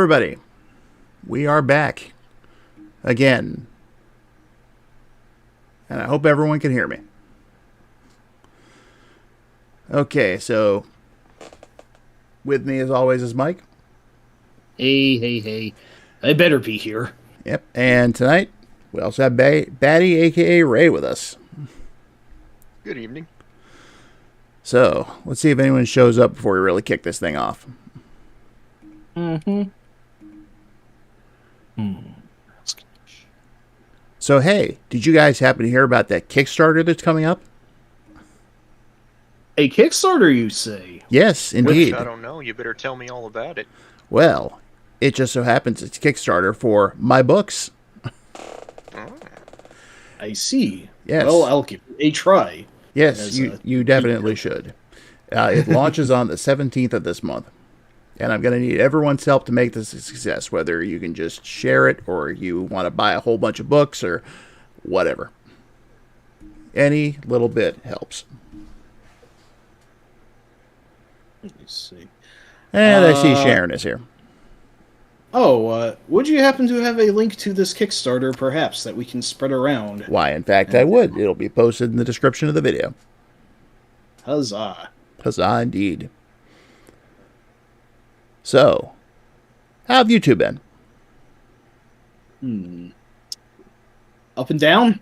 everybody. We are back again. And I hope everyone can hear me. Okay, so with me as always is Mike. Hey. I better be here. Yep. And tonight we also have Batty, aka Ray, with us. Good evening. So let's see if anyone shows up before we really kick this thing off. So hey, did you guys happen to hear about that Kickstarter that's coming up? A Kickstarter, you say? Yes, indeed. Which I don't know. You better tell me all about it. Well, it just so happens it's Kickstarter for my books. Oh. I see. Yes. Well, I'll give it a try. Yes, you definitely should. It launches on the 17th of this month. And I'm going to need everyone's help to make this a success, whether you can just share it or you want to buy a whole bunch of books or whatever. Any little bit helps. Let me see. And I see Sharon is here. Would you happen to have a link to this Kickstarter, perhaps, that we can spread around? Why, in fact, I would. It'll be posted in the description of the video. Huzzah. Huzzah, indeed. So, how have you two been? Up and down?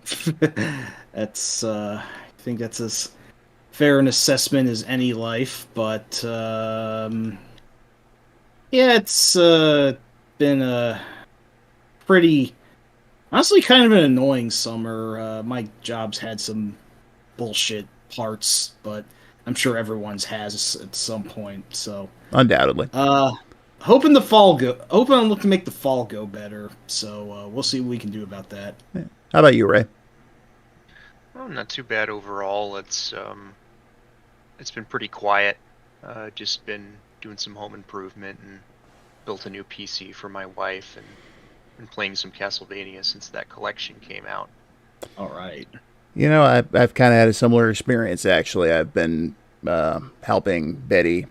That's, I think that's as fair an assessment as any life, but, yeah, it's, been a pretty, honestly, kind of an annoying summer. My job's had some bullshit parts, but I'm sure everyone's has at some point, so. Undoubtedly. Hoping to make the fall go better, so we'll see what we can do about that. Yeah. How about you, Ray? Oh, not too bad overall. It's been pretty quiet. Just been doing some home improvement and built a new PC for my wife and been playing some Castlevania since that collection came out. All right. You know, I've kind of had a similar experience, actually. I've been helping Betty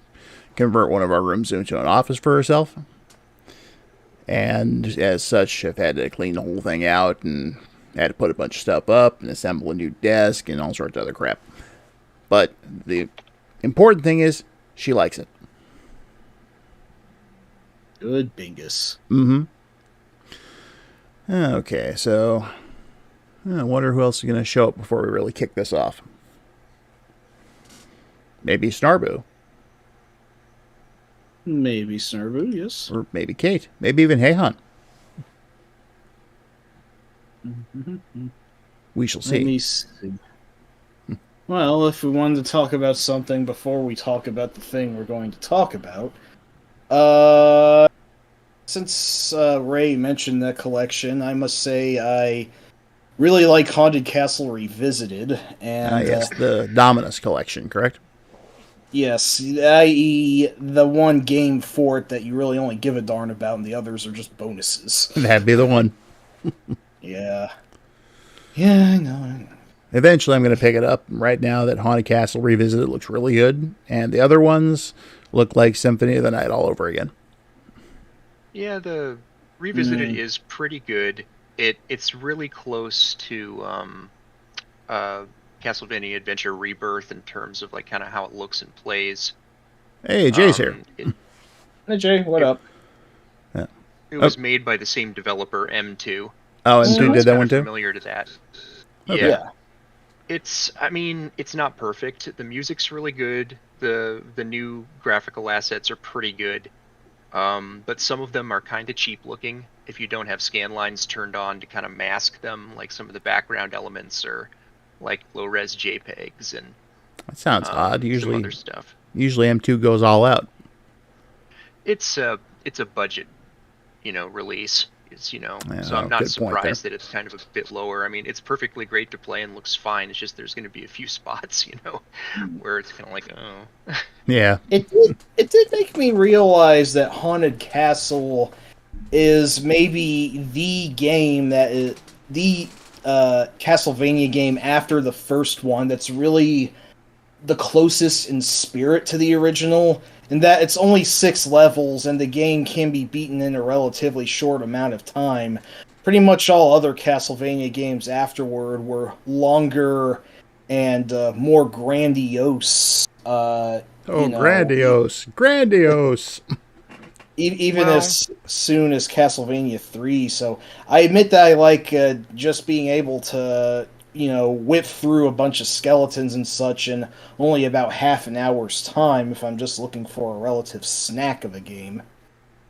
convert one of our rooms into an office for herself. And as such, I've had to clean the whole thing out and had to put a bunch of stuff up and assemble a new desk and all sorts of other crap. But the important thing is she likes it. Good bingus. Mm-hmm. Okay, so I wonder who else is going to show up before we really kick this off. Maybe Snarbu. Maybe Snarbu, yes. Or maybe Kate. Maybe even Heihan. We shall see. Let me see. Well, if we wanted to talk about something before we talk about the thing we're going to talk about, since Ray mentioned that collection, I must say I really like Haunted Castle Revisited. And yes, the Dominus collection, correct? Yes, i.e. the one game for it that you really only give a darn about, and the others are just bonuses. That'd be the one. Yeah. Yeah, I know. Eventually I'm going to pick it up. Right now that Haunted Castle Revisited looks really good, and the other ones look like Symphony of the Night all over again. Yeah, the Revisited is pretty good. It's really close to Castlevania Adventure Rebirth in terms of like kind of how it looks and plays. Hey, Jay's here. Hey, Jay, what up? Yeah. It was made by the same developer, M2. Oh, and so who did that one too? Familiar to that. Okay. Yeah. It's not perfect. The music's really good. The new graphical assets are pretty good. But some of them are kind of cheap looking if you don't have scan lines turned on to kind of mask them, like some of the background elements are like low-res JPEGs and that sounds odd. Some other stuff. Usually M2 goes all out. It's a budget, release. It's, Yeah, so I'm not good point there. surprised that it's kind of a bit lower. I mean, it's perfectly great to play and looks fine. It's just there's going to be a few spots, where it's kind of like, oh. Yeah. It did make me realize that Haunted Castle is maybe the game that is the Castlevania game after the first one that's really the closest in spirit to the original, in that it's only 6 levels and the game can be beaten in a relatively short amount of time. Pretty much all other Castlevania games afterward were longer and more grandiose. Grandiose. Grandiose. Even as soon as Castlevania 3. So I admit that I like just being able to, whip through a bunch of skeletons and such in only about half an hour's time if I'm just looking for a relative snack of a game.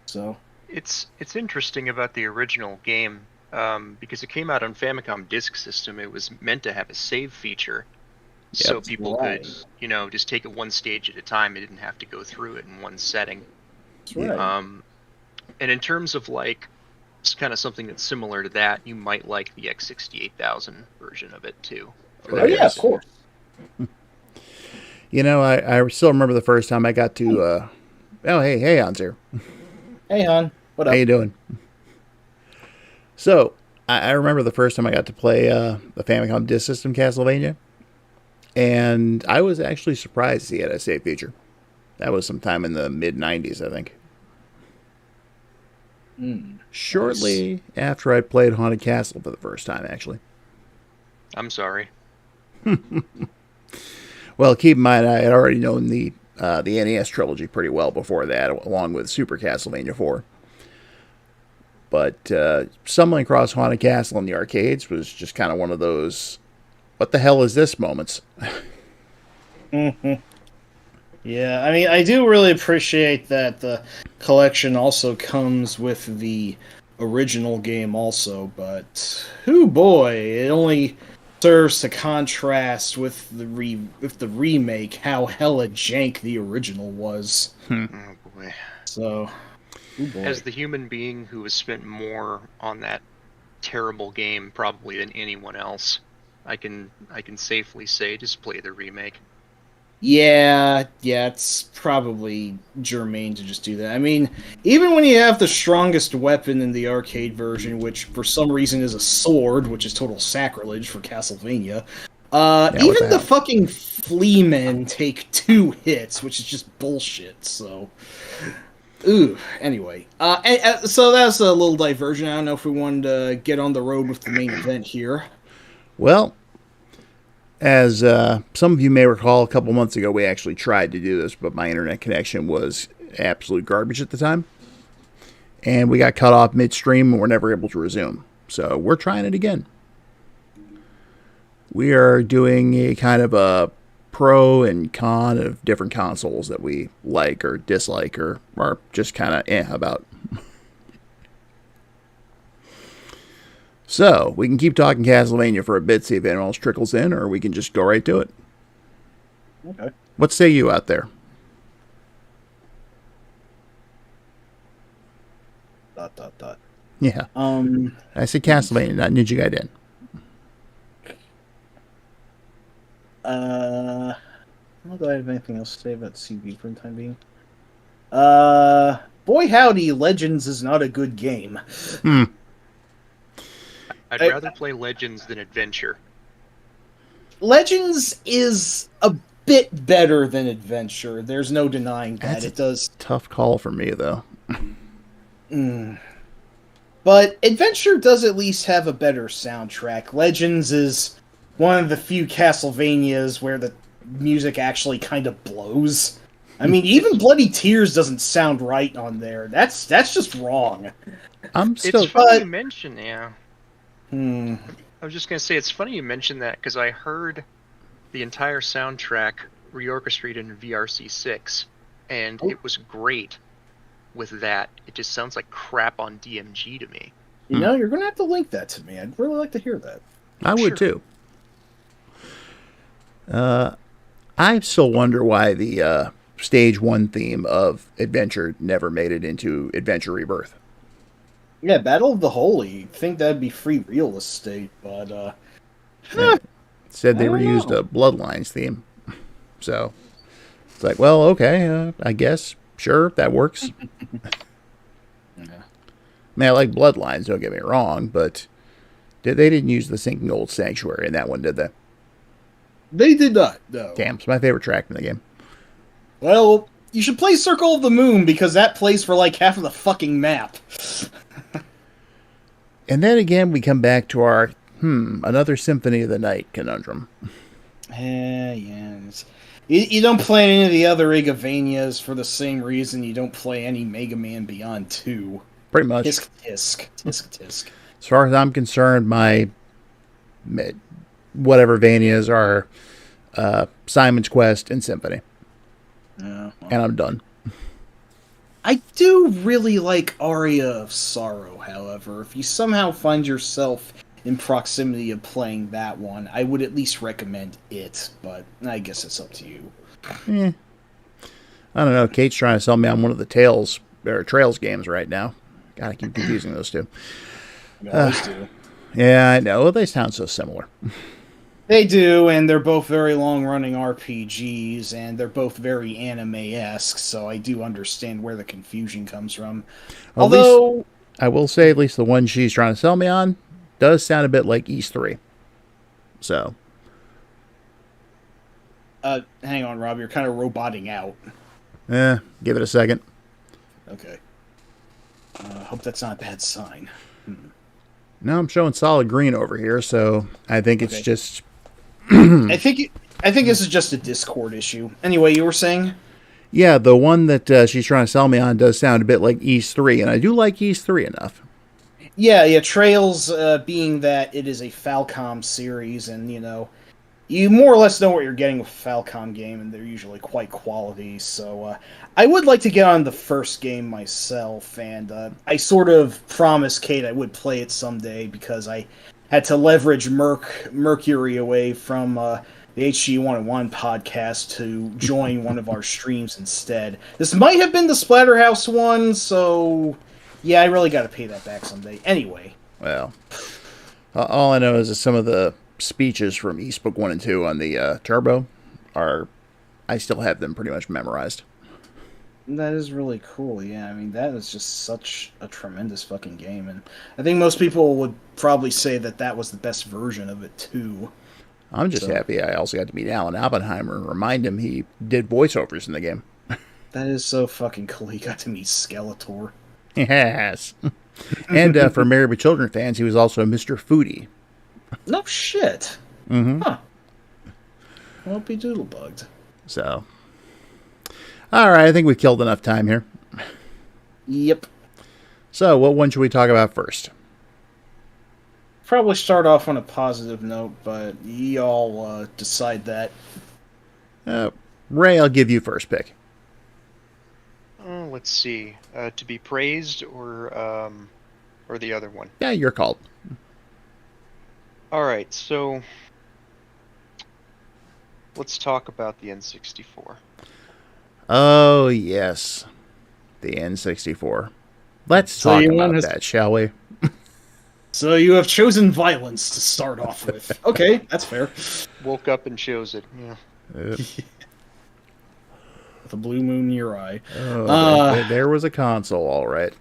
So it's interesting about the original game because it came out on Famicom Disk System. It was meant to have a save feature, so people could, just take it one stage at a time. It didn't have to go through it in one setting. That's right. And in terms of like kind of something that's similar to that, you might like the X68000 version of it too. Oh yeah, of course. I still remember the first time I got to. Hey, Hans here. Hey, Han. What up? How you doing? So, I remember the first time I got to play the Famicom Disk System Castlevania, and I was actually surprised he had a save feature. That was sometime in the mid-90s, I think. Shortly after I played Haunted Castle for the first time, actually. I'm sorry. Well, keep in mind, I had already known the NES trilogy pretty well before that, along with Super Castlevania 4. But stumbling across Haunted Castle in the arcades was just kind of one of those, what the hell is this moments? Yeah, I mean, I do really appreciate that the collection also comes with the original game also, but oh boy, it only serves to contrast with the remake how hella jank the original was. Oh boy. So, oh boy. As the human being who has spent more on that terrible game probably than anyone else, I can safely say just play the remake. Yeah, it's probably germane to just do that. I mean, even when you have the strongest weapon in the arcade version, which for some reason is a sword, which is total sacrilege for Castlevania, even the fucking flea men take 2 hits, which is just bullshit, so... Ooh, anyway. So that's a little diversion. I don't know if we wanted to get on the road with the main event here. Well... As some of you may recall, a couple months ago, we actually tried to do this, but my internet connection was absolute garbage at the time. And we got cut off midstream and we're never able to resume. So we're trying it again. We are doing a kind of a pro and con of different consoles that we like or dislike or are just kind of about. So, we can keep talking Castlevania for a bit, see if anyone else trickles in, or we can just go right to it. Okay. What say you out there? ... Yeah. I said Castlevania, not Ninja Gaiden. I don't know if I have anything else to say about CV for the time being. Boy howdy, Legends is not a good game. I'd rather play Legends than Adventure. Legends is a bit better than Adventure. There's no denying that. It does. Tough call for me, though. But Adventure does at least have a better soundtrack. Legends is one of the few Castlevanias where the music actually kind of blows. I mean, even Bloody Tears doesn't sound right on there. That's just wrong. It's funny you mention, yeah. I was just going to say, it's funny you mentioned that, because I heard the entire soundtrack reorchestrated in VRC6, and it was great with that. It just sounds like crap on DMG to me. You know, you're going to have to link that to me. I'd really like to hear that. I would, too. I still wonder why the Stage 1 theme of Adventure never made it into Adventure Rebirth. Yeah, Battle of the Holy. You'd think that'd be free real estate, but said they reused a Bloodlines theme. So it's like, well, okay, I guess. Sure, that works. Yeah. I mean, I like Bloodlines, don't get me wrong, but they didn't use the Sinking Old Sanctuary in that one, did they? They did not, no. Damn, it's my favorite track in the game. Well, you should play Circle of the Moon, because that plays for like half of the fucking map. And then again, we come back to our, another Symphony of the Night conundrum. Yeah. You don't play any of the other Igavanias for the same reason you don't play any Mega Man Beyond 2. Pretty much. Tisk. As far as I'm concerned, my whatever Vanias are Simon's Quest and Symphony. Yeah, well. And I'm done. I do really like Aria of Sorrow, however. If you somehow find yourself in proximity of playing that one, I would at least recommend it, but I guess it's up to you. I don't know. Kate's trying to sell me on one of the Trails games right now. God, I keep confusing those two. You always do. Yeah, I know. Well, they sound so similar. They do, and they're both very long-running RPGs, and they're both very anime-esque, so I do understand where the confusion comes from. Although, I will say, at least the one she's trying to sell me on does sound a bit like East 3. So. Hang on, Rob, you're kind of roboting out. Give it a second. Okay. Hope that's not a bad sign. No, I'm showing solid green over here, so I think it's just... I think this is just a Discord issue. Anyway, you were saying? Yeah, the one that she's trying to sell me on does sound a bit like East 3, and I do like East 3 enough. Yeah, Trails being that it is a Falcom series, and, you more or less know what you're getting with a Falcom game, and they're usually quite quality, so I would like to get on the first game myself, and I sort of promised Kate I would play it someday, because I had to leverage Mercury away from the HG101 podcast to join one of our streams instead. This might have been the Splatterhouse one, so yeah, I really got to pay that back someday. Anyway. Well, all I know is that some of the speeches from Eastbook 1 and 2 on the Turbo I still have them pretty much memorized. That is really cool, yeah. I mean, that is just such a tremendous fucking game, and I think most people would probably say that was the best version of it, too. I'm just happy I also got to meet Alan Oppenheimer and remind him he did voiceovers in the game. That is so fucking cool. He got to meet Skeletor. Yes. And for Married with Children fans, he was also Mr. Foodie. No shit. Mm-hmm. Huh. Won't be doodlebugged. So. Alright, I think we've killed enough time here. Yep. So, what one should we talk about first? Probably start off on a positive note, but y'all decide that. Ray, I'll give you first pick. Let's see. To be praised or the other one? Yeah, you're called. Alright, so let's talk about the N64. Oh, yes. The N64. Let's talk about that, shall we? So you have chosen violence to start off with. Okay, that's fair. Woke up and chose it. Yeah. With a blue moon in your eye. Oh, there was a console, all right.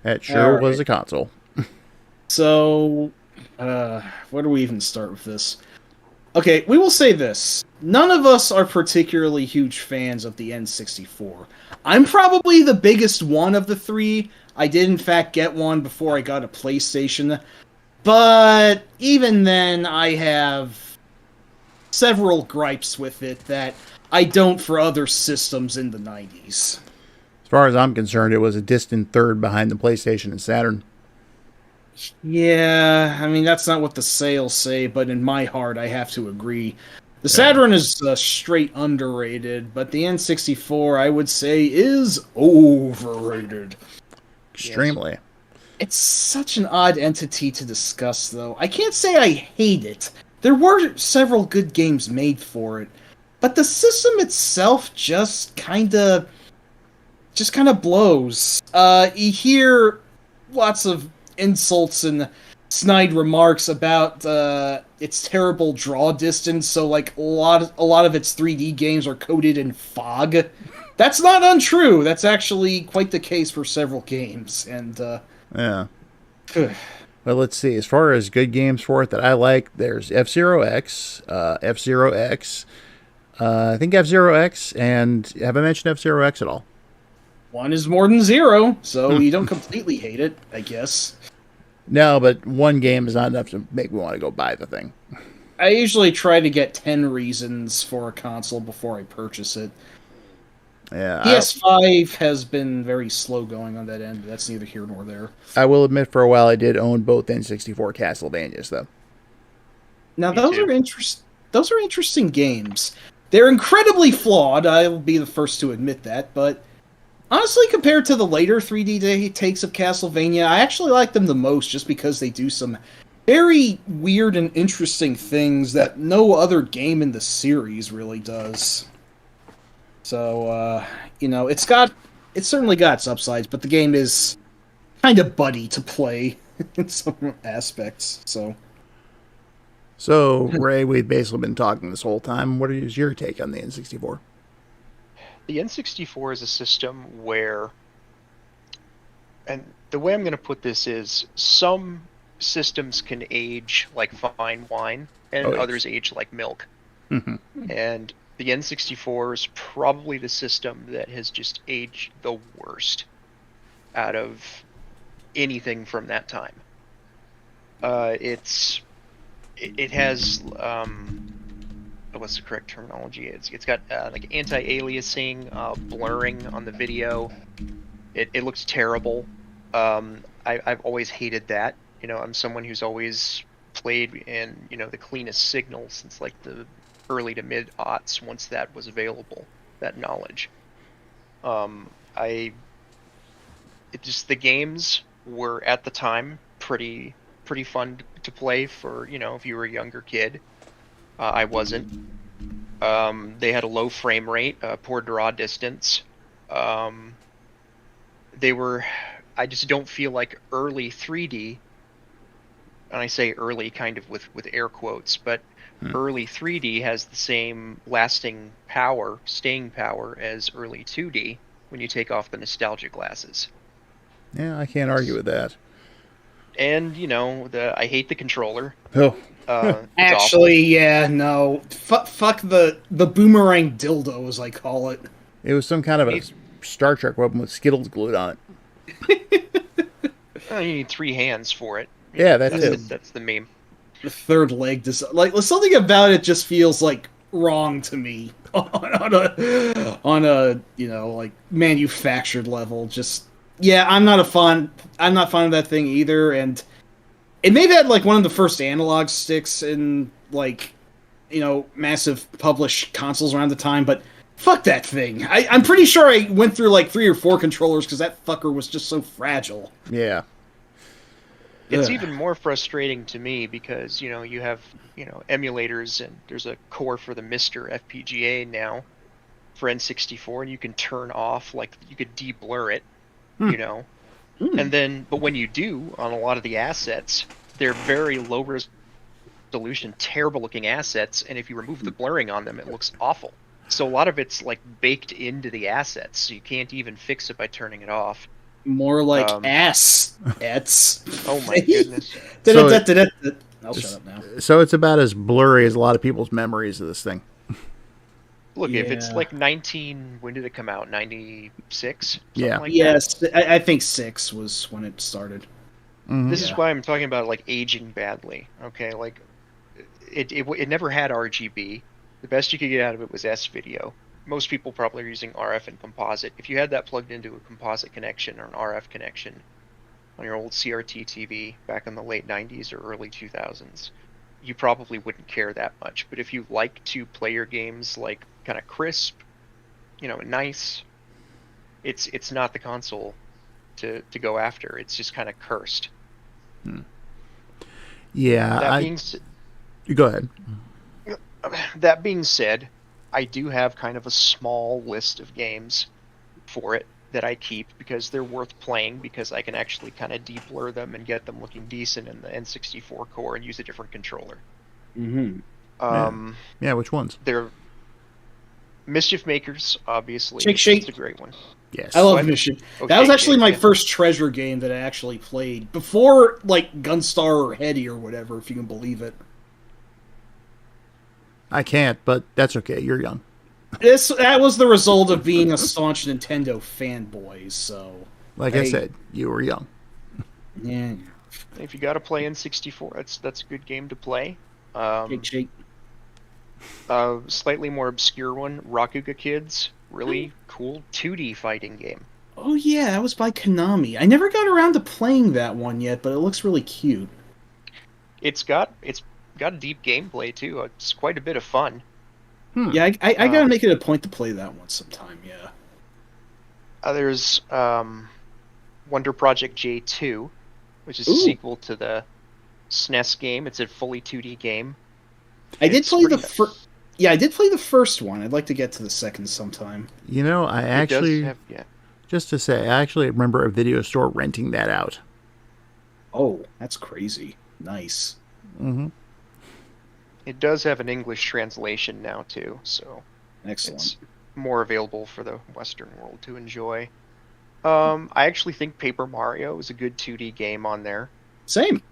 That sure was a console. So, where do we even start with this? Okay, we will say this. None of us are particularly huge fans of the N64. I'm probably the biggest one of the three. I did, in fact, get one before I got a PlayStation. But even then, I have several gripes with it that I don't for other systems in the 90s. As far as I'm concerned, it was a distant third behind the PlayStation and Saturn. Yeah, I mean, that's not what the sales say, but in my heart, I have to agree. The Saturn is straight underrated, but the N64, I would say, is overrated. Extremely. Yes. It's such an odd entity to discuss, though. I can't say I hate it. There were several good games made for it, but the system itself just kind of blows. You hear lots of insults and snide remarks about its terrible draw distance, so like a lot of its 3D games are coded in fog. That's not untrue. That's actually quite the case for several games, and yeah. Well, let's see. As far as good games for it that I like, there's F-Zero X, F-Zero X, I think F-Zero X, and have I mentioned F-Zero X at all? One is more than zero, so you don't completely hate it, I guess. No, but one game is not enough to make me want to go buy the thing. I usually try to get 10 reasons for a console before I purchase it. Yeah, PS5 has been very slow going on that end, but that's neither here nor there. I will admit for a while I did own both N64 Castlevanias, though. Now, Me those too. are those are interesting games. They're incredibly flawed, I will be the first to admit that, but honestly, compared to the later 3D takes of Castlevania, I actually like them the most just because they do some very weird and interesting things that no other game in the series really does. So, it's certainly got its upsides, but the game is kind of buddy to play in some aspects. So, Ray, we've basically been talking this whole time. What is your take on the N64? The N64 is a system where, and the way I'm going to put this is, some systems can age like fine wine, and Oh, yes. others age like milk. Mhm. And the N64 is probably the system that has just aged the worst out of anything from that time. It has what's the correct terminology? It's got like anti-aliasing, blurring on the video. It looks terrible. I've always hated that. I'm someone who's always played in the cleanest signal since like the early to mid aughts, once that was available, that knowledge. The games were at the time pretty fun to play for if you were a younger kid. I wasn't. They had a low frame rate, poor draw distance. I just don't feel like early 3D, and I say early kind of with air quotes, but early 3D has the same lasting power, staying power as early 2D when you take off the nostalgia glasses. Yeah, I can't argue with that. And I hate the controller. Oh, It's Actually, yeah, no. Fuck the boomerang dildo, as I call it. it was some kind of a Star Trek weapon with Skittles glued on it. awful. You need 3 hands for it. Yeah, that's it. That's the meme. The third leg, like something about it just feels like wrong to me on a like manufactured level. Just I'm not fond of that thing either, and it may have had like one of the first analog sticks in like massive published consoles around the time, but fuck that thing. I'm pretty sure I went through like 3 or 4 controllers because that fucker was just so fragile. Yeah. It's Ugh. even more frustrating to me because you have emulators, and there's a core for the Mister FPGA now for N64, and you can turn off, like you could de-blur it, and then but when you do on a lot of the assets, they're very low resolution, terrible looking assets, and if you remove the blurring on them, it looks awful. So a lot of it's like baked into the assets, so you can't even fix it by turning it off. More like ass. Oh my goodness. I'll shut up now. So it's about as blurry as a lot of people's memories of this thing. Look, if it's Yeah. like 19, when did it come out? 96? Yeah. Like Yes, I think 6 was when it started. This is why I'm talking about like aging badly. Okay, like it never had RGB. The best you could get out of it was S-video. Most people probably are using RF and composite. If you had that plugged into a composite connection or an RF connection on your old CRT TV back in the late 90s or early 2000s, you probably wouldn't care that much. But if you like to play your games like kind of crisp, nice, it's not the console to go after. It's just kind of cursed. Yeah. Go ahead. That being said, I do have kind of a small list of games for it that I keep because they're worth playing, because I can actually kind of de-blur them and get them looking decent in the N64 core and use a different controller. Mm-hmm. Yeah, which ones? They're Mischief Makers, obviously. Shake, shake. It's a great one. Yes. I love What? Mischief. Oh, That was Shake, actually Shake, my yeah. first Treasure game that I actually played before, like Gunstar or Heady or whatever, if you can believe it. I can't, but that's okay. You're young. That was the result of being a staunch Nintendo fanboy. So, Like I said, you were young. yeah, If you got to play N64, that's a good game to play. shake, shake. Slightly more obscure one, Rakuga Kids. Really cool 2D fighting game. Oh yeah, that was by Konami. I never got around to playing that one yet, but it looks really cute. It's got a deep gameplay too. It's quite a bit of fun. Yeah, I gotta make it a point to play that one sometime. Yeah. There's Wonder Project J2, which is a Ooh. sequel to the SNES game. It's a fully 2D game. I did It's play the pretty- first. Yeah, I did play the first one. I'd like to get to the second sometime. You know, I It does actually, have- yeah. just to say, I actually remember a video store renting that out. Oh, that's crazy. Nice. Mm-hmm. It does have an English translation now too, so Excellent. it's more available for the Western world to enjoy. I actually think Paper Mario is a good 2D game on there. Same.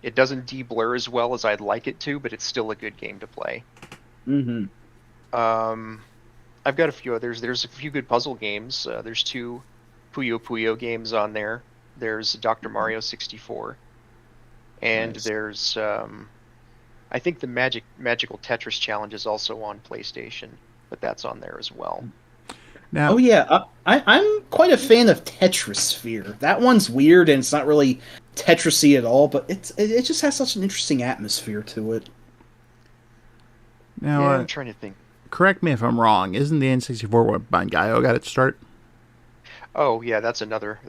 It doesn't de-blur as well as I'd like it to, but it's still a good game to play. Mm-hmm. I've got a few others. There's a few good puzzle games. There's 2 Puyo Puyo games on there. There's Dr. Mario 64. And Nice. there's, I think the Magical Tetris Challenge is also on PlayStation, but that's on there as well. Now, Oh yeah, I'm quite a fan of Tetrisphere. That one's weird and it's not really Tetrisy at all, but it just has such an interesting atmosphere to it. now, Yeah, I'm trying to think. correct me if I'm wrong. Isn't the N64 where Bangayo got its start? Oh yeah, that's another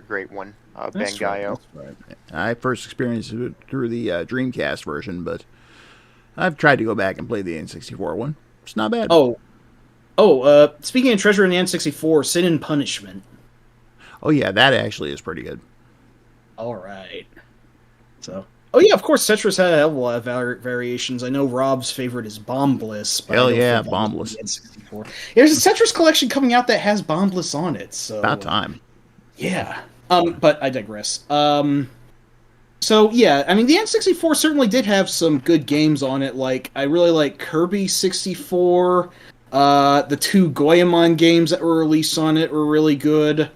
great one. That's right, Bangayo. that's right. I first experienced it through the Dreamcast version, but I've tried to go back and play the N64 one. It's not bad. Speaking of Treasure in the N64, Sin and Punishment. Oh, yeah, that actually is pretty good. All right. So, oh yeah, of course, Tetris had a hell of a lot of variations. I know Rob's favorite is Bomb Bliss. but Hell I don't yeah, think Bomb that Bliss. was the N64. There's a Tetris collection coming out that has Bomb Bliss on it. So About time. Yeah. But I digress. So yeah, I mean the N64 certainly did have some good games on it. Like I really like Kirby 64. The 2 Goemon games that were released on it were really good.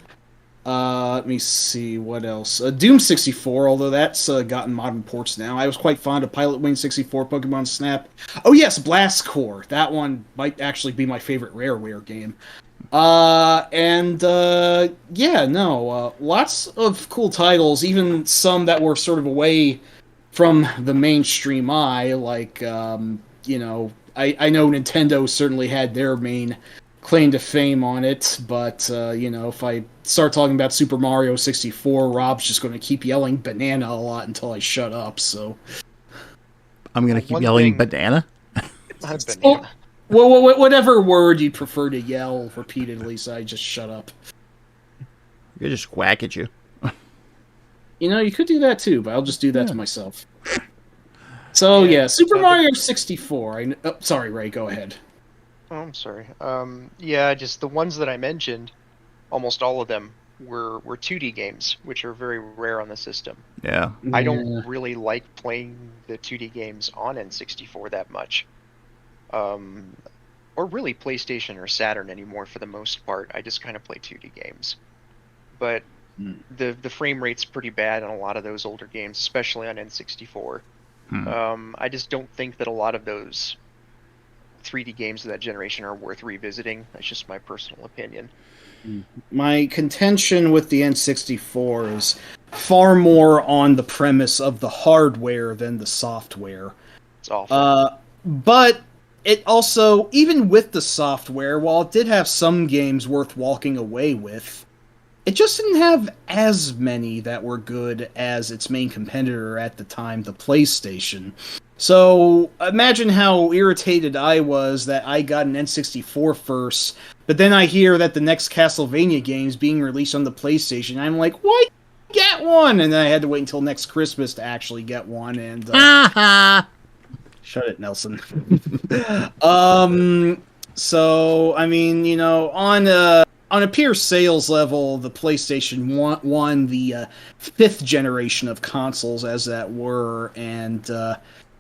Let me see what else. Doom 64, although that's gotten modern ports now. I was quite fond of Pilot Wing 64, Pokemon Snap. Oh yes, Blast Core. That one might actually be my favorite Rareware game. Lots of cool titles, even some that were sort of away from the mainstream eye, like, I know Nintendo certainly had their main claim to fame on it, but, if I start talking about Super Mario 64, Rob's just going to keep yelling banana a lot until I shut up, so... I'm going to keep One yelling thing- banana. Not a Oh, banana. whatever word you prefer to yell repeatedly, so I just shut up. You just whack at you. You could do that too, but I'll just do that to myself. So yeah, Super Mario 64. Sorry, Ray, go ahead. Oh, I'm sorry. Just the ones that I mentioned, almost all of them were 2D games, which are very rare on the system. Yeah. I don't really like playing the 2D games on N64 that much. Or really PlayStation or Saturn anymore for the most part. I just kind of play 2D games. But the frame rate's pretty bad on a lot of those older games, especially on N64. I just don't think that a lot of those 3D games of that generation are worth revisiting. That's just my personal opinion. My contention with the N64 is far more on the premise of the hardware than the software. It's awful. But it also, even with the software, while it did have some games worth walking away with, it just didn't have as many that were good as its main competitor at the time, the PlayStation. So imagine how irritated I was that I got an N64 first, but then I hear that the next Castlevania game is being released on the PlayStation, and I'm like, why get one? And then I had to wait until next Christmas to actually get one, and... Shut it, Nelson. So, I mean, on a pure sales level, the PlayStation won the fifth generation of consoles, as that were, and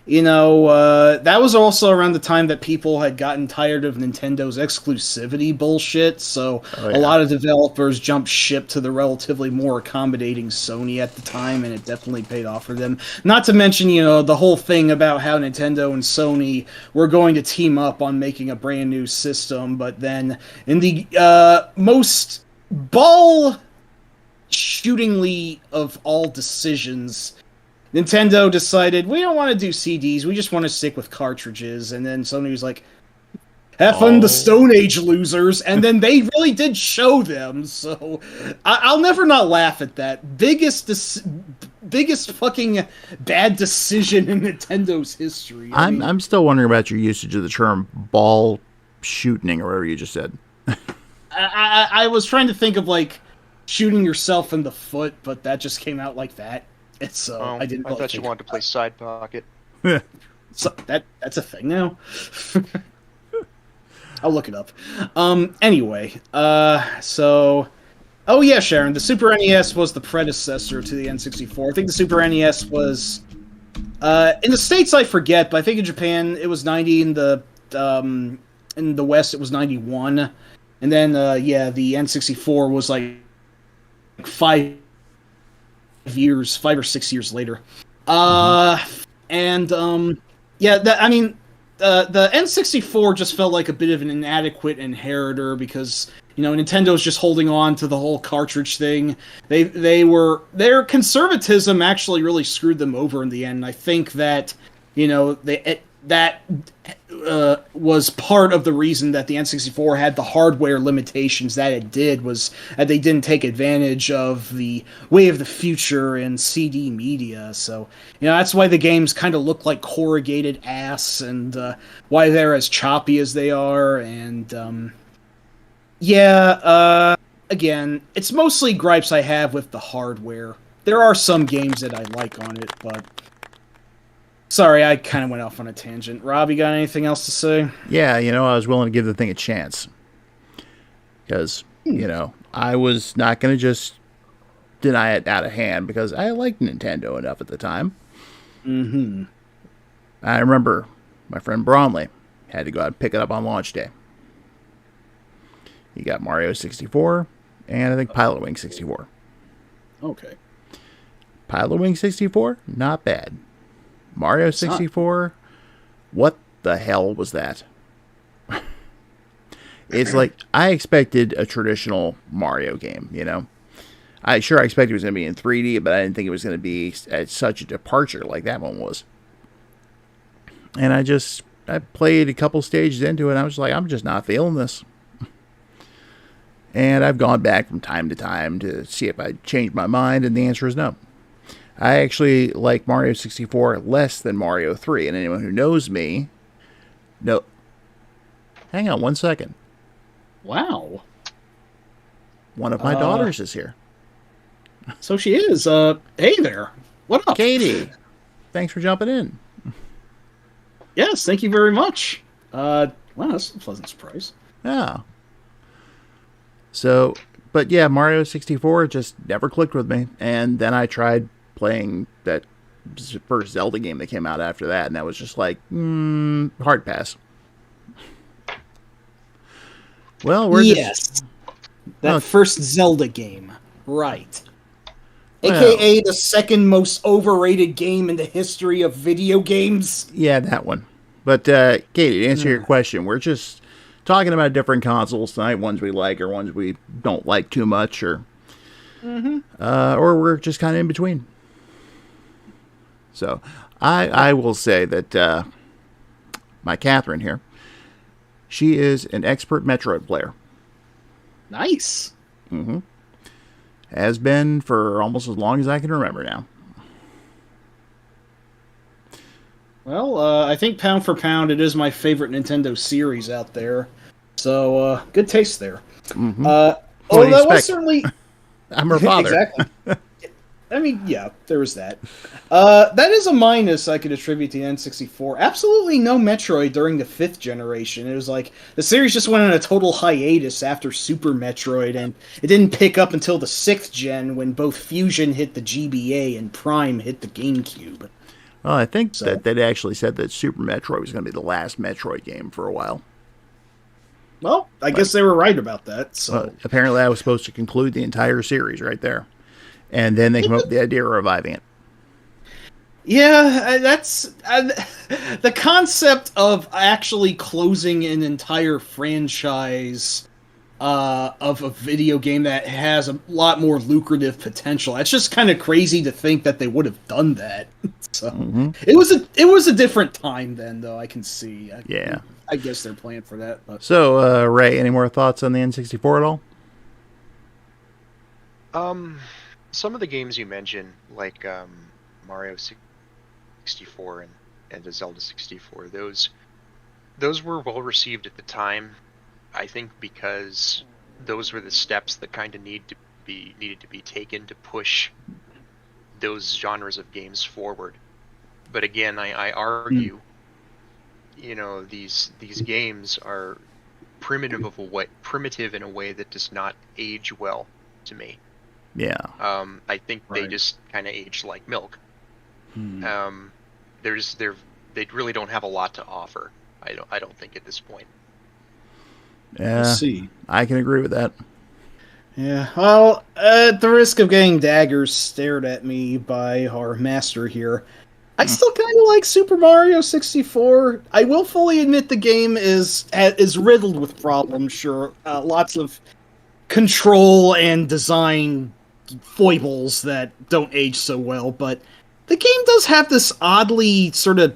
that was also around the time that people had gotten tired of Nintendo's exclusivity bullshit. So a lot of developers jumped ship to the relatively more accommodating Sony at the time, and it definitely paid off for them. Not to mention, the whole thing about how Nintendo and Sony were going to team up on making a brand new system, but then in the most ball shootingly of all decisions, Nintendo decided we don't want to do CDs, we just want to stick with cartridges, and then Sony was like, have fun, the Stone Age losers, and then they really did show them, so I'll never not laugh at that. Biggest fucking bad decision in Nintendo's history. I'm still wondering about your usage of the term ball shooting, or whatever you just said. I was trying to think of, like, shooting yourself in the foot, but that just came out like that. So I didn't. I thought you wanted to play side pocket. So that's a thing now. I'll look it up. Anyway, so oh yeah, Sharon, the Super NES was the predecessor to the N64. I think the Super NES was in the States I forget, but I think in Japan it was 90. In the West it was 91, and then the N64 was like 5 or 6 years later. The N64 just felt like a bit of an inadequate inheritor because, Nintendo's just holding on to the whole cartridge thing. Their conservatism actually really screwed them over in the end. I think that, that was part of the reason that the N64 had the hardware limitations that it did, was that they didn't take advantage of the way of the future in CD media. So, that's why the games kind of look like corrugated ass, and why they're as choppy as they are. And again, it's mostly gripes I have with the hardware. There are some games that I like on it, but sorry, I kind of went off on a tangent. Rob, you got anything else to say? Yeah, I was willing to give the thing a chance. Because, I was not going to just deny it out of hand because I liked Nintendo enough at the time. Mm-hmm. I remember my friend Bromley had to go out and pick it up on launch day. He got Mario 64 and I think Pilot Wing 64. Okay. Pilot Wing 64, not bad. Mario 64, what the hell was that? It's like, I expected a traditional Mario game, I expected it was going to be in 3D, but I didn't think it was going to be at such a departure like that one was. And I played a couple stages into it, and I was like, I'm just not feeling this. And I've gone back from time to time to see if I changed my mind, and the answer is no. I actually like Mario 64 less than Mario 3. And anyone who knows me... No. Hang on one second. Wow. One of my daughters is here. So she is. Hey there. What up? Katie. Thanks for jumping in. Yes, thank you very much. Wow, that's a pleasant surprise. Yeah. So, but yeah, Mario 64 just never clicked with me. And then I tried playing that first Zelda game that came out after that, and that was just like, hard pass. Well, that first Zelda game, right? AKA the second most overrated game in the history of video games. Yeah, that one. But Katie, to answer your question, we're just talking about different consoles tonight. Ones we like, or ones we don't like too much, or we're just kind of in between. So, I will say that my Catherine here, she is an expert Metroid player. Nice. Mm-hmm. Has been for almost as long as I can remember now. Well, I think pound for pound, it is my favorite Nintendo series out there. So, good taste there. Mm-hmm. That was certainly... I'm her father. Exactly. I mean, yeah, there was that. That is a minus I could attribute to the N64. Absolutely no Metroid during the 5th generation. It was like the series just went on a total hiatus after Super Metroid, and it didn't pick up until the 6th gen when both Fusion hit the GBA and Prime hit the GameCube. Well, I think So, that they actually said that Super Metroid was going to be the last Metroid game for a while. well, I guess they were right about that. So, Apparently, that was supposed to conclude the entire series right there. And then they came up with the idea of reviving it. yeah, that's the concept of actually closing an entire franchise of a video game that has a lot more lucrative potential. It's just kind of crazy to think that they would have done that. So it was a different time then, though. I can see. Yeah. I guess they're playing for that. But. So, Ray, any more thoughts on the N64 at all? Some of the games you mentioned, like Mario 64 and the Zelda 64, those were well received at the time. I think because those were the steps that kind of needed to be taken to push those genres of games forward. But again, I argue, these games are primitive in a way that does not age well to me. Yeah. I think they just kind of age like milk. They really don't have a lot to offer. I don't think at this point. Yeah. See. I can agree with that. Yeah, well, at the risk of getting daggers stared at me by our master here, I still kind of like Super Mario 64. I will fully admit the game is riddled with problems, sure. Lots of control and design foibles that don't age so well, but the game does have this oddly sort of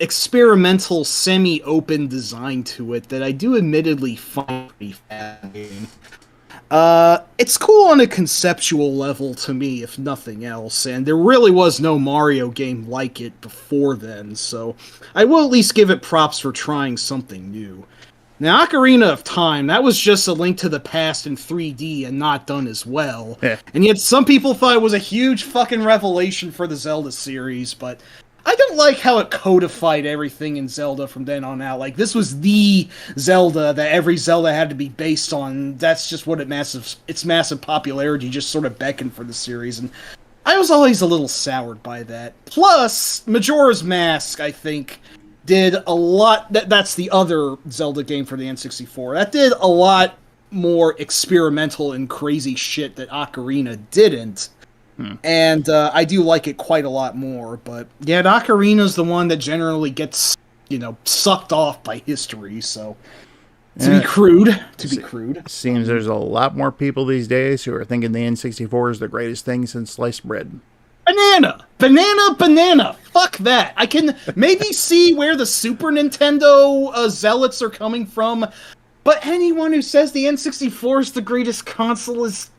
experimental, semi-open design to it that I do admittedly find pretty fascinating. It's cool on a conceptual level to me, if nothing else, and there really was no Mario game like it before then, so I will at least give it props for trying something new. Now, Ocarina of Time, that was just a Link to the Past in 3D and not done as well. Yeah. And yet some people thought it was a huge fucking revelation for the Zelda series, but I don't like how it codified everything in Zelda from then on out. Like, this was the Zelda that every Zelda had to be based on. That's just what its massive popularity just sort of beckoned for the series, and I was always a little soured by that. Plus, Majora's Mask, I think, did a lot. That's the other Zelda game for the N64. That did a lot more experimental and crazy shit that Ocarina didn't. And I do like it quite a lot more. But yeah, Ocarina's the one that generally gets, sucked off by history. So to be crude. Seems there's a lot more people these days who are thinking the N64 is the greatest thing since sliced bread. Banana. Fuck that. I can maybe see where the Super Nintendo zealots are coming from, but anyone who says the N64 is the greatest console is...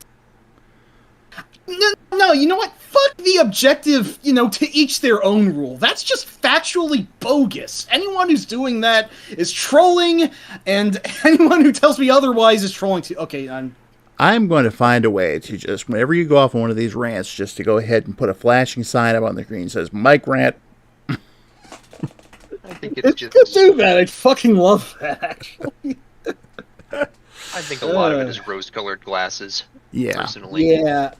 No, you know what? Fuck the objective, to each their own rule. That's just factually bogus. Anyone who's doing that is trolling, and anyone who tells me otherwise is trolling too. Okay, I'm going to find a way to just, whenever you go off on one of these rants, just to go ahead and put a flashing sign up on the screen that says, Mike Rant. I think it's just... Could do that. I'd fucking love that, actually. I think a lot of it is rose-colored glasses. Yeah. Personally. Yeah.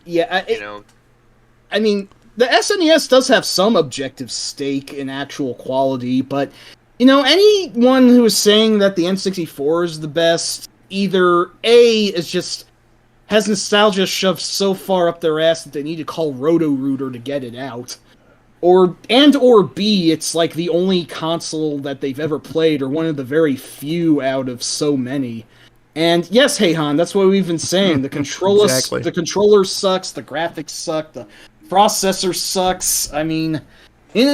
I mean, the SNES does have some objective stake in actual quality, but, anyone who is saying that the N64 is the best, either A, is just has nostalgia shoved so far up their ass that they need to call Roto-Rooter to get it out, or B, it's like the only console that they've ever played, or one of the very few out of so many. And yes, Heihan, that's what we've been saying. The controller, Exactly. The controller sucks. The graphics suck. The processor sucks. I mean, when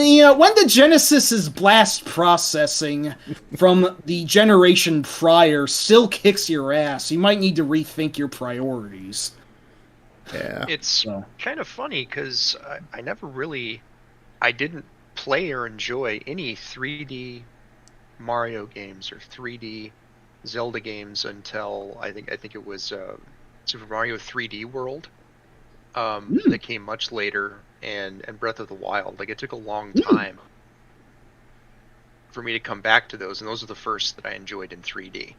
the Genesis's blast processing from the generation prior still kicks your ass, you might need to rethink your priorities. Yeah. It's kind of funny because I didn't play or enjoy any 3D Mario games or 3D Zelda games until I think it was Super Mario 3D World. that came much later, and Breath of the Wild. Like, it took a long time for me to come back to those, and those are the first that I enjoyed in 3D.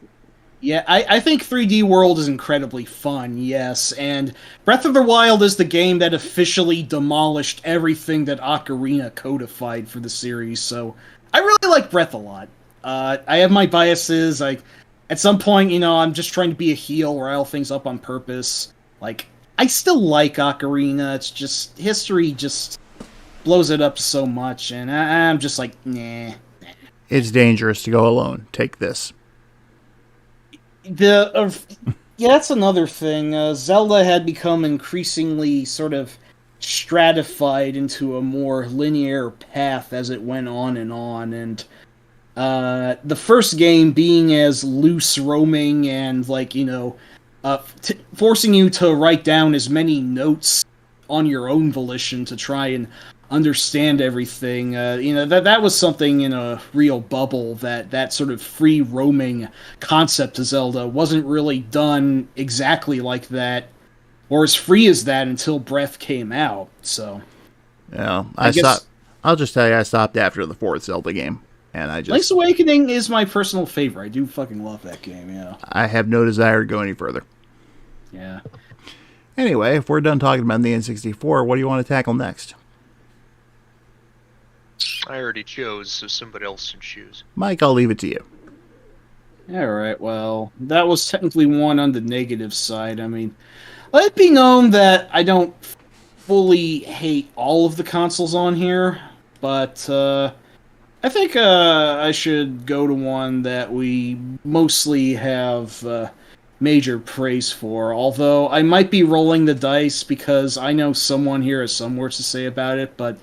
Yeah, I think 3D World is incredibly fun, yes, and Breath of the Wild is the game that officially demolished everything that Ocarina codified for the series, so I really like Breath a lot. I have my biases, at some point, I'm just trying to be a heel, rile things up on purpose. Like, I still like Ocarina, it's just, history just blows it up so much, and I'm just like, nah. It's dangerous to go alone. Take this. Yeah, that's another thing. Zelda had become increasingly sort of stratified into a more linear path as it went on, and the first game being as loose roaming and forcing you to write down as many notes on your own volition to try and understand everything. That was something in a real bubble, that sort of free roaming concept to Zelda wasn't really done exactly like that, or as free as that until Breath came out. So, Yeah, I'll just tell you, I stopped after the 4th Zelda game, and Link's Awakening is my personal favorite. I do fucking love that game. Yeah, I have no desire to go any further. Yeah. Anyway, if we're done talking about the N64, what do you want to tackle next? I already chose, so somebody else can choose. Mike, I'll leave it to you. Alright, well, that was technically one on the negative side. I mean, let it be known that I don't fully hate all of the consoles on here, but I think I should go to one that we mostly have major praise for, although I might be rolling the dice because I know someone here has some words to say about it, but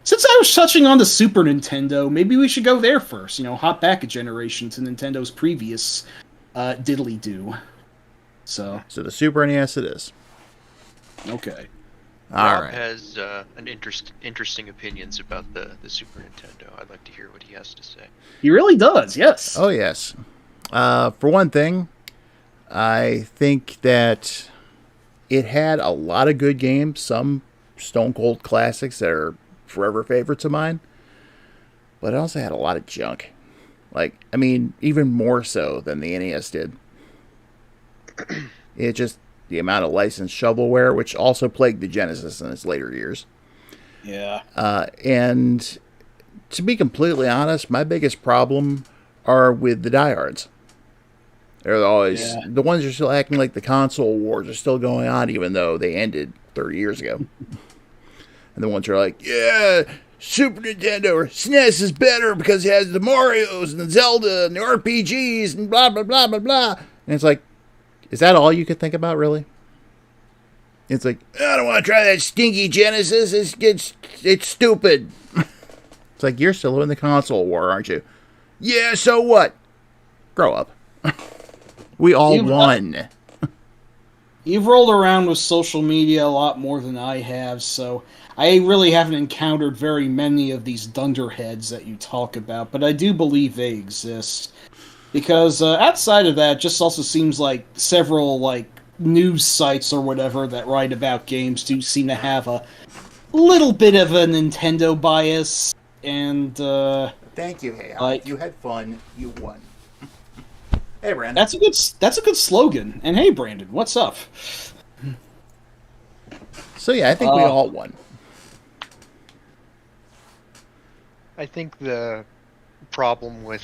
since I was touching on the Super Nintendo, maybe we should go there first. Hop back a generation to Nintendo's previous diddly-do. So the Super NES it is. Okay. Rob has interesting opinions about the Super Nintendo. I'd like to hear what he has to say. He really does, yes. Oh, yes. For one thing, I think that it had a lot of good games, some stone cold classics that are forever favorites of mine, but it also had a lot of junk. Even more so than the NES did. It just, the amount of licensed shovelware, which also plagued the Genesis in its later years. Yeah. And to be completely honest, my biggest problem are with the diehards. They're always, the ones who are still acting like the console wars are still going on, even though they ended 30 years ago. And the ones who are like, yeah, Super Nintendo or SNES is better because it has the Marios and the Zelda and the RPGs and blah, blah, blah, blah, blah. And it's like, is that all you could think about, really? It's like, I don't want to try that stinky Genesis. It's stupid. It's like, you're still in the console war, aren't you? Yeah, so what? Grow up. We all won. You've rolled around with social media a lot more than I have, so I really haven't encountered very many of these dunderheads that you talk about, but I do believe they exist. Because outside of that, just also seems like several news sites or whatever that write about games do seem to have a little bit of a Nintendo bias, and thank you, hey, you had fun, you won. Hey, Brandon. That's a good slogan. And hey, Brandon, what's up? So yeah, I think we all won. I think the problem with,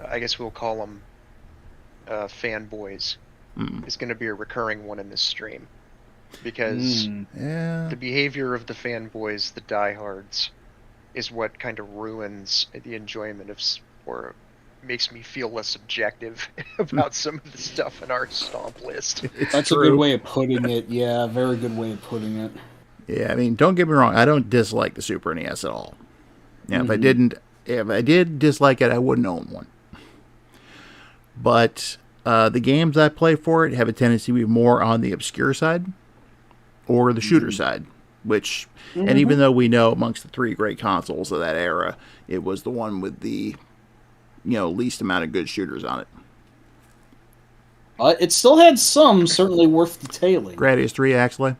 I guess we'll call them fanboys, is going to be a recurring one in this stream. Because the behavior of the fanboys, the diehards, is what kind of ruins the enjoyment of, or makes me feel less objective about some of the stuff in our stomp list. That's true. A good way of putting it. Yeah, very good way of putting it. Yeah, I mean, don't get me wrong. I don't dislike the Super NES at all. Yeah, if I did dislike it, I wouldn't own one. But the games I play for it have a tendency to be more on the obscure side or the shooter side, which, and even though we know amongst the three great consoles of that era, it was the one with the least amount of good shooters on it. It still had some certainly worth detailing. Gradius 3, actually.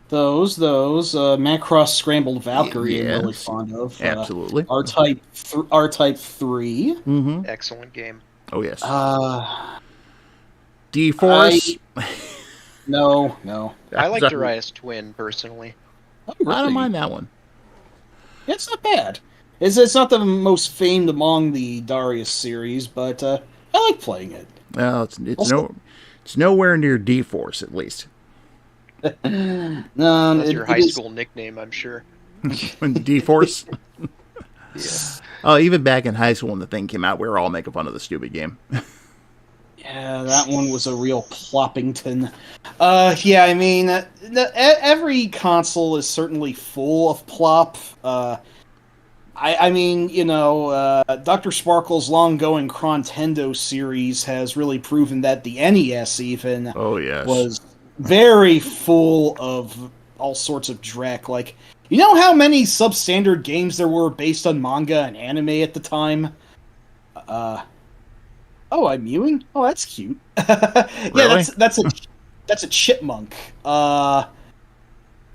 Those Macross Scrambled Valkyrie I'm really Yes, fond of. absolutely. R-Type 3. Mm-hmm. Excellent game. Oh, yes. I D-Force. no. I like Sorry. Darius Twin personally. Oh, I don't really? mind that one. Yeah, it's not bad. It's not the most famed among the Darius series, but I like playing it. Well, it's Also- it's nowhere near D-Force, at least. That's your it high is- school nickname, I'm sure. D-Force. Yeah. Oh, even back in high school when the thing came out, we were all making fun of the stupid game. Yeah, that one was a real ploppington. Yeah, I mean, every console is certainly full of plop. I mean, Dr. Sparkle's long-going Crontendo series has really proven that the NES even Oh, yes. was very full of all sorts of dreck. Like, you know how many substandard games there were based on manga and anime at the time? Oh, I'm mewing? Oh, that's cute. Yeah, Really? that's a chipmunk. Or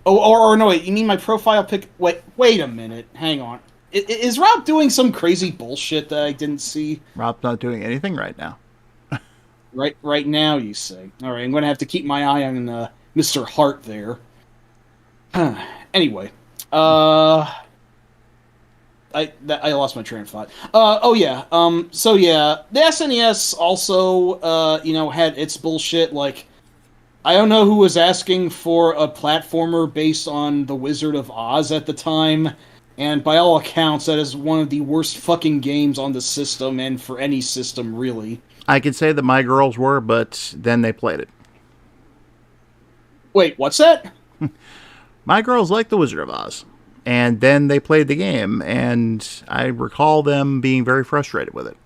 no, wait, you mean my profile pic? Wait a minute. Hang on. Is Rob doing some crazy bullshit that I didn't see? Rob's not doing anything right now. Right now, you say. All right, I'm going to have to keep my eye on Mr. Hart there. Anyway, I lost my train of thought. Oh yeah. So yeah, the SNES also had its bullshit. Like, I don't know who was asking for a platformer based on The Wizard of Oz at the time, and by all accounts, that is one of the worst fucking games on the system and for any system really. I could say that my girls were, but then they played it. Wait, what's that? My girls liked The Wizard of Oz. And then they played the game, and I recall them being very frustrated with it.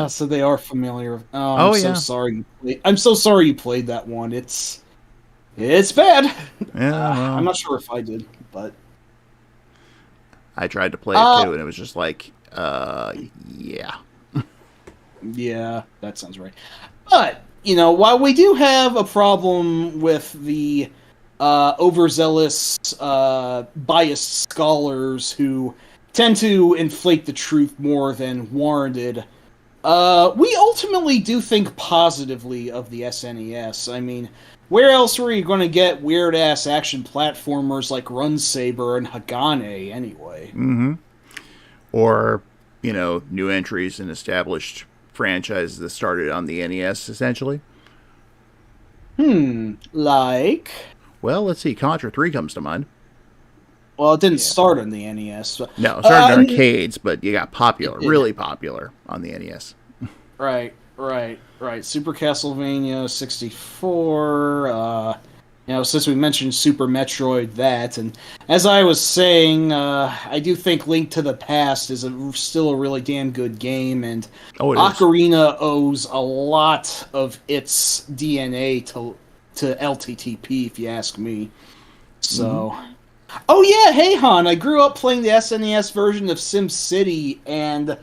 So they are familiar. Oh, Oh, I'm so yeah. sorry. I'm so sorry you played that one. It's bad. Yeah, well, I'm not sure if I did, but I tried to play it too, and it was just like, yeah. yeah, that sounds right. But while we do have a problem with the overzealous, biased scholars who tend to inflate the truth more than warranted, we ultimately do think positively of the SNES. I mean, where else were you going to get weird-ass action platformers like Run Saber and Hagane, anyway? Mm-hmm. Or, new entries in established franchises that started on the NES, essentially. Like... Well, let's see. Contra 3 comes to mind. Well, it didn't start on the NES. But, No, it started in arcades, but you got popular, really popular on the NES. Right. Super Castlevania 64. Since we mentioned Super Metroid, and as I was saying, I do think Link to the Past is still a really damn good game, and Oh, it is. Ocarina owes a lot of its DNA to LTTP, if you ask me. So, Oh yeah, hey Han, I grew up playing the SNES version of SimCity, and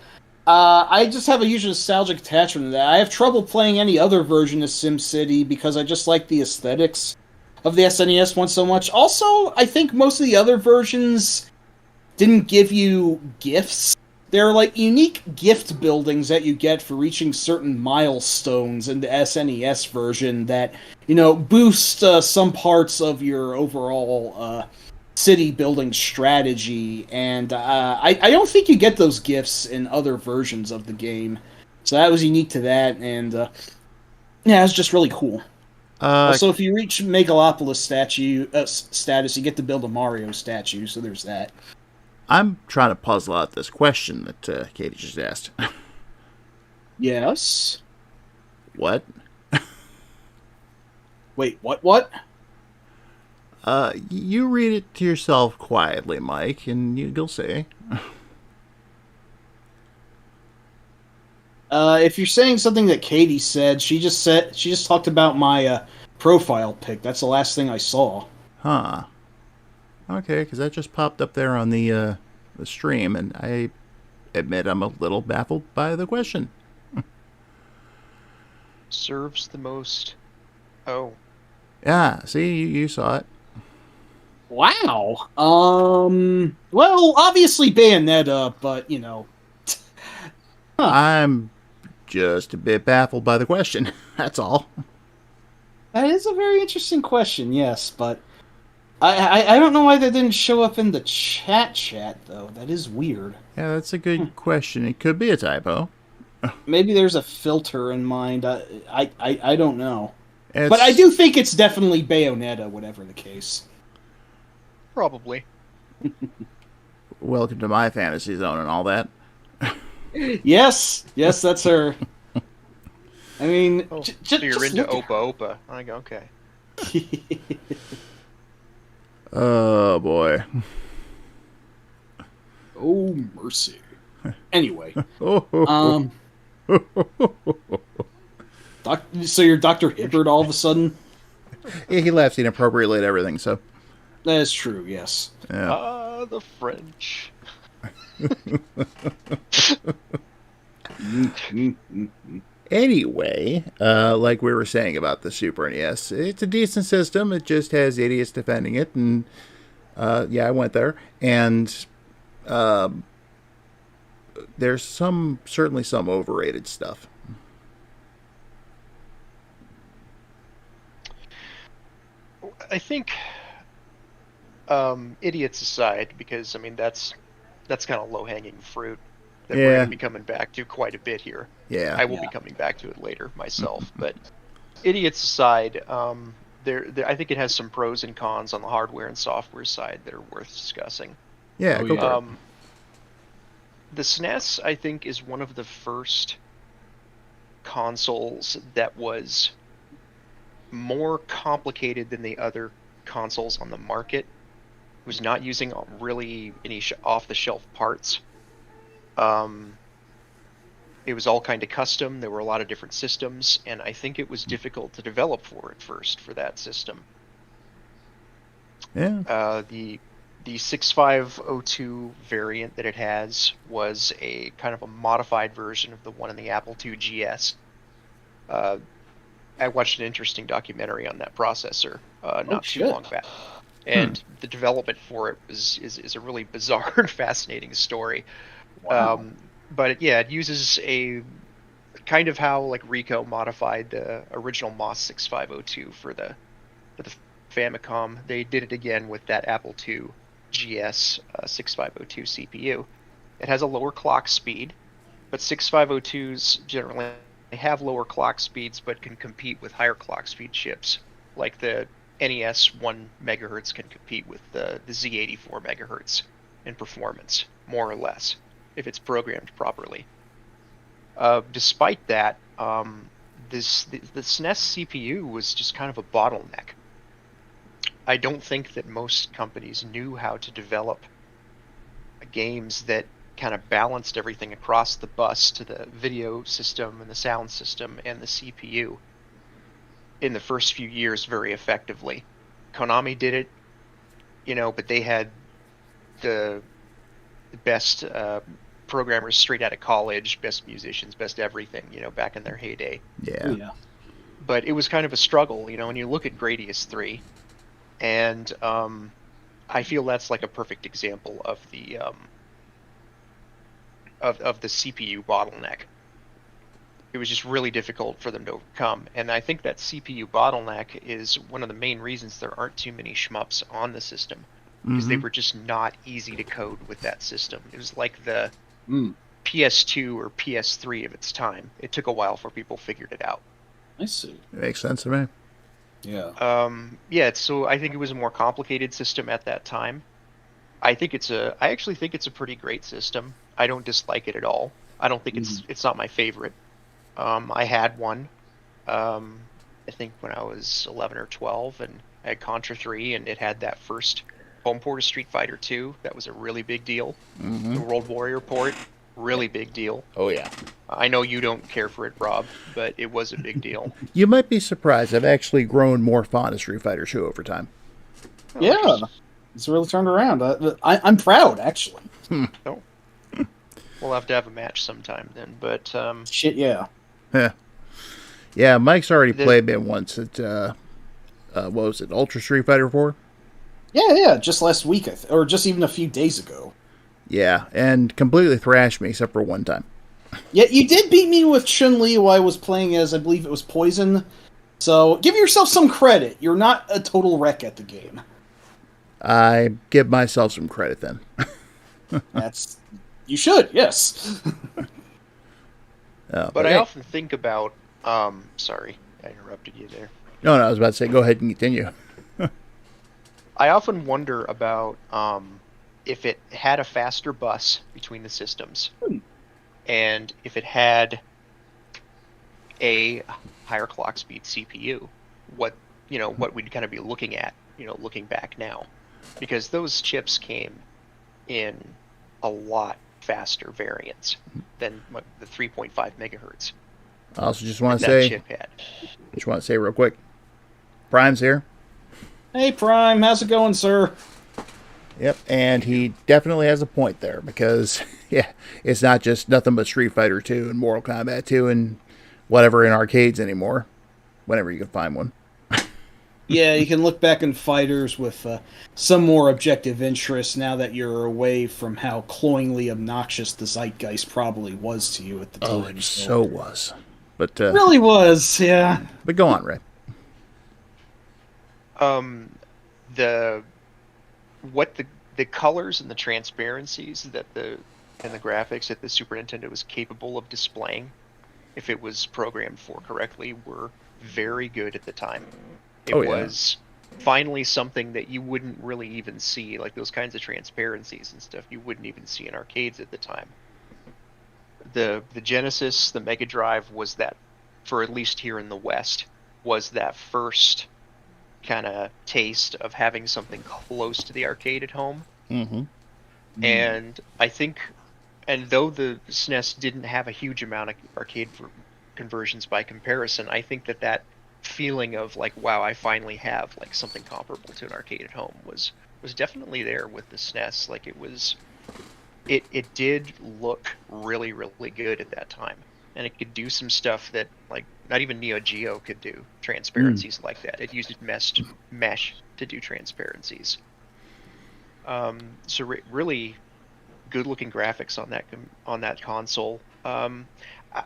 I just have a huge nostalgic attachment to that. I have trouble playing any other version of SimCity because I just like the aesthetics of the SNES one so much. Also, I think most of the other versions didn't give you gifts. They're like unique gift buildings that you get for reaching certain milestones in the SNES version that, boost some parts of your overall city building strategy, and I don't think you get those gifts in other versions of the game. So that was unique to that, and yeah, it's just really cool. Also, if you reach Megalopolis status, you get to build a Mario statue, so there's that. I'm trying to puzzle out this question that Katie just asked. Yes? What? Wait, what? You read it to yourself quietly, Mike, and you'll see. If you're saying something that Katie said, she just talked about my profile pic. That's the last thing I saw. Huh. Okay, because that just popped up there on the stream, and I admit I'm a little baffled by the question. Serves the most... Oh. Yeah, see, you saw it. Wow. Well, obviously Bayonetta, but huh. I'm just a bit baffled by the question. That's all. That is a very interesting question. Yes, but I don't know why that didn't show up in the chat though. That is weird. Yeah, that's a good question. It could be a typo. Maybe there's a filter in mind. I don't know. But I It's do think it's definitely Bayonetta, whatever the case. Probably. welcome to my fantasy zone and all that. Yes, that's her. I mean, Oh, so you're into Opa Opa. I go, okay. Oh boy. Oh mercy. Anyway, Oh, so you're Dr. Hibbert all of a sudden? yeah, he laughs inappropriately at everything. So That is true. Yes. yeah. Ah, the French. Anyway, like we were saying about the Super NES, it's a decent system. It just has idiots defending it, and yeah, I went there, and there's certainly some overrated stuff. I think, idiots aside, because I mean that's kind of low hanging fruit that we're Yeah. going to be coming back to quite a bit here. Yeah. I will be coming back to it later myself, but idiots aside, there I think it has some pros and cons on the hardware and software side that are worth discussing. Yeah, Oh, go yeah. for it. The SNES, I think, is one of the first consoles that was more complicated than the other consoles on the market. It was not using really any off-the-shelf parts. It was all kind of custom. There were a lot of different systems, and I think it was difficult to develop for at first for that system. Yeah. The 6502 variant that it has was a kind of a modified version of the one in the Apple II GS. I watched an interesting documentary on that processor not too long back, and the development for it is a really bizarre and fascinating story. Wow. But yeah, it uses a kind of how like Rico modified the original MOS 6502 for the Famicom. They did it again with that Apple II GS 6502 CPU. It has a lower clock speed, but 6502s generally have lower clock speeds but can compete with higher clock speed chips, like the NES 1 megahertz can compete with the Z84 megahertz in performance, more or less, if it's programmed properly. Despite that, the SNES CPU was just kind of a bottleneck. I don't think that most companies knew how to develop games that kind of balanced everything across the bus to the video system and the sound system and the CPU in the first few years very effectively. Konami did it, but they had the best programmers straight out of college, best musicians, best everything, back in their heyday. Yeah. Yeah. But it was kind of a struggle, when you look at Gradius 3, and I feel that's like a perfect example of the of the CPU bottleneck. It was just really difficult for them to overcome, and I think that CPU bottleneck is one of the main reasons there aren't too many shmups on the system, because they were just not easy to code with that system. It was like the PS2 or PS3 of its time. It took a while for people figured it out. I see. It makes sense to me. Yeah. Yeah, so I think it was a more complicated system at that time. I actually think it's a pretty great system. I don't dislike it at all. I don't think it's not my favorite. I had one, I think when I was 11 or 12, and I had Contra 3, and it had that first home port of Street Fighter 2. That was a really big deal. The World Warrior port, really big deal. Oh yeah. I know you don't care for it, Rob, but it was a big deal. You might be surprised. I've actually grown more fond of Street Fighter 2 over time. Yeah. It's really turned around. I'm proud, actually. Oh. We'll have to have a match sometime then, but Shit, yeah. Yeah, Mike's already played me once at what was it, Ultra Street Fighter 4? Yeah, just last week, or just even a few days ago. Yeah, and completely thrashed me except for one time. Yeah, you did beat me with Chun-Li while I was playing as, I believe it was Poison. So, give yourself some credit. You're not a total wreck at the game. I give myself some credit then. You should, yes. But I often think about, sorry, I interrupted you there. No, I was about to say, go ahead and continue. I often wonder about if it had a faster bus between the systems, and if it had a higher clock speed CPU, what we'd kind of be looking at, looking back now, because those chips came in a lot faster variants than the 3.5 megahertz. I also just want to say real quick, Prime's here. Hey, Prime, how's it going, sir? Yep, and he definitely has a point there, because, yeah, it's not just nothing but Street Fighter 2 and Mortal Kombat 2 and whatever in arcades anymore, whenever you can find one. Yeah, you can look back in fighters with some more objective interest now that you're away from how cloyingly obnoxious the zeitgeist probably was to you at the time. Oh, it so was. But it really was, yeah. But go on, Ray. The colors and the transparencies and the graphics that the Super Nintendo was capable of displaying, if it was programmed for correctly, were very good at the time. It was finally something that you wouldn't really even see, like those kinds of transparencies and stuff you wouldn't even see in arcades at the time. The Genesis, the Mega Drive was that, for at least here in the West, was that first kind of taste of having something close to the arcade at home. Mm-hmm. And I think, and though the SNES didn't have a huge amount of arcade conversions by comparison, I think that feeling of like, wow, I finally have like something comparable to an arcade at home was definitely there with the SNES. Like it did look really, really good at that time, and it could do some stuff that like not even Neo Geo could do, transparencies like that. It used mesh to do transparencies. So really good looking graphics on that console.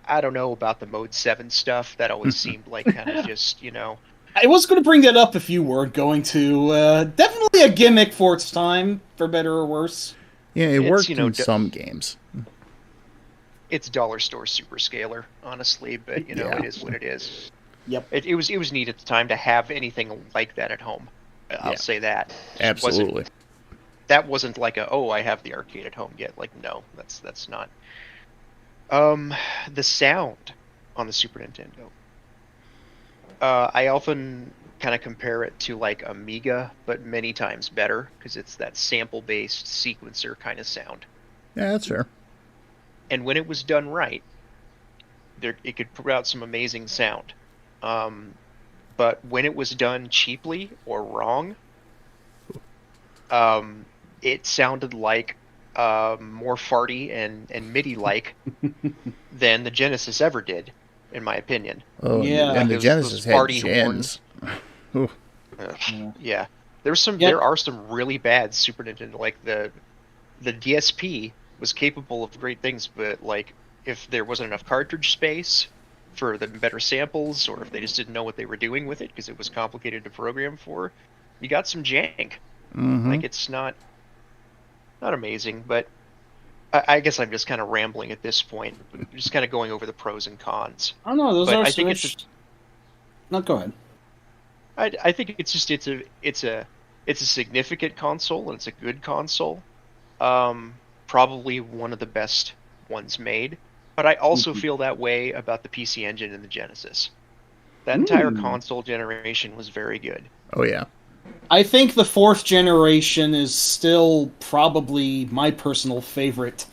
I don't know about the Mode 7 stuff. That always seemed like kind of just, I was going to bring that up if you weren't going to. Definitely a gimmick for its time, for better or worse. Yeah, it worked in some games. It's dollar store super scaler, honestly, but it is what it is. Yep. It was neat at the time to have anything like that at home. I'll say that. Absolutely. That wasn't like I have the arcade at home yet. Like, no, that's not. The sound on the Super Nintendo. I often kind of compare it to like Amiga, but many times better, because it's that sample-based sequencer kind of sound. Yeah, that's fair. And when it was done right, it could put out some amazing sound. But when it was done cheaply or wrong, it sounded like more farty and MIDI-like than the Genesis ever did, in my opinion. Oh, yeah. And the Genesis had gens. Yeah. There are some really bad Super Nintendo, like the DSP was capable of great things, but like if there wasn't enough cartridge space for the better samples, or if they just didn't know what they were doing with it because it was complicated to program for, you got some jank. Mm-hmm. Like it's not amazing, but I guess I'm just kind of rambling at this point, just kind of going over the pros and cons. I don't know. Those are. I think go ahead. I think it's a significant console, and it's a good console. Probably one of the best ones made. But I also feel that way about the PC Engine and the Genesis. That entire console generation was very good. Oh yeah. I think the fourth generation is still probably my personal favorite.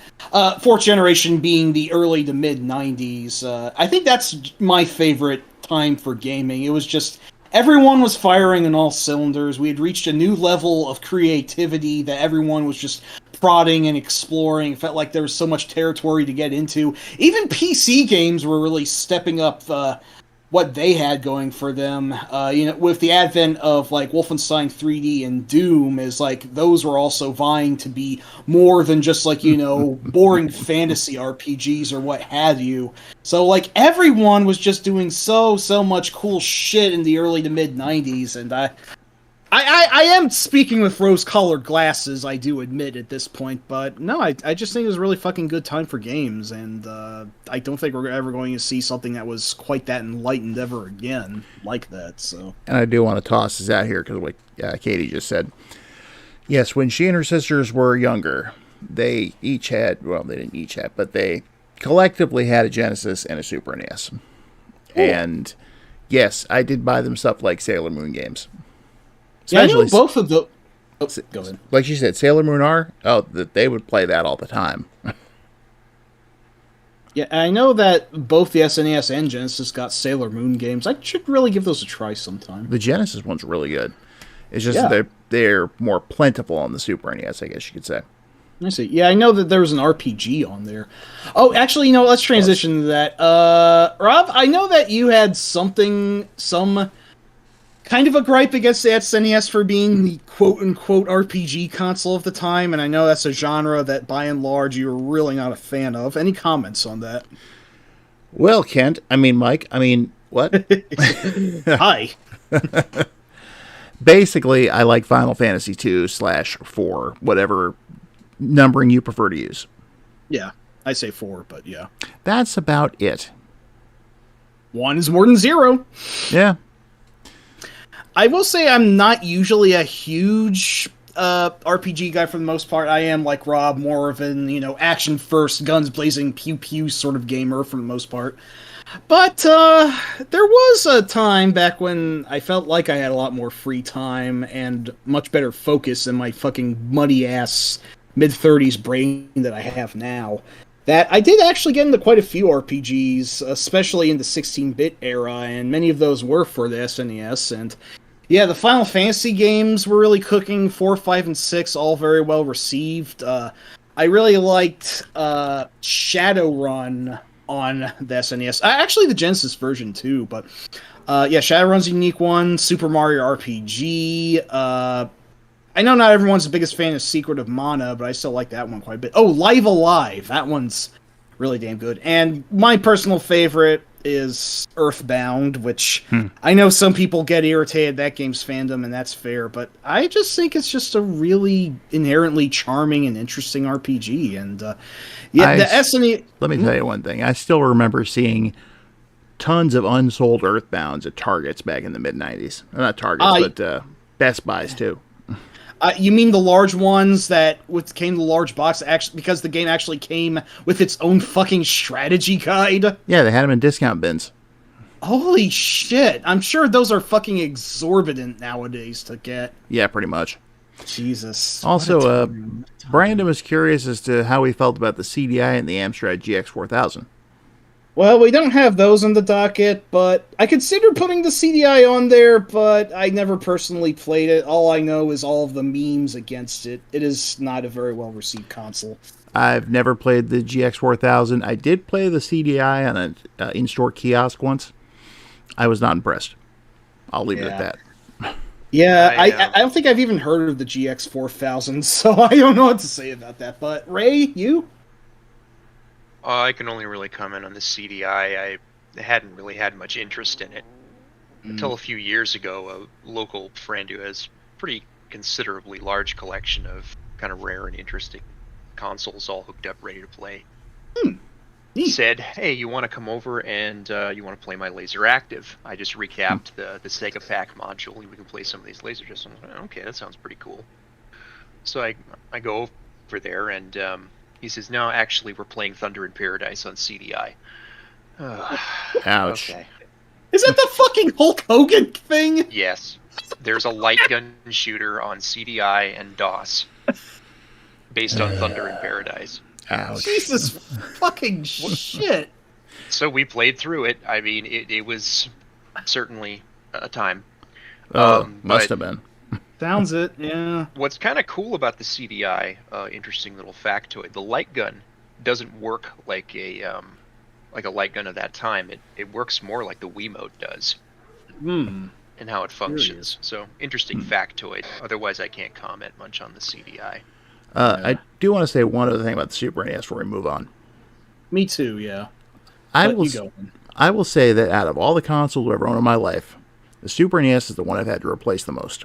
Fourth generation being the early to mid 90s. I think that's my favorite time for gaming. It was just everyone was firing on all cylinders. We had reached a new level of creativity that everyone was just prodding and exploring. It felt like there was so much territory to get into. Even PC games were really stepping up what they had going for them. With the advent of like Wolfenstein 3D and Doom, is like those were also vying to be more than just like boring fantasy RPGs or what have you. So like everyone was just doing so much cool shit in the early to mid '90s, and I am speaking with rose-colored glasses, I do admit at this point, but no, I just think it was a really fucking good time for games, and I don't think we're ever going to see something that was quite that enlightened ever again like that. So, and I do want to toss this out here because what Katie just said. Yes, when she and her sisters were younger, they each had, well, they didn't each have, but they collectively had a Genesis and a Super NES. Cool. And yes, I did buy them stuff like Sailor Moon games. Yeah, I know both of the... Oh, go ahead. Like you said, Sailor Moon R, they would play that all the time. Yeah, I know that both the SNES and Genesis got Sailor Moon games. I should really give those a try sometime. The Genesis one's really good. It's just they're more plentiful on the Super NES, I guess you could say. I see. Yeah, I know that there was an RPG on there. Oh, actually, let's transition to that. Rob, I know that you had some kind of a gripe against the SNES for being the quote-unquote RPG console of the time, and I know that's a genre that, by and large, you're really not a fan of. Any comments on that? Well, Kent, Mike, what? Hi. Basically, I like Final Fantasy 2/4, whatever numbering you prefer to use. Yeah, I say 4, but yeah. That's about it. 1 is more than 0. Yeah. I will say I'm not usually a huge RPG guy for the most part. I am, like Rob, more of an, action first, guns blazing, pew pew sort of gamer for the most part. But there was a time back when I felt like I had a lot more free time and much better focus in my fucking muddy ass mid-30s brain that I have now, that I did actually get into quite a few RPGs, especially in the 16-bit era, and many of those were for the SNES, and yeah, the Final Fantasy games were really cooking. 4, 5, and 6, all very well received. I really liked Shadowrun on the SNES. Actually, the Genesis version, too, but Shadowrun's a unique one. Super Mario RPG. I know not everyone's the biggest fan of Secret of Mana, but I still like that one quite a bit. Oh, Live Alive! That one's really damn good. And my personal favorite is Earthbound, which I know some people get irritated at that game's fandom, and that's fair, but I just think it's just a really inherently charming and interesting RPG. And the SNES... Let me tell you one thing. I still remember seeing tons of unsold Earthbounds at Targets back in the mid-90s. Not Targets, but Best Buys, too. You mean the large ones that came in the large box, actually, because the game actually came with its own fucking strategy guide? Yeah, they had them in discount bins. Holy shit. I'm sure those are fucking exorbitant nowadays to get. Yeah, pretty much. Jesus. Also, Brandon was curious as to how he felt about the CDI and the Amstrad GX4000. Well, we don't have those on the docket, but I considered putting the CDI on there, but I never personally played it. All I know is all of the memes against it. It is not a very well-received console. I've never played the GX4000. I did play the CDI on an in-store kiosk once. I was not impressed. I'll leave it at that. Yeah, I don't think I've even heard of the GX4000, so I don't know what to say about that. But, Ray, you? I can only really comment on the CDI. I hadn't really had much interest in it until a few years ago. A local friend who has pretty considerably large collection of kind of rare and interesting consoles all hooked up, ready to play, said, "Hey, you want to come over and you want to play my Laser Active?" I just recapped the Sega Pack module, and we can play some of these laser systems. Okay, that sounds pretty cool. So I go over there, and he says, "No, actually, we're playing Thunder in Paradise on CDI." Ouch. Okay. Is that the fucking Hulk Hogan thing? Yes. There's a light gun shooter on CDI and DOS based on Thunder in Paradise. Ouch. Jesus fucking shit. So we played through it. I mean, it was certainly a time. Must have been. Sounds it, yeah. What's kind of cool about the CDI, interesting little factoid, the light gun doesn't work like a like a light gun of that time, it works more like the Wiimote does. Hmm. And how it functions. Curious. So, interesting factoid. Otherwise, I can't comment much on the CDI. I do want to say one other thing about the Super NES before we move on. Me too, yeah. I But will, you go. I will say that out of all the consoles I've ever owned in my life, the Super NES is the one I've had to replace the most.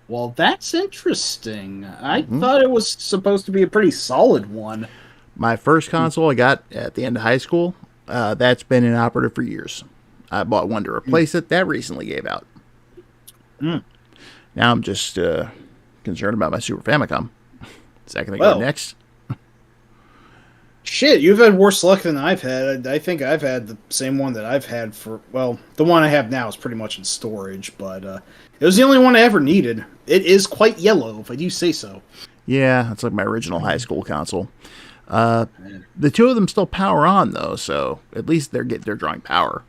Well, that's interesting. I thought it was supposed to be a pretty solid one. My first console I got at the end of high school, that's been inoperative for years. I bought one to replace it. That recently gave out. Mm. Now I'm just concerned about my Super Famicom. Is that going to Well, go next? Shit, you've had worse luck than I've had. I think I've had the same one that I've had for, well, the one I have now is pretty much in storage, but it was the only one I ever needed. It is quite yellow, if I do say so. Yeah, it's like my original high school console. The two of them still power on, though, so at least they're drawing power.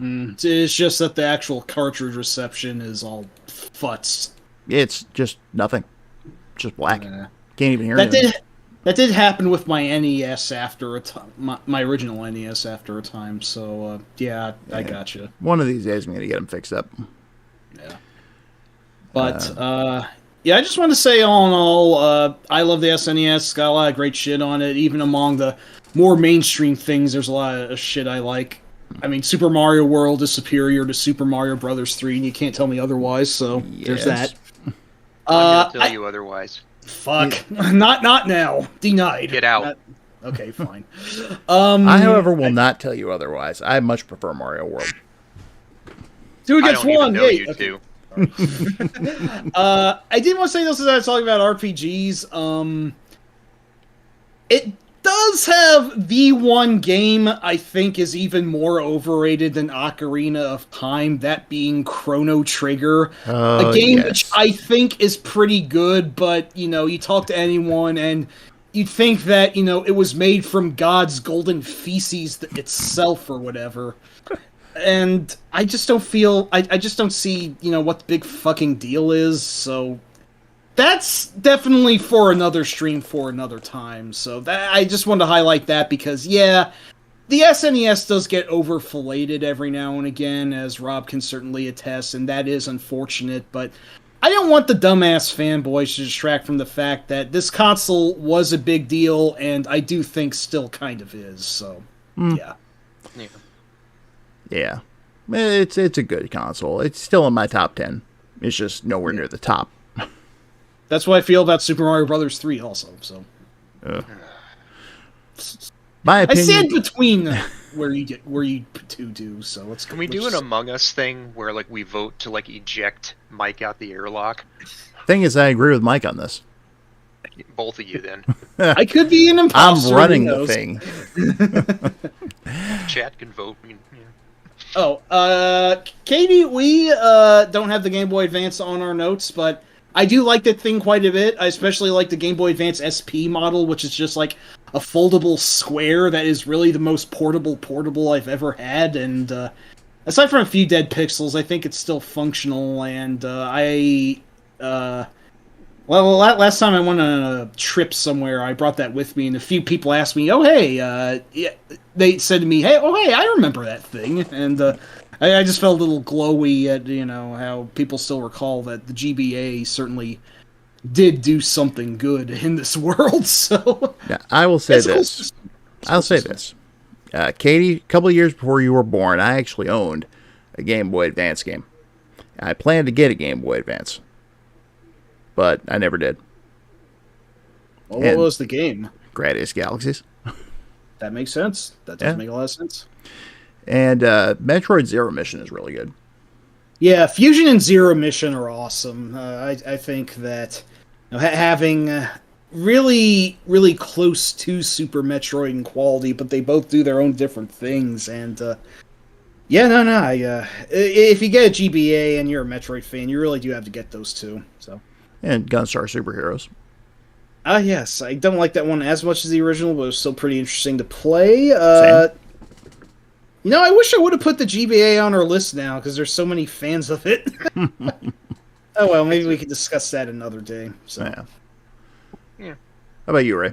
It's just that the actual cartridge reception is all futzed. It's just nothing. Just black. Can't even hear That anything. did happen with my NES after a time, my original NES after a time. So yeah, I gotcha. One of these days I'm going to get them fixed up. Yeah, but yeah, I just want to say, all in all, I love the SNES. It's got a lot of great shit on it. Even among the more mainstream things, there's a lot of shit I like. I mean, Super Mario World is superior to Super Mario Brothers 3, and you can't tell me otherwise. So there's that. I'm gonna tell you otherwise. Fuck. Not now. Denied. Get out. Okay, fine. I, however, will not tell you otherwise. I much prefer Mario World. Two I against don't one. even know Hey, you okay. two. I did want to say this as I was talking about RPGs. It does have the one game I think is even more overrated than Ocarina of Time, that being Chrono Trigger. Oh, A game yes. which I think is pretty good, but, you talk to anyone and you'd think that, it was made from God's golden feces itself or whatever. And I just don't feel, I just don't see, what the big fucking deal is, so that's definitely for another stream for another time. So I just wanted to highlight that because, yeah, the SNES does get over-filleted every now and again, as Rob can certainly attest, and that is unfortunate, but I don't want the dumbass fanboys to distract from the fact that this console was a big deal, and I do think still kind of is, so, yeah. Yeah. It's a good console. It's still in my top 10. It's just nowhere near the top. That's what I feel about Super Mario Brothers 3 also, so. My I opinion... stand between where you two do, so let's go. Can we do an Among Us thing where like we vote to like eject Mike out the airlock? Thing is, I agree with Mike on this. Both of you then. I could be an imposter. I'm running who the knows? thing. Chat can vote. Katie, we don't have the Game Boy Advance on our notes, but I do like that thing quite a bit. I especially like the Game Boy Advance SP model, which is just like a foldable square that is really the most portable I've ever had. And aside from a few dead pixels, I think it's still functional. And last time I went on a trip somewhere, I brought that with me, and a few people asked me, "Oh, hey," they said to me, "Hey, I remember that thing," and I just felt a little glowy at how people still recall that the GBA certainly did do something good in this world. So Now, I will say it's a cool this. system. I'll say this. Katie, a couple of years before you were born, I actually owned a Game Boy Advance game. I planned to get a Game Boy Advance, but I never did. Well, what was the game? Gradius Galaxies. That makes sense. That does make a lot of sense. And Metroid Zero Mission is really good. Yeah, Fusion and Zero Mission are awesome. I think that having really, really close to Super Metroid in quality, but they both do their own different things. And if you get a GBA and you're a Metroid fan, you really do have to get those two. So. And Gunstar Superheroes. Yes, I don't like that one as much as the original, but it was still pretty interesting to play. Same. I wish I would have put the GBA on our list now, because there's so many fans of it. Oh well, maybe we could discuss that another day. So. Yeah. How about you, Ray?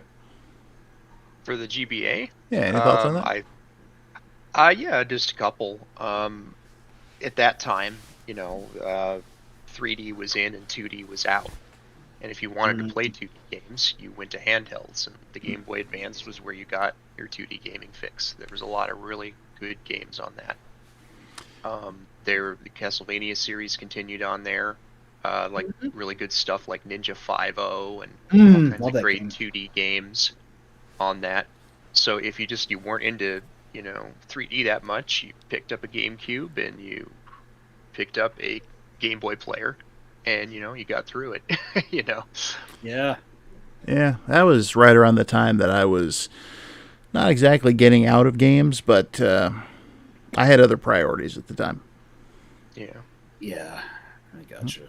For the GBA? Yeah, any thoughts on that? Yeah, just a couple. At that time, 3D was in and 2D was out. And if you wanted to play 2D games, you went to handhelds, and the Game Boy Advance was where you got your 2D gaming fix. There was a lot of really good games on that. The Castlevania series continued on there, really good stuff like Ninja 5.0 and all kinds of great 2D games on that. So if you weren't into 3D that much, you picked up a GameCube and you picked up a Game Boy player, and you got through it. Yeah. Yeah, that was right around the time that I was not exactly getting out of games, but I had other priorities at the time. Yeah, I gotcha.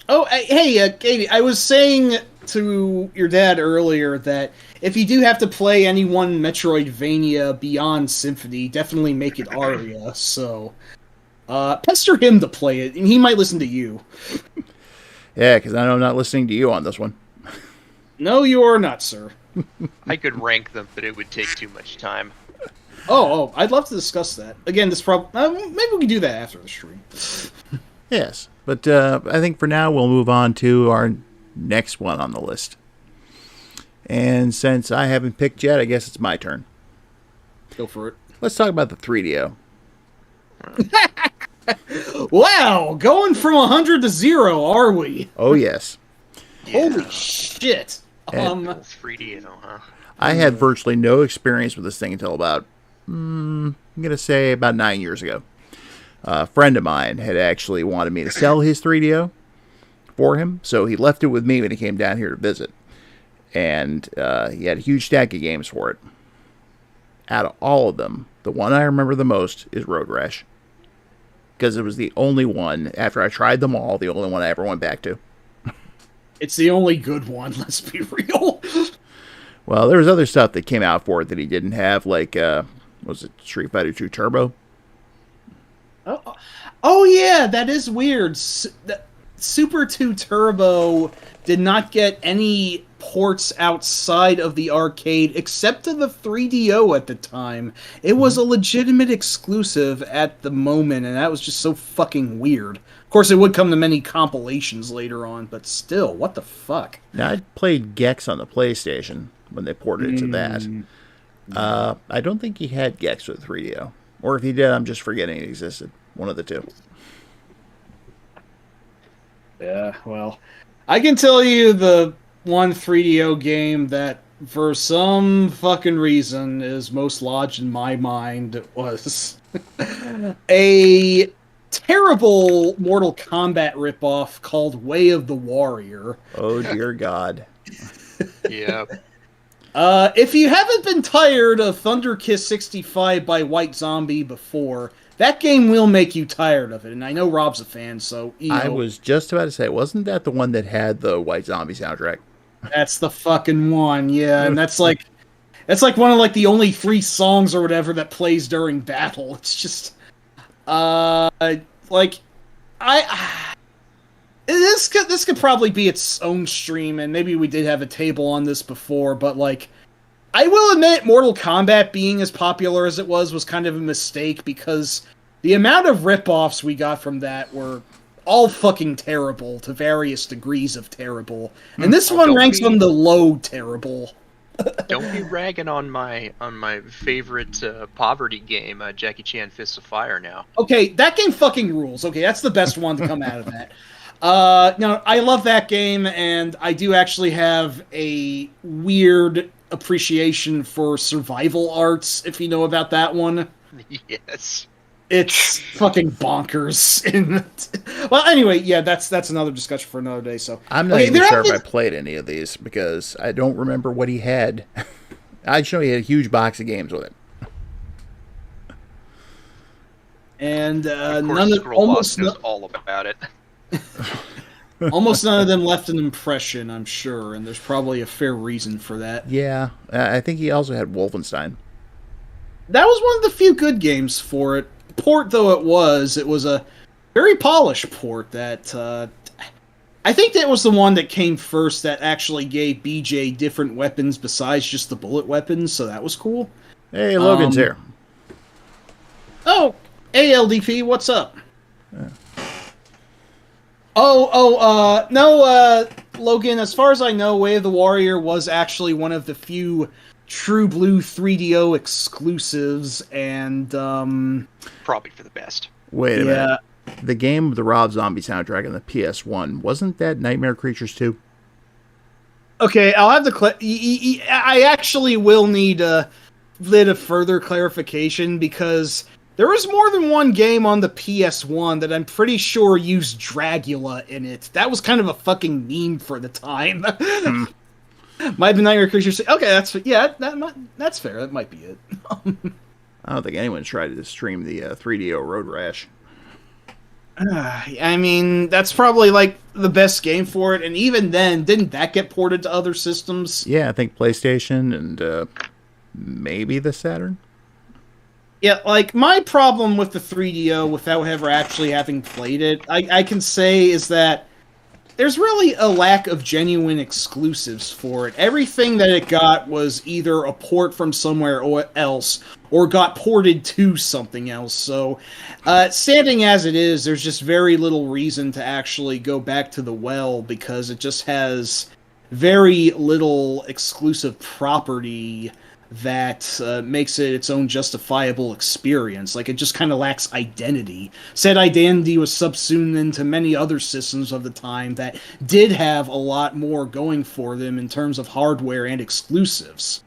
Oh, hey, Katie, I was saying to your dad earlier that if you do have to play any one Metroidvania beyond Symphony, definitely make it Aria. So, pester him to play it, and he might listen to you. Yeah, because I know I'm not listening to you on this one. No, you are not, sir. I could rank them, but it would take too much time. Oh, I'd love to discuss that. Again, maybe we can do that after the stream. Yes, but I think for now we'll move on to our next one on the list. And since I haven't picked yet, I guess it's my turn. Go for it. Let's talk about the 3DO. Wow, going from 100 to 0, are we? Oh, yes. Holy shit. 3DO, huh? I had virtually no experience with this thing until about, I'm going to say about 9 years ago. A friend of mine had actually wanted me to sell his 3DO for him, so he left it with me when he came down here to visit. And he had a huge stack of games for it. Out of all of them, the one I remember the most is Road Rash. Because it was the only one, after I tried them all, the only one I ever went back to. It's the only good one, let's be real. Well, there was other stuff that came out for it that he didn't have, like, was it Street Fighter 2 Turbo? Oh yeah, that is weird. Super 2 Turbo did not get any ports outside of the arcade except to the 3DO at the time. It was a legitimate exclusive at the moment, and that was just so fucking weird. Of course, it would come to many compilations later on, but still, what the fuck? Now, I played Gex on the PlayStation when they ported it to that. I don't think he had Gex with 3DO. Or if he did, I'm just forgetting it existed. One of the two. Yeah, well, I can tell you the one 3DO game that, for some fucking reason, is most lodged in my mind was a terrible Mortal Kombat ripoff called Way of the Warrior. Oh, dear God. Yeah. If you haven't been tired of Thunder Kiss 65 by White Zombie before, that game will make you tired of it, and I know Rob's a fan, so, I was just about to say, wasn't that the one that had the White Zombie soundtrack? That's the fucking one, yeah, and that's like one of like the only 3 songs or whatever that plays during battle. It's just, this could probably be its own stream, and maybe we did have a table on this before, but like, I will admit Mortal Kombat being as popular as it was kind of a mistake, because the amount of ripoffs we got from that were all fucking terrible to various degrees of terrible. And this one ranks on the low terrible. Don't be ragging on my favorite poverty game, Jackie Chan Fists of Fire now. Okay, that game fucking rules. Okay, that's the best one to come out of that. No, I love that game, and I do actually have a weird appreciation for survival arts, if you know about that one. Yes. It's fucking bonkers. Well, anyway, yeah, that's another discussion for another day. So I'm not even sure if I played any of these, because I don't remember what he had. I just know he had a huge box of games with it. And of course, almost knows all about it. Almost none of them left an impression, I'm sure, and there's probably a fair reason for that. Yeah, I think he also had Wolfenstein. That was one of the few good games for it. Port though it was a very polished port that I think that was the one that came first that actually gave BJ different weapons besides just the bullet weapons, so that was cool. Hey, Logan's here. Oh, hey LDP, what's up? Yeah. No, Logan, as far as I know, Way of the Warrior was actually one of the few True Blue 3DO exclusives, and, Probably for the best. Wait a minute. The game with the Rob Zombie soundtrack on the PS1, wasn't that Nightmare Creatures 2? Okay, I'll have to... I actually will need a bit of further clarification, because there was more than one game on the PS1 that I'm pretty sure used Dragula in it. That was kind of a fucking meme for the time. Might have been Nightmare Creatures. Okay, that's fair. That might be it. I don't think anyone's tried to stream the 3DO Road Rash. I mean, that's probably like the best game for it, and even then, didn't that get ported to other systems? Yeah, I think PlayStation and maybe the Saturn. Yeah, like, my problem with the 3DO, without ever actually having played it, I can say is that there's really a lack of genuine exclusives for it. Everything that it got was either a port from somewhere else, or got ported to something else. So, standing as it is, there's just very little reason to actually go back to the well, because it just has very little exclusive property that makes it its own justifiable experience. Like, it just kind of lacks identity. Said identity was subsumed into many other systems of the time that did have a lot more going for them in terms of hardware and exclusives.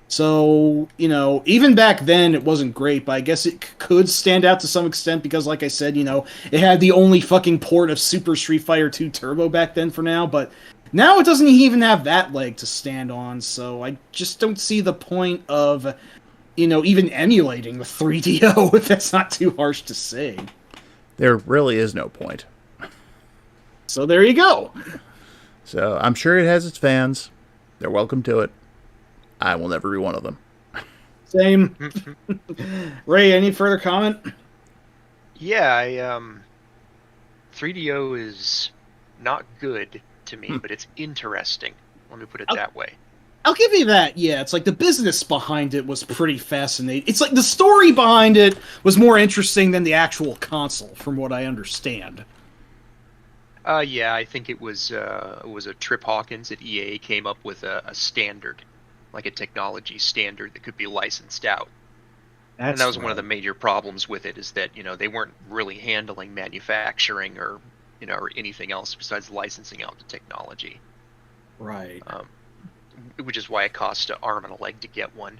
So, you know, even back then it wasn't great, but I guess it could stand out to some extent because, like I said, you know, it had the only fucking port of Super Street Fighter 2 Turbo back then for now, but now it doesn't even have that leg to stand on, so I just don't see the point of, you know, even emulating the 3DO, if that's not too harsh to say. There really is no point. So there you go. So I'm sure it has its fans. They're welcome to it. I will never be one of them. Same. Ray, any further comment? Yeah, 3DO is not good to me, but it's interesting. Let me put it that way. I'll give you that, yeah. It's like the business behind it was pretty fascinating. It's like the story behind it was more interesting than the actual console, from what I understand. Yeah, I think it was a Trip Hawkins at EA came up with a standard, like a technology standard that could be licensed out. And that was one of the major problems with it, is that, you know, they weren't really handling manufacturing or, you know, or anything else besides licensing out the technology. Right. Which is why it cost an arm and a leg to get one.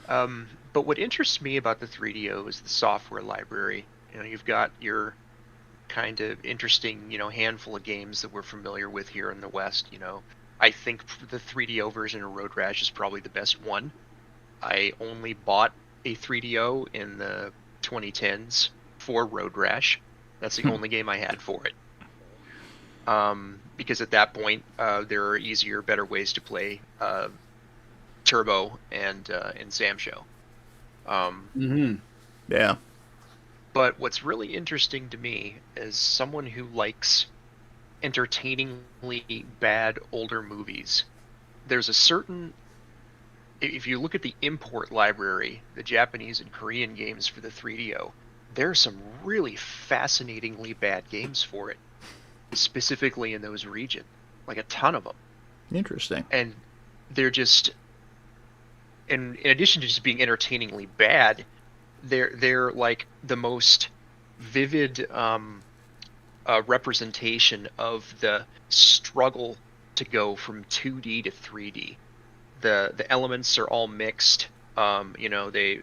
But what interests me about the 3DO is the software library. You know, you've got your kind of interesting, you know, handful of games that we're familiar with here in the West. You know, I think the 3DO version of Road Rash is probably the best one. I only bought a 3DO in the 2010s for Road Rash. That's the only game I had for it. Because at that point, there are easier, better ways to play Turbo and Sam Show. Yeah. But what's really interesting to me is someone who likes entertainingly bad older movies. There's a certain... If you look at the import library, the Japanese and Korean games for the 3DO, there are some really fascinatingly bad games for it, specifically in those regions, like a ton of them. Interesting. And they're just, in addition to just being entertainingly bad, they're like the most vivid representation of the struggle to go from 2D to 3D. The elements are all mixed. You know, they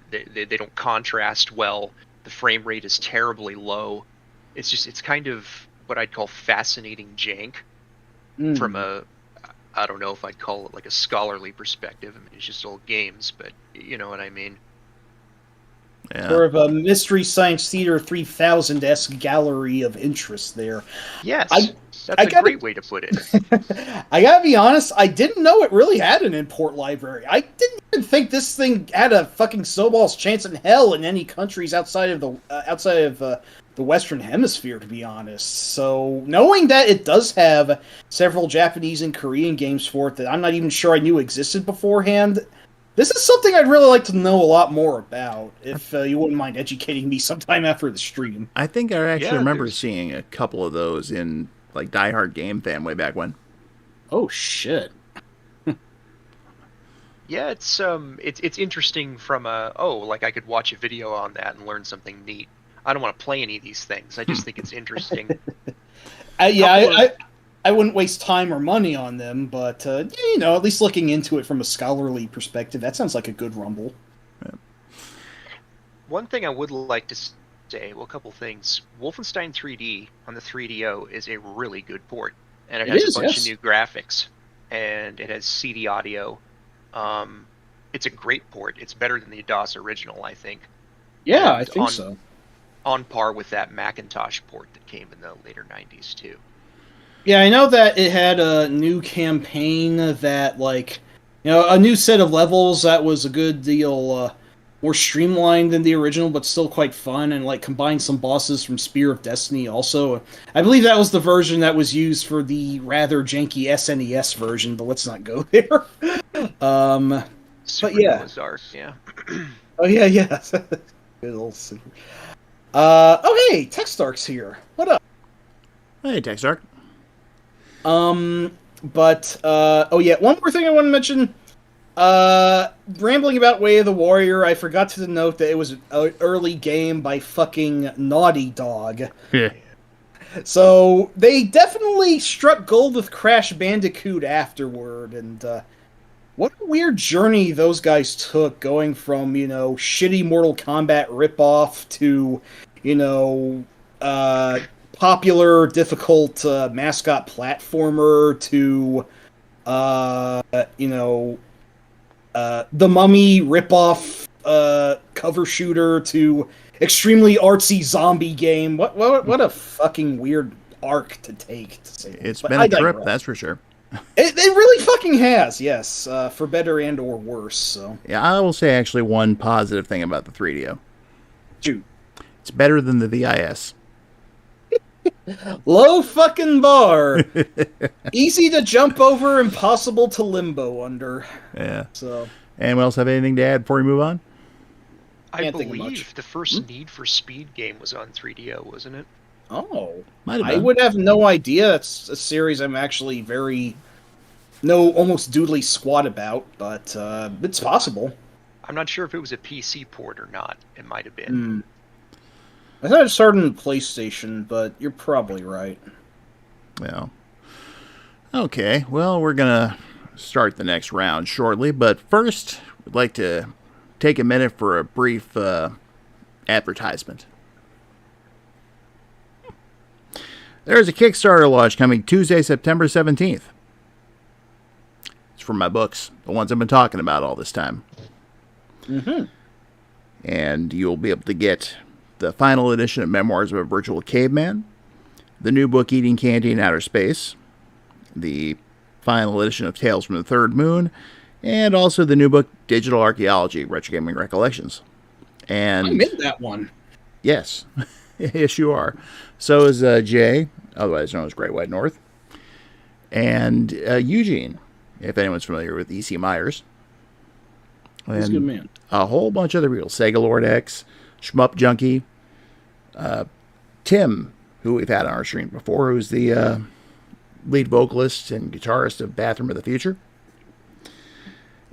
don't contrast well. The frame rate is terribly low. It's kind of what I'd call fascinating jank from a, I don't know if I'd call it like a scholarly perspective. I mean, it's just old games, but you know what I mean. Yeah. Sort of a Mystery Science Theater 3000-esque gallery of interest there. Yes, that's a great way to put it. I gotta be honest, I didn't know it really had an import library. I didn't even think this thing had a fucking snowball's chance in hell in any countries outside of the the Western Hemisphere, to be honest. So knowing that it does have several Japanese and Korean games for it that I'm not even sure I knew existed beforehand, this is something I'd really like to know a lot more about, if you wouldn't mind educating me sometime after the stream. I think I actually Yeah, remember there's- seeing a couple of those in like Die Hard Game Fan way back when. Oh, shit. Yeah, it's interesting from like I could watch a video on that and learn something neat. I don't want to play any of these things. I just think it's interesting. I wouldn't waste time or money on them, but, you know, at least looking into it from a scholarly perspective, that sounds like a good rumble. One thing I would like to say, well, a couple things. Wolfenstein 3D on the 3DO is a really good port, and it has a bunch of new graphics, and it has CD audio. It's a great port. It's better than the DOS original, I think. Yeah, And I think so. On par with that Macintosh port that came in the later 90s, too. Yeah, I know that it had a new campaign that, like, you know, a new set of levels that was a good deal more streamlined than the original, but still quite fun, and, like, combined some bosses from Spear of Destiny also. I believe that was the version that was used for the rather janky SNES version, but let's not go there. Super yeah. Blizzard, yeah. Oh, yeah. Good old super. Oh, hey, Techstark's here. What up? Hey, Techstark. Oh yeah, one more thing I want to mention. Rambling about Way of the Warrior, I forgot to note that it was an early game by fucking Naughty Dog. Yeah. So they definitely struck gold with Crash Bandicoot afterward, and what a weird journey those guys took, going from, you know, shitty Mortal Kombat ripoff to, you know, popular, difficult mascot platformer to, you know, the Mummy ripoff cover shooter to extremely artsy zombie game. What a fucking weird arc to take. To say It's but been a trip, that's for sure. It really fucking has, yes, for better and or worse. So Yeah, I will say actually one positive thing about the 3DO. shoot, It's better than the VIS. low fucking bar, easy to jump over, impossible to limbo under. Yeah. So Anyone else have anything to add before we move on? I Can't think of believe much. the first Need for Speed game was on 3DO, wasn't it? oh. Might have I been. would have no idea. It's a series I'm actually almost doodly squat about, but it's possible. I'm not sure if it was a PC port or not. It might have been. Hmm. I thought it started in PlayStation, but you're probably right. Well. Okay, well, we're going to start the next round shortly, but first, we'd like to take a minute for a brief advertisement. There's a Kickstarter launch coming Tuesday, September 17th. It's for my books, the ones I've been talking about all this time. Mm-hmm. And you'll be able to get the final edition of Memoirs of a Virtual Caveman, the new book Eating Candy in Outer Space, the final edition of Tales from the Third Moon, and also the new book Digital Archaeology, Retro Gaming Recollections. And I'm in that one. yes, yes you are. So is Jay, otherwise known as Great White North, and Eugene, if anyone's familiar with E.C. Myers. He's a good man. A whole bunch of other people. Sega Lord X, Shmup Junkie, Tim, who we've had on our stream before, who's the lead vocalist and guitarist of Bathroom of the Future.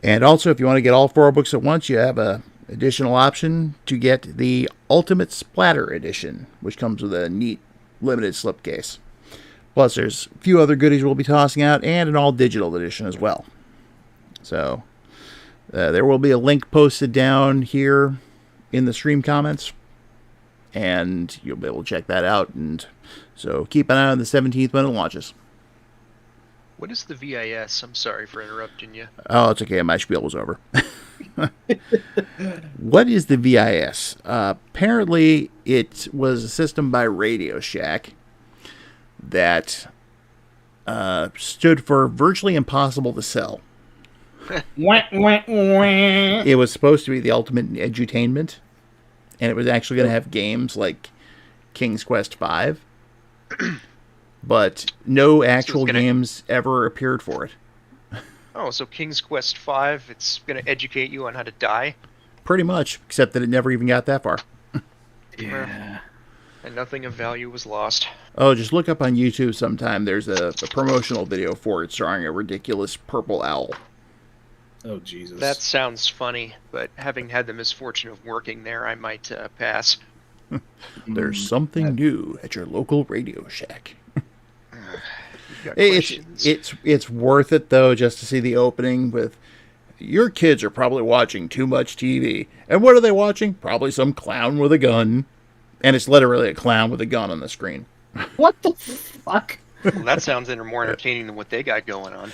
And also, if you want to get all 4 books at once, you have a additional option to get the Ultimate Splatter Edition, which comes with a neat limited slipcase. Plus, there's a few other goodies we'll be tossing out, and an all-digital edition as well. So, there will be a link posted down here in the stream comments, and you'll be able to check that out. And so, keep an eye on the 17th when it launches. What is the VIS? I'm sorry for interrupting you. Oh, it's okay. My spiel was over. What is the VIS? Apparently, it was a system by Radio Shack that stood for virtually impossible to sell. Wah, wah, wah. It was supposed to be the ultimate edutainment, and it was actually going to have games like King's Quest V, but no actual gonna- games ever appeared for it. Oh, so King's Quest V, it's going to educate you on how to die? Pretty much, except that it never even got that far. Yeah. And nothing of value was lost. Oh, just look up on YouTube sometime. There's a promotional video for it starring a ridiculous purple owl. Oh, Jesus. That sounds funny, but having had the misfortune of working there, I might pass. There's something new at your local Radio Shack. You got questions? It's worth it, though, just to see the opening with... Your kids are probably watching too much TV. And what are they watching? Probably some clown with a gun. And it's literally a clown with a gun on the screen. What the fuck? Well, that sounds more entertaining than what they got going on.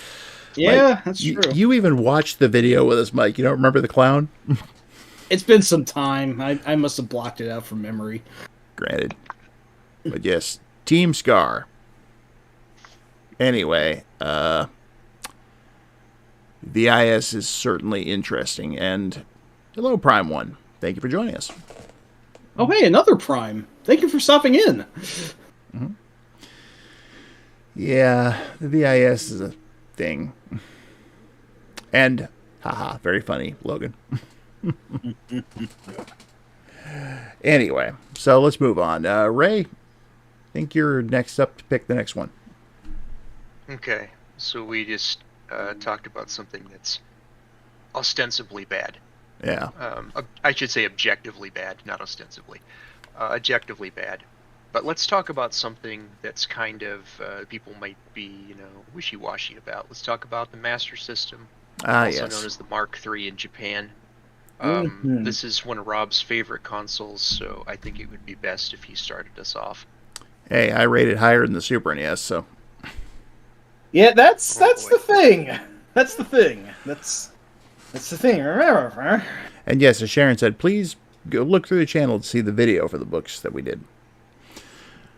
Yeah, Like, that's true. You even watched the video with us, Mike. You don't remember the clown? It's been some time. I must have blocked it out from memory. Granted. But yes, Team Scar. Anyway, VIS is certainly interesting. And hello, Prime One. Thank you for joining us. Oh, hey, another Prime. Thank you for stopping in. Yeah, the VIS is a thing. And, haha, very funny, Logan. Anyway, so let's move on. Ray, I think you're next up to pick the next one. Okay, so we just talked about something that's ostensibly bad. Yeah. I should say objectively bad, not ostensibly. Objectively bad. But let's talk about something that's kind of people might be, wishy-washy about. Let's talk about the Master System, also known as the Mark III in Japan. This is one of Rob's favorite consoles, so I think it would be best if he started us off. Hey, I rate it higher than the Super NES, so... Yeah, that's the thing. That's the thing. That's the thing. Remember? And yes, as Sharon said, please go look through the channel to see the video for the books that we did.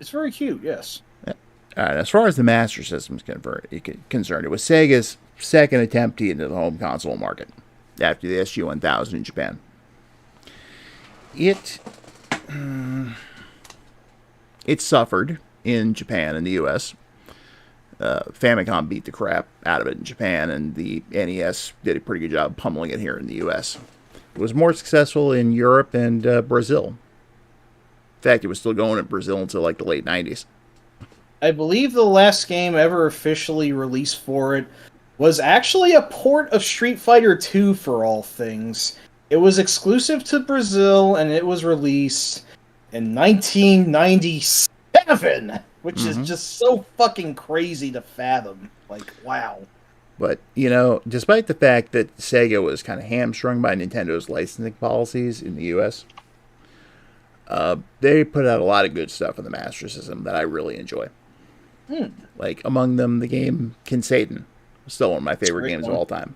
It's very cute, yes. All right, as far as the Master System is concerned, it was Sega's second attempt to get into the home console market after the SG-1000 in Japan. It suffered in Japan and the U.S. Famicom beat the crap out of it in Japan, and the NES did a pretty good job pummeling it here in the U.S. It was more successful in Europe and Brazil. In fact, it was still going in Brazil until like the late 90s. I believe the last game ever officially released for it was actually a port of Street Fighter II, for all things. It was exclusive to Brazil, and it was released in 1997, which is just so fucking crazy to fathom. Like, wow. But, despite the fact that Sega was kind of hamstrung by Nintendo's licensing policies in the U.S., they put out a lot of good stuff in the Master System that I really enjoy. Like, among them, the game Kinsaten. Still one of my favorite games of all time.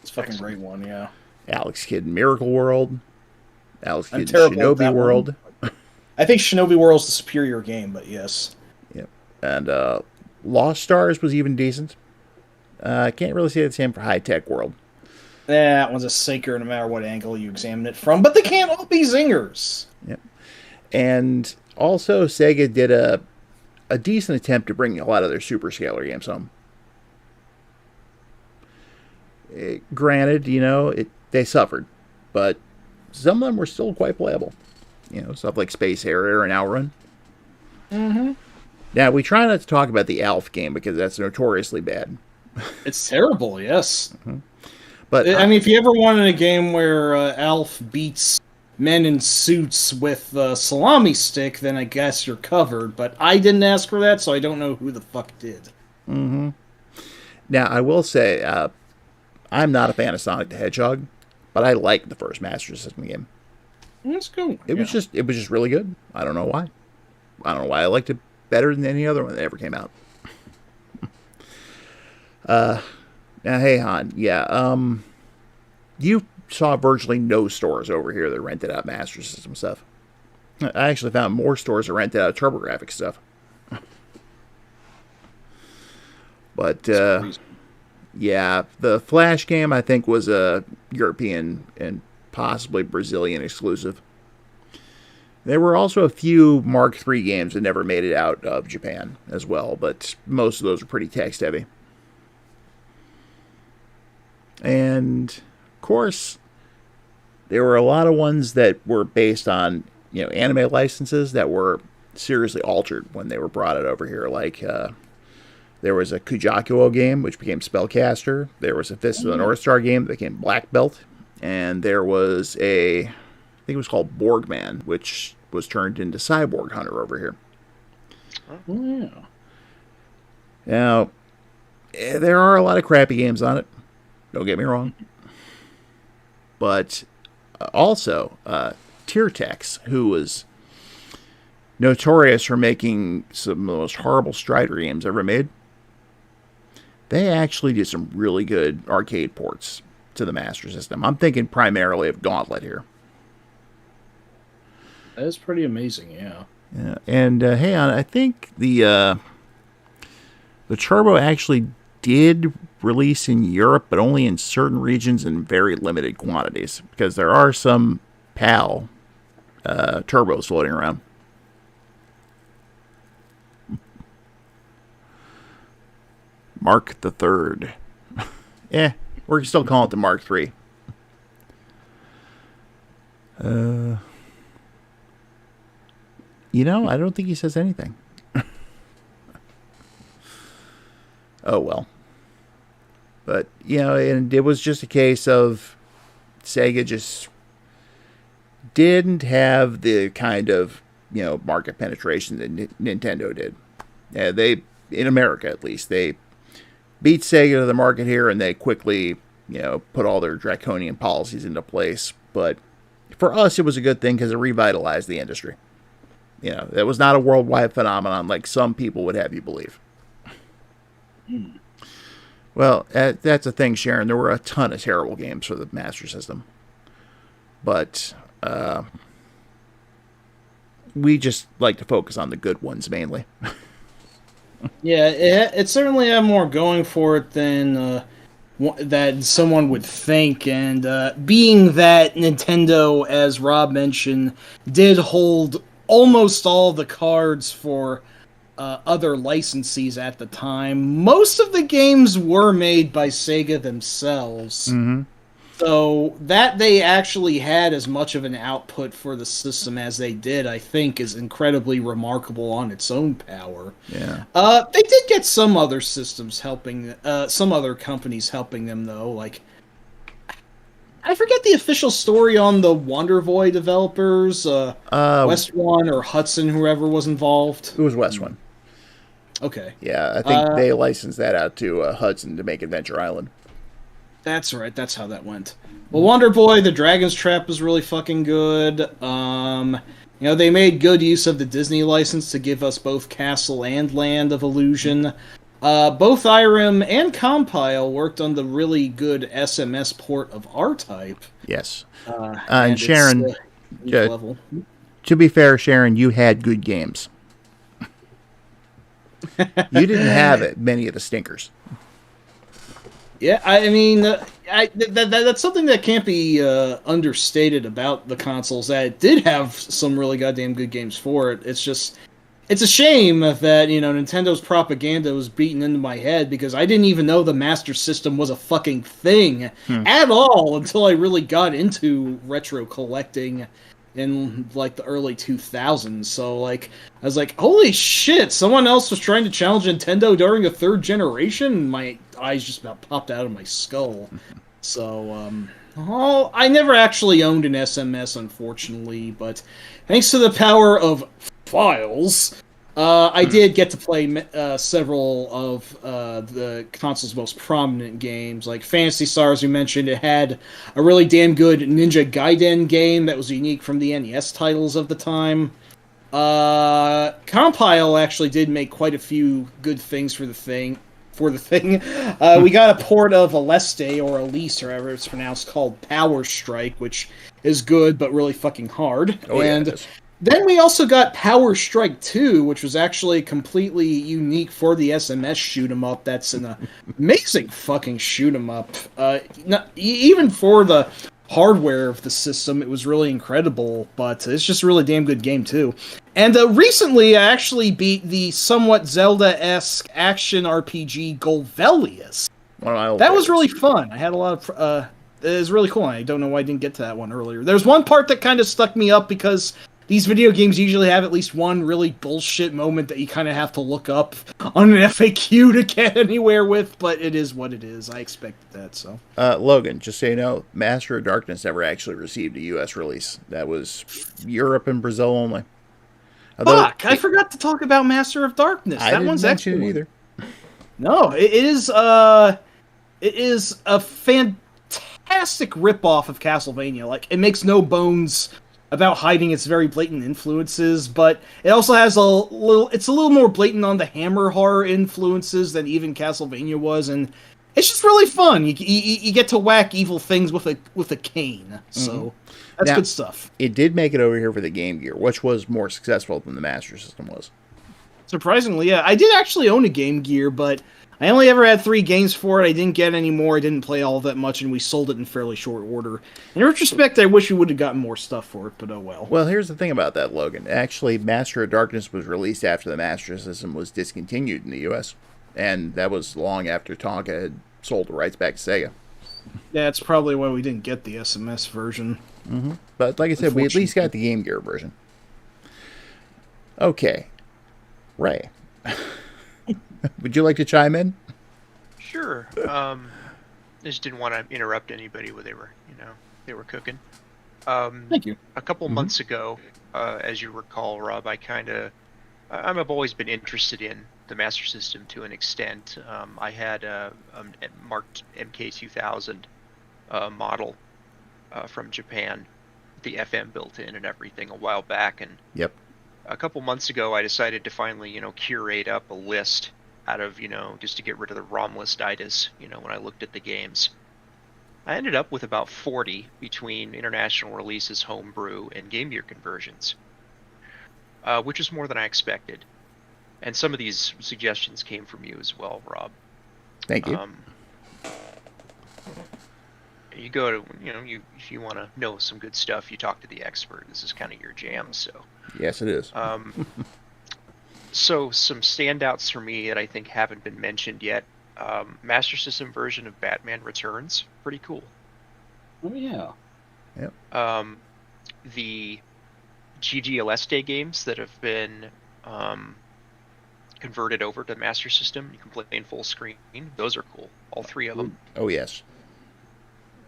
It's a fucking great one, yeah. Alex Kidd in Miracle World. Alex Kidd in terrible at Shinobi that World. I think Shinobi World's the superior game, but yes. Yep. And Lost Stars was even decent. I can't really say the same for High Tech World. That one's a sinker no matter what angle you examine it from, but they can't all be zingers. Yep. And also, Sega did a decent attempt to bring a lot of their super scalar games home. Granted, they suffered, but some of them were still quite playable. Stuff like Space Harrier and Outrun. Now, we try not to talk about the ALF game because that's notoriously bad. It's terrible, yes. But I mean, if you ever wanted a game where ALF beats men in suits with a salami stick, then I guess you're covered. But I didn't ask for that, so I don't know who the fuck did. Now, I will say, I'm not a fan of Sonic the Hedgehog, but I liked the first Master System game. That's cool. It was just really good. I don't know why. I don't know why I liked it better than any other one that ever came out. Now, hey, Han, yeah, you saw virtually no stores over here that rented out Master System stuff. I actually found more stores that rented out TurboGrafx stuff. But, yeah, the Flash game, I think, was a European and possibly Brazilian exclusive. There were also a few Mark III games that never made it out of Japan as well, but most of those are pretty text heavy. And, of course, there were a lot of ones that were based on, anime licenses that were seriously altered when they were brought it over here. Like, there was a Kujakuo game, which became Spellcaster. There was a Fist of the North Star game that became Black Belt. And there was I think it was called Borgman, which was turned into Cyborg Hunter over here. Oh, yeah. Now, there are a lot of crappy games on it. Don't get me wrong. But also, Tiertex, who was notorious for making some of the most horrible Strider games ever made, they actually did some really good arcade ports to the Master System. I'm thinking primarily of Gauntlet here. That is pretty amazing, yeah. Yeah, and hey, I think the Turbo actually did release in Europe, but only in certain regions in very limited quantities, because there are some PAL Turbos floating around. Mark the Third. We're still calling it the Mark III. I don't think he says anything. Oh, well. But, and it was just a case of Sega just didn't have the kind of, market penetration that Nintendo did. They, in America at least, they beat Sega to the market here, and they quickly, put all their draconian policies into place. But for us, it was a good thing because it revitalized the industry. It was not a worldwide phenomenon like some people would have you believe. Well, that's the thing, Sharon. There were a ton of terrible games for the Master System. But we just like to focus on the good ones mainly. Yeah, it certainly had more going for it than that someone would think. And being that Nintendo, as Rob mentioned, did hold almost all the cards for other licensees at the time, most of the games were made by Sega themselves. Mm-hmm. So that they actually had as much of an output for the system as they did, I think, is incredibly remarkable on its own power. Yeah. They did get some other systems helping, some other companies helping them, though. Like, I forget the official story on the Wonder Boy developers, West One or Hudson, whoever was involved. It was West One. Okay. Yeah, I think they licensed that out to Hudson to make Adventure Island. That's right. That's how that went. Well, Wonder Boy, the Dragon's Trap was really fucking good. They made good use of the Disney license to give us both Castle and Land of Illusion. Both Irem and Compile worked on the really good SMS port of R-Type. Yes. And Sharon, level. To be fair, Sharon, you had good games. You didn't have many of the stinkers. Yeah, I mean, that's something that can't be understated about the consoles. That it did have some really goddamn good games for it. It's a shame that Nintendo's propaganda was beaten into my head, because I didn't even know the Master System was a fucking thing at all until I really got into retro collecting in like the early 2000s. So like I was like, holy shit, someone else was trying to challenge Nintendo during a third generation. My eyes just about popped out of my skull. So I never actually owned an SMS, unfortunately, but thanks to the power of files, I did get to play several of the console's most prominent games, like Phantasy Star, as you mentioned. It had a really damn good Ninja Gaiden game that was unique from the NES titles of the time. Compile actually did make quite a few good things for the thing. We got a port of Aleste, or Elise, or however it's pronounced, called Power Strike, which is good but really fucking hard. Oh, and yeah, then we also got Power Strike 2, which was actually completely unique for the SMS shoot 'em up. That's an amazing fucking shoot 'em up. Even for the hardware of the system, it was really incredible, but it's just a really damn good game, too. And recently, I actually beat the somewhat Zelda-esque action RPG Golvelius. That was really fun. I had a lot of... it was really cool. I don't know why I didn't get to that one earlier. There's one part that kind of stuck me up because these video games usually have at least one really bullshit moment that you kind of have to look up on an FAQ to get anywhere with, but it is what it is. I expected that, so. Logan, just so you know, Master of Darkness never actually received a U.S. release. That was Europe and Brazil only. Fuck! I forgot to talk about Master of Darkness. That one's excellent. Either. No, it is a fantastic ripoff of Castlevania. Like, it makes no bones about hiding its very blatant influences, but it also has it's a little more blatant on the Hammer horror influences than even Castlevania was, and it's just really fun. You get to whack evil things with a cane, so that's good stuff. It did make it over here for the Game Gear, which was more successful than the Master System was. Surprisingly, yeah. I did actually own a Game Gear, but I only ever had 3 games for it. I didn't get any more. I didn't play all that much, and we sold it in fairly short order. In retrospect, I wish we would have gotten more stuff for it, but oh well. Well, here's the thing about that, Logan. Actually, Master of Darkness was released after the Master System was discontinued in the U.S., and that was long after Tonka had sold the rights back to Sega. Yeah, that's probably why we didn't get the SMS version. Mm-hmm. But like I said, we at least got the Game Gear version. Okay. Ray. Would you like to chime in? Sure. I just didn't want to interrupt anybody when they were cooking. Thank you. A couple months ago, as you recall, Rob, I've always been interested in the Master System to an extent. I had a marked MK2000 model from Japan, the FM built in and everything a while back, and a couple months ago, I decided to finally, curate up a list out of, just to get rid of the ROM listitis, when I looked at the games. I ended up with about 40 between international releases, homebrew, and Game Gear conversions, which is more than I expected. And some of these suggestions came from you as well, Rob. Thank you. You go to, if you want to know some good stuff, you talk to the expert. This is kind of your jam, so. Yes, it is. So some standouts for me that I think haven't been mentioned yet. Master System version of Batman Returns, pretty cool. Oh yeah. Yep. The GGLS Day games that have been converted over to Master System, you can play in full screen. Those are cool. All 3 of them. Oh yes.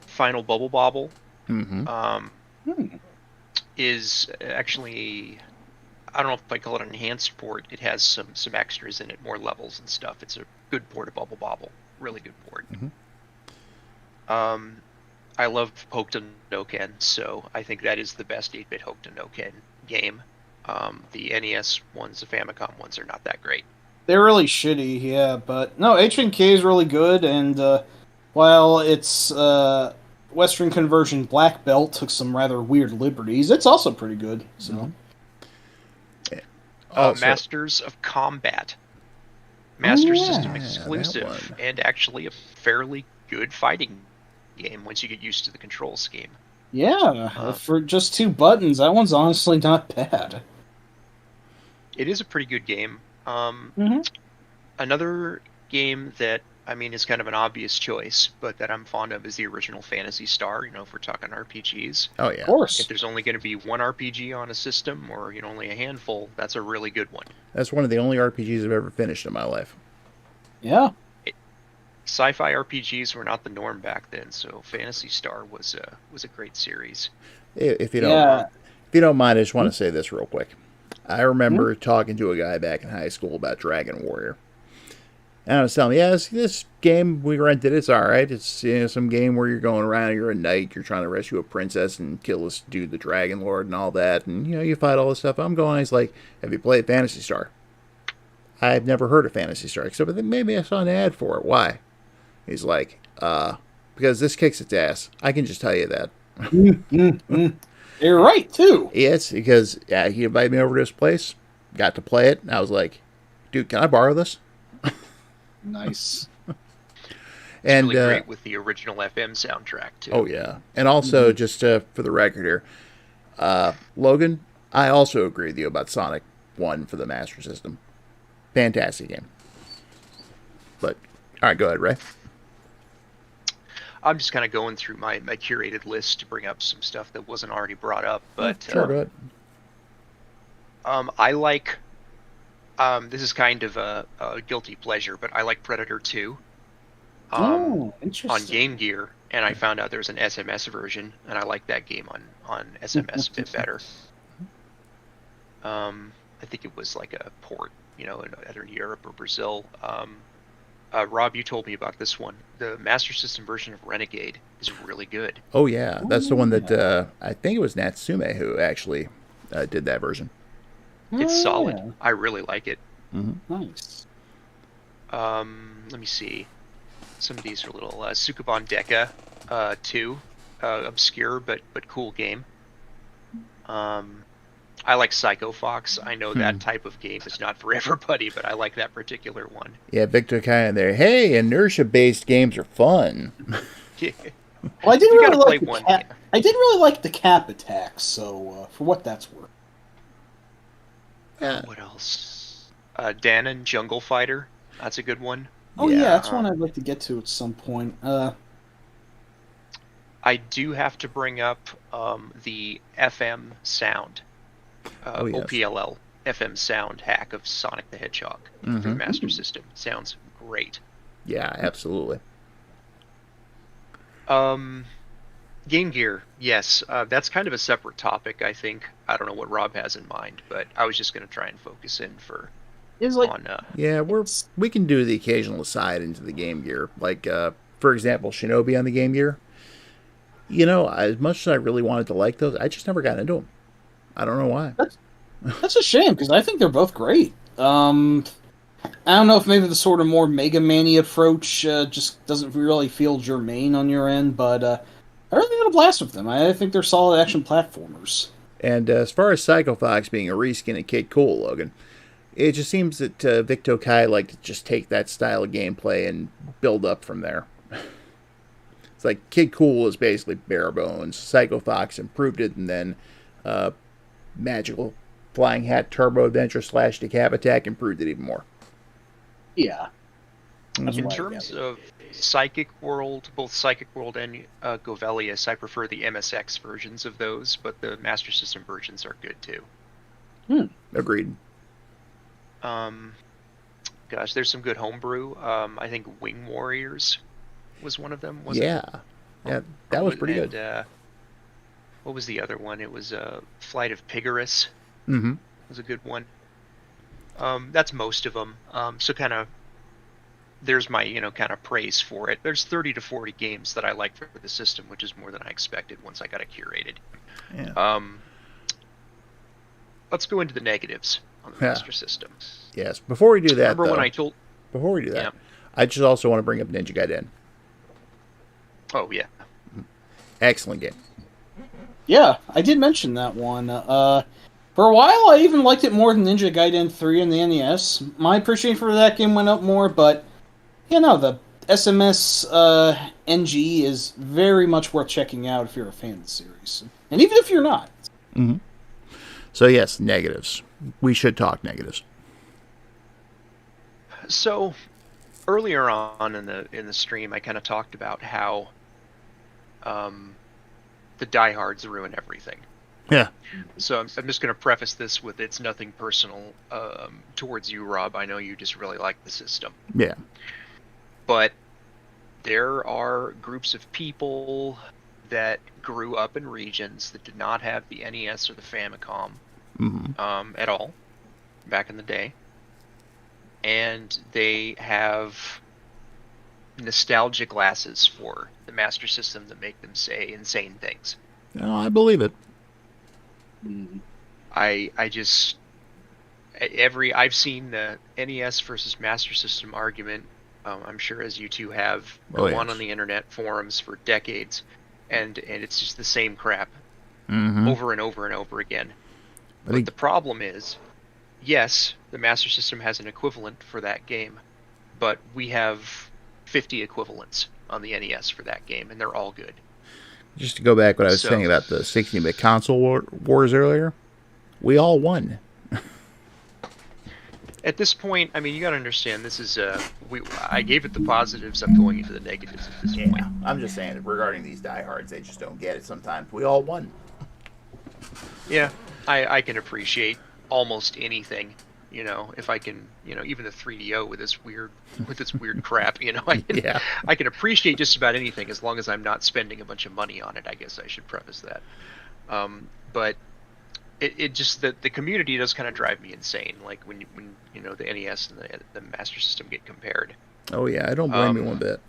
Final Bubble Bobble Mm-hmm. is actually, I don't know if I call it an enhanced port. It has some extras in it, more levels and stuff. It's a good port of Bubble Bobble. Really good port. Mm-hmm. I love Hokuto no Ken, so I think that is the best 8-bit Hokuto no Ken game. The NES ones, the Famicom ones are not that great. They're really shitty, yeah, but no, HNK is really good, and while its Western conversion Black Belt took some rather weird liberties, it's also pretty good, so... Masters of Combat. Master System exclusive, and actually a fairly good fighting game once you get used to the control scheme. Yeah, for just 2 buttons, that one's honestly not bad. It is a pretty good game. Another game that, is kind of an obvious choice, but that I'm fond of is the original Phantasy Star, if we're talking RPGs. Oh, yeah. Of course. If there's only going to be one RPG on a system, or, only a handful, that's a really good one. That's one of the only RPGs I've ever finished in my life. Yeah. Sci-fi RPGs were not the norm back then, so Phantasy Star was a great series. If you don't mind, I just want to say this real quick. I remember talking to a guy back in high school about Dragon Warrior. And I was telling him, this game, we rented, it's alright. It's some game where you're going around, you're a knight, you're trying to rescue a princess and kill this dude, the Dragon Lord, and all that. And, you fight all this stuff. I'm going, he's like, have you played Phantasy Star? I've never heard of Phantasy Star, except that maybe I saw an ad for it. Why? He's like, because this kicks its ass. I can just tell you that. You're right, too. Yes, because he invited me over to his place, got to play it, and I was like, dude, can I borrow this? Nice. It's And really great with the original FM soundtrack too. oh yeah, and also just for the record here, Logan, I also agree with you about Sonic 1 for the Master System. Fantastic game. But all right, go ahead, Ray. I'm just kind of going through my curated list to bring up some stuff that wasn't already brought up. But Sure, go ahead. I like. This is kind of a guilty pleasure, but I like Predator 2 Oh, interesting. on Game Gear, and I found out there's an SMS version, and I like that game on SMS a bit better. I think it was like a port, either in Europe or Brazil. Rob, you told me about this one. The Master System version of Renegade is really good. Oh yeah, that's the one that I think it was Natsume who actually did that version. It's solid. Yeah. I really like it. Nice. Let me see. Some of these are little Sukuban Deka 2, obscure but cool game. I like Psycho Fox. I know that type of game is not for everybody, but I like that particular one. Yeah, Victor kind of there. Hey, inertia-based games are fun. Well, I did You really gotta like play one, the I did really like the cap attacks. So for what that's worth. What else? Danon Jungle Fighter. That's a good one. Oh Yeah, yeah, that's one I'd like to get to at some point. I do have to bring up the FM sound, yes. OPLL FM sound hack of Sonic the Hedgehog for the Master System. Sounds great. Yeah, absolutely. Game Gear, yes, that's kind of a separate topic. I think I don't know what Rob has in mind, but I was just going to try and focus in It's like on. Yeah, we can do the occasional aside into the Game Gear. Like, for example, Shinobi on the Game Gear. As much as I really wanted to like those, I just never got into them. I don't know why. that's a shame because I think they're both great. I don't know if maybe the sort of more Mega Man-y approach just doesn't really feel germane on your end, but I really had a blast with them. I think they're solid action platformers. And as far as Psycho Fox being a reskin of Kid Cool, Logan, it just seems that Victo Kai like to just take that style of gameplay and build up from there. It's like Kid Cool is basically bare bones. Psycho Fox improved it, and then Magical Flying Hat Turbo Adventure / Decap Attack improved it even more. Yeah. In terms of Psychic World, both Psychic World and Govelius, I prefer the MSX versions of those, but the Master System versions are good too. Agreed. Gosh, there's some good homebrew. I think Wing Warriors was one of them. Wasn't Yeah. Yeah, that was pretty good. What was the other one? It was Flight of Pigorus. Mm-hmm. Was a good one. That's most of them. So kind of, there's my kind of praise for it. There's 30 to 40 games that I like for the system, which is more than I expected once I got it curated. Yeah. Let's go into the negatives on the Master System. Yes. Before we do that, Remember when I told? Before we do that, Yeah. I just also want to bring up Ninja Gaiden. Oh yeah. Excellent game. Yeah, I did mention that one. For a while, I even liked it more than Ninja Gaiden 3 on the NES. My appreciation for that game went up more, but the SMS NG is very much worth checking out if you're a fan of the series, and even if you're not. Mm-hmm. So yes, negatives. We should talk negatives. So earlier on in the stream, I kind of talked about how the diehards ruin everything. Yeah. So I'm just going to preface this with it's nothing personal towards you, Rob. I know you just really like the system. Yeah. But there are groups of people that grew up in regions that did not have the NES or the Famicom at all back in the day. And they have nostalgia glasses for the Master System that make them say insane things. No, I believe it. I've seen the NES versus Master System argument. I'm sure as you two have go on the internet forums for decades, and it's just the same crap over and over and over again. But the problem is, yes, the Master System has an equivalent for that game, but we have 50 equivalents on the NES for that game, and they're all good. Just to go back what I was So- saying about the 16-bit console wars earlier, we all won. At this point, I mean, you got to understand, this is I gave it the positives. I'm going into the negatives at this point. I'm just saying, regarding these diehards, they just don't get it sometimes. We all won. Yeah, I can appreciate almost anything. If I can, even the 3DO with this weird crap, I can appreciate just about anything as long as I'm not spending a bunch of money on it. I guess I should preface that. But it just the community does kind of drive me insane. Like when the NES and the Master System get compared. Oh yeah, I don't blame you one bit.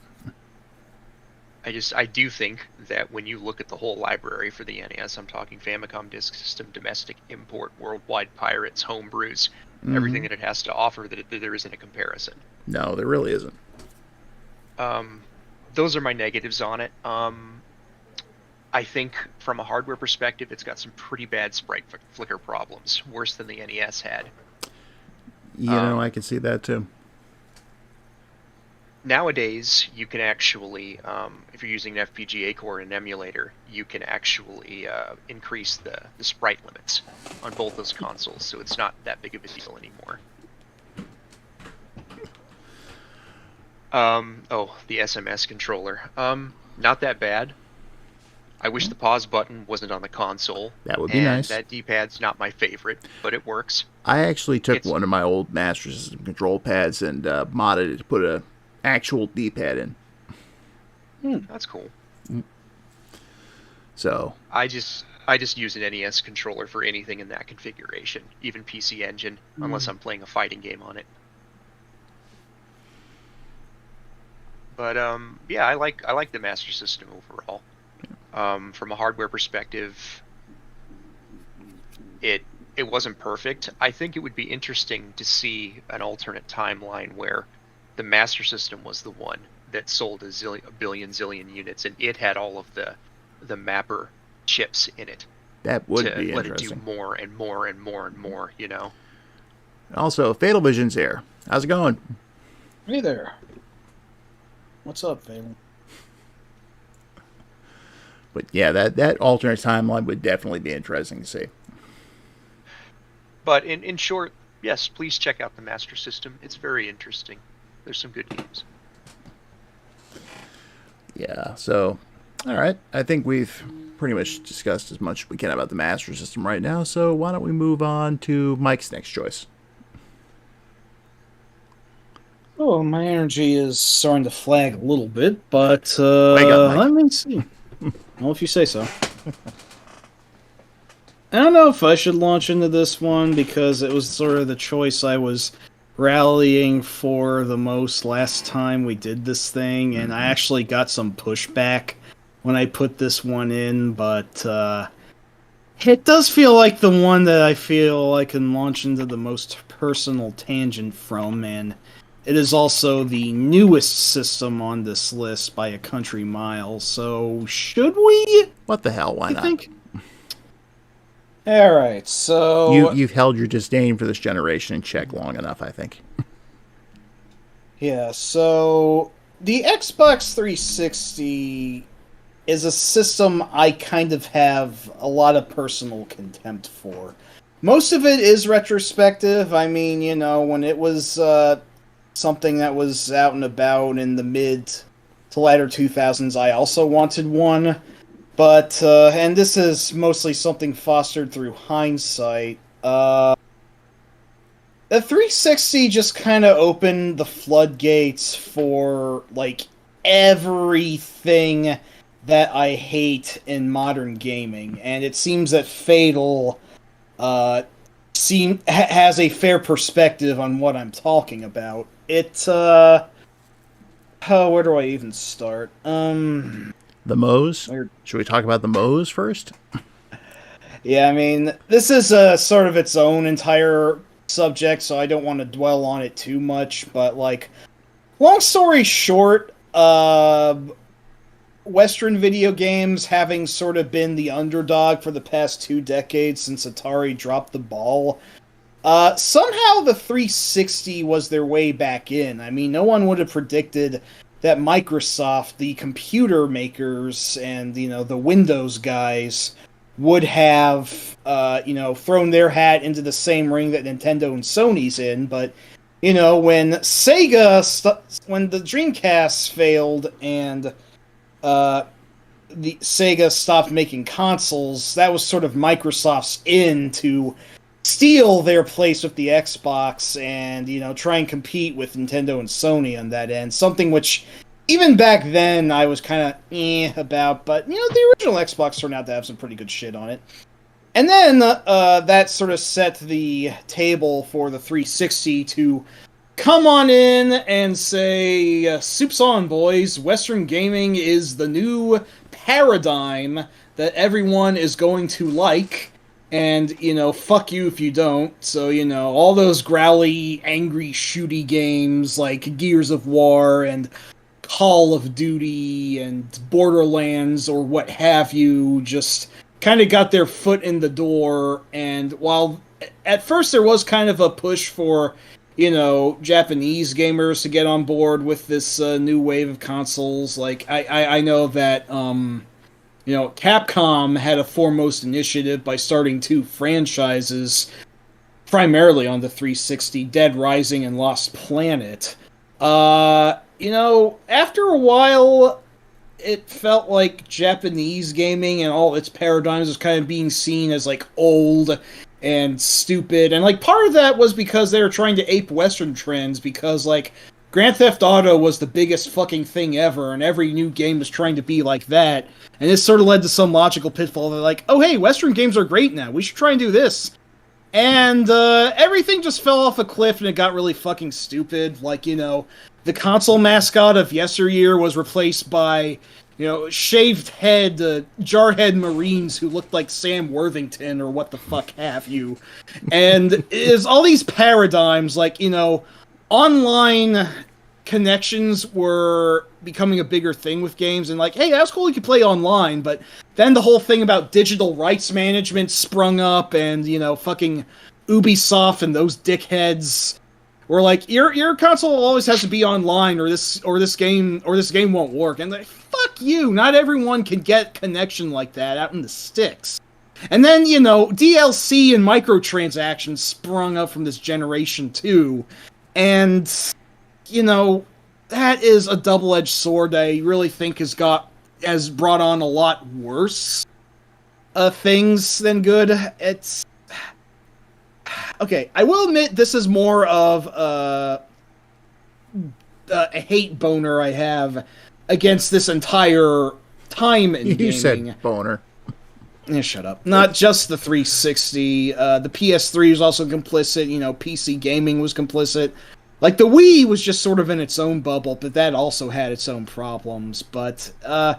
I do think that when you look at the whole library for the NES, I'm talking Famicom Disk System, domestic import, worldwide pirates, homebrews, everything that it has to offer, that there isn't a comparison. No, there really isn't. Those are my negatives on it. I think from a hardware perspective, it's got some pretty bad sprite flicker problems, worse than the NES had. I can see that too. Nowadays, you can actually, if you're using an FPGA core and an emulator, you can actually increase the sprite limits on both those consoles, so it's not that big of a deal anymore. The SMS controller. Not that bad. I wish the pause button wasn't on the console. That would be nice. That D-pad's not my favorite, but it works. I actually took one of my old Master System control pads and modded it to put a actual D-pad in. That's cool. So I just use an NES controller for anything in that configuration, even PC Engine, unless I'm playing a fighting game on it. But yeah, I like the Master System overall. From a hardware perspective, it wasn't perfect. I think it would be interesting to see an alternate timeline where the Master System was the one that sold a billion zillion units, and it had all of the mapper chips in it. That would to be let interesting. it do more and more and more and more. Also, Fatal Vision's here. How's it going? Hey there. What's up, Fatal? But yeah, that alternate timeline would definitely be interesting to see. But in short, yes, please check out the Master System. It's very interesting. There's some good games. Yeah, so, all right. I think we've pretty much discussed as much as we can about the Master System right now, so why don't we move on to Mike's next choice? Oh, my energy is starting to flag a little bit, but Wake up, Mike. let me see. Well, if you say so. I don't know if I should launch into this one because it was sort of the choice I was rallying for the most last time we did this thing, and I actually got some pushback when I put this one in, but it does feel like the one that I feel I can launch into the most personal tangent from, and it is also the newest system on this list by a country mile, so should we? What the hell? Why I not? think. Alright, so... You've held your disdain for this generation in check long enough, I think. Yeah, so the Xbox 360 is a system I kind of have a lot of personal contempt for. Most of it is retrospective. I mean, when it was something that was out and about in the mid to latter 2000s, I also wanted one. But, and this is mostly something fostered through hindsight, the 360 just kind of opened the floodgates for, like, everything that I hate in modern gaming, and it seems that Fatal has a fair perspective on what I'm talking about. Where do I even start? The Moe's? Weird. Should we talk about the Moe's first? Yeah, I mean, this is sort of its own entire subject, so I don't want to dwell on it too much, but, like, long story short, Western video games having sort of been the underdog for the past 2 decades since Atari dropped the ball, somehow the 360 was their way back in. I mean, no one would have predicted that Microsoft, the computer makers, and the Windows guys would have thrown their hat into the same ring that Nintendo and Sony's in, but when when the Dreamcast failed and the Sega stopped making consoles, that was sort of Microsoft's in to steal their place with the Xbox and, try and compete with Nintendo and Sony on that end. Something which, even back then, I was kind of about, but, the original Xbox turned out to have some pretty good shit on it. And then that sort of set the table for the 360 to come on in and say, soup's on, boys. Western gaming is the new paradigm that everyone is going to like. And, fuck you if you don't. So, all those growly, angry, shooty games like Gears of War and Call of Duty and Borderlands or what have you just kind of got their foot in the door. And while at first there was kind of a push for, Japanese gamers to get on board with this new wave of consoles, like, I know that, Capcom had a foremost initiative by starting 2 franchises, primarily on the 360, Dead Rising and Lost Planet. After a while, it felt like Japanese gaming and all its paradigms was kind of being seen as, like, old and stupid. And, like, part of that was because they were trying to ape Western trends, because, like, Grand Theft Auto was the biggest fucking thing ever, and every new game was trying to be like that. And this sort of led to some logical pitfall. They're like, oh hey, Western games are great now, we should try and do this. And everything just fell off a cliff and it got really fucking stupid. Like, the console mascot of yesteryear was replaced by, shaved head, jarhead Marines who looked like Sam Worthington or what the fuck have you. And is all these paradigms, like, online connections were becoming a bigger thing with games, and like, hey, that's cool, you could play online, but then the whole thing about digital rights management sprung up, and, fucking Ubisoft and those dickheads were like, your console always has to be online, or this game won't work. And like, fuck you, not everyone can get connection like that out in the sticks. And then, DLC and microtransactions sprung up from this generation too. And, that is a double-edged sword I really think has brought on a lot worse things than good. It's... Okay, I will admit this is more of a hate boner I have against this entire time in gaming. You said boner. Yeah, shut up. Not just the 360. The PS3 was also complicit. PC gaming was complicit. Like, the Wii was just sort of in its own bubble, but that also had its own problems. But I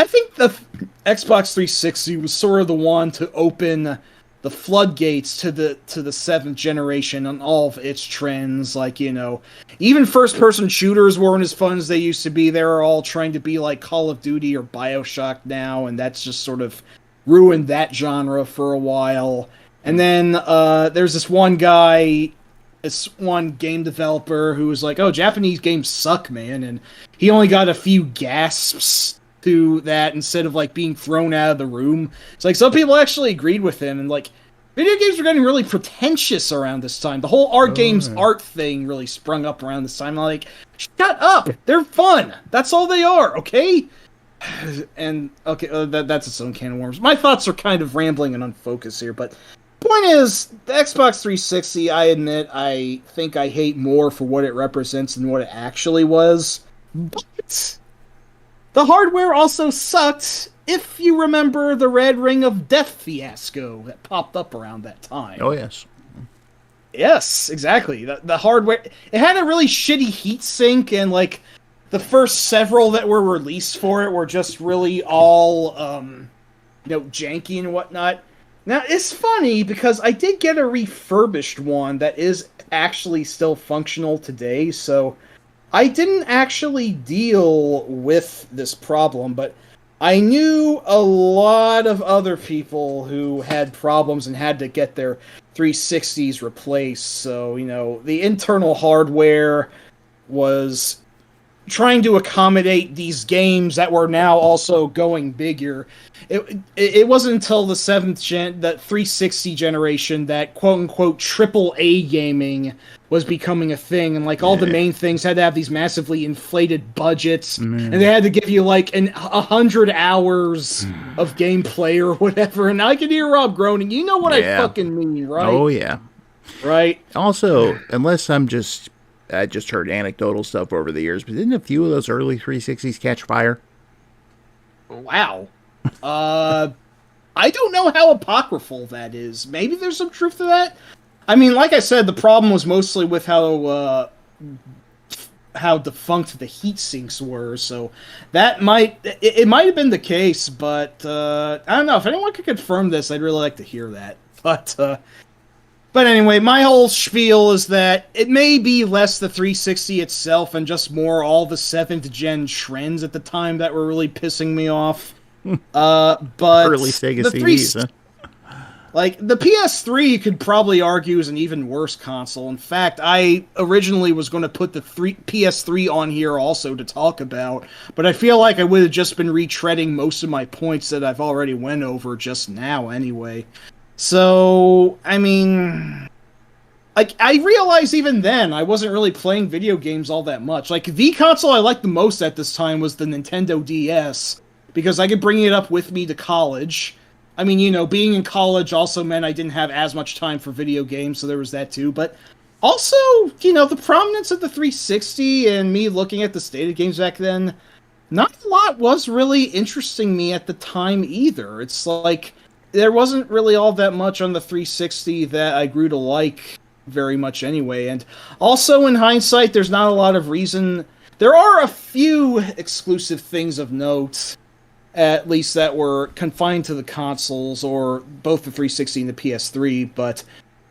think the Xbox 360 was sort of the one to open the floodgates to the 7th generation on all of its trends. Like, even first-person shooters weren't as fun as they used to be. They're all trying to be like Call of Duty or BioShock now, and that's just sort of ruined that genre for a while. And then there's this one guy, this one game developer who was like, oh, Japanese games suck, man, and he only got a few gasps to that instead of, like, being thrown out of the room. It's like, some people actually agreed with him, and, like, video games were getting really pretentious around this time. The whole art games art thing really sprung up around this time. I'm like, shut up! They're fun! That's all they are, okay? And, okay, that's its own can of worms. My thoughts are kind of rambling and unfocused here, but point is, the Xbox 360, I admit, I think I hate more for what it represents than what it actually was. But the hardware also sucked, if you remember the Red Ring of Death fiasco that popped up around that time. Oh, yes. Yes, exactly. The hardware, it had a really shitty heatsink, and, like, the first several that were released for it were just really all, janky and whatnot. Now, it's funny, because I did get a refurbished one that is actually still functional today, so I didn't actually deal with this problem, but I knew a lot of other people who had problems and had to get their 360s replaced, so, the internal hardware was trying to accommodate these games that were now also going bigger. It wasn't until the 360 generation that quote unquote triple A gaming was becoming a thing, and like all the main things had to have these massively inflated budgets, and they had to give you like 100 hours of gameplay or whatever. And I can hear Rob groaning. You know what I fucking mean, right? Oh yeah. Right. Also, unless I just heard anecdotal stuff over the years, but didn't a few of those early 360s catch fire? Wow. I don't know how apocryphal that is. Maybe there's some truth to that. I mean, like I said, the problem was mostly with how defunct the heat sinks were. So that might have been the case, but I don't know if anyone could confirm this. I'd really like to hear that. But anyway, my whole spiel is that it may be less the 360 itself and just more all the 7th gen trends at the time that were really pissing me off. But early Sega CDs, huh? Like, the PS3 you could probably argue is an even worse console. In fact, I originally was going to put the PS3 on here also to talk about, but I feel like I would have just been retreading most of my points that I've already went over just now anyway. So, I mean, like, I realized even then I wasn't really playing video games all that much. Like, the console I liked the most at this time was the Nintendo DS, because I could bring it up with me to college. I mean, you know, being in college also meant I didn't have as much time for video games, so there was that too. But also, you know, the prominence of the 360 and me looking at the state of games back then, not a lot was really interesting me at the time either. It's like, there wasn't really all that much on the 360 that I grew to like very much anyway. And also, in hindsight, there's not a lot of reason. There are a few exclusive things of note, at least that were confined to the consoles, or both the 360 and the PS3, but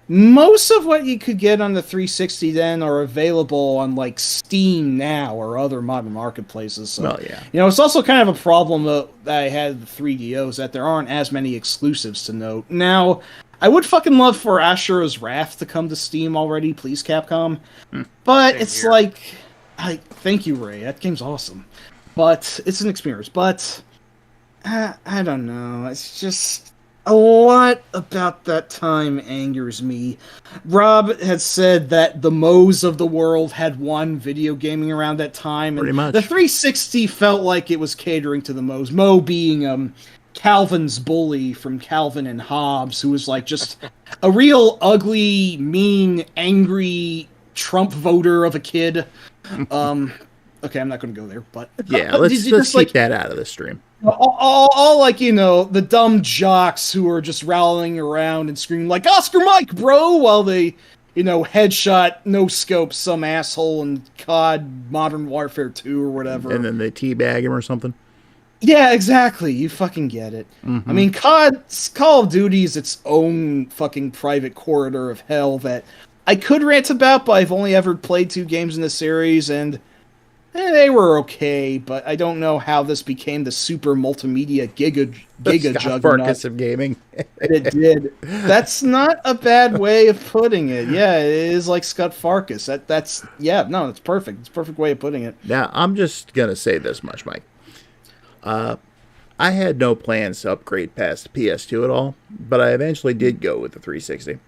most of what you could get on the 360 then are available on, like, Steam now or other modern marketplaces. So, well, yeah. You know, it's also kind of a problem that I had with the 3DOs, that there aren't as many exclusives to note. Now, I would fucking love for Ashura's Wrath to come to Steam already, please, Capcom. But Same it's here. like... Thank you, Ray. That game's awesome. But it's an experience. But I don't know. It's just a lot about that time angers me. Rob had said that the Moes of the world had won video gaming around that time. Pretty much. The 360 felt like it was catering to the Moes. Mo being Calvin's bully from Calvin and Hobbes, who was like just a real ugly, mean, angry Trump voter of a kid. Okay, I'm not going to go there, but Yeah, let's keep that out of the stream. All like, you know, the dumb jocks who are just rallying around and screaming like Oscar Mike, bro, while they, you know, headshot, no scope some asshole in COD Modern Warfare 2 or whatever. And then they teabag him or something. Yeah, exactly. You fucking get it. I mean, Call of Duty is its own fucking private corridor of hell that I could rant about, but I've only ever played 2 games in the series, and they were okay, but I don't know how this became the super multimedia giga Scott juggernaut. Farkas of gaming. It did. That's not a bad way of putting it. Yeah, it is like Scott Farkas. That's it's perfect. It's a perfect way of putting it. Now, I'm just going to say this much, Mike. I had no plans to upgrade past PS2 at all, but I eventually did go with the 360.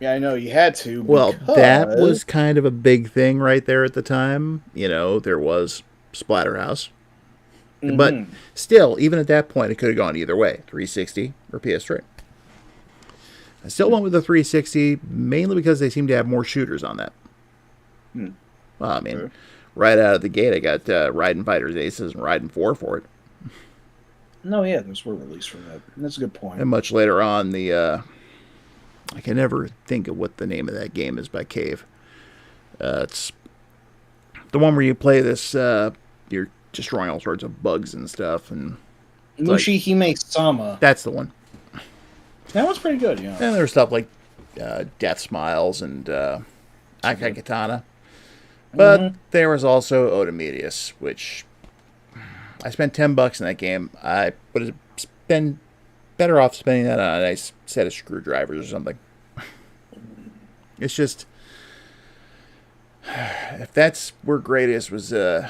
Yeah, I know you had to. Well, that was kind of a big thing right there at the time. You know, there was Splatterhouse. But still, even at that point, it could have gone either way, 360 or PS3. I still went with the 360, mainly because they seem to have more shooters on that. Well, I mean, right out of the gate, I got Raiden Fighters Aces and Raiden 4 for it. No, yeah, those were released for that. That's a good point. And much later on, I can never think of what the name of that game is by Cave. It's the one where you play this, you're destroying all sorts of bugs and stuff. And Mushi Hime Sama. That's the one. That was pretty good, yeah. And there's stuff like Death Smiles and Akai Katana. But there was also Odomedius, which I spent $10 in that game. I would have been better off spending that on a nice set of screwdrivers or something. It's just, If that's where Greatest was going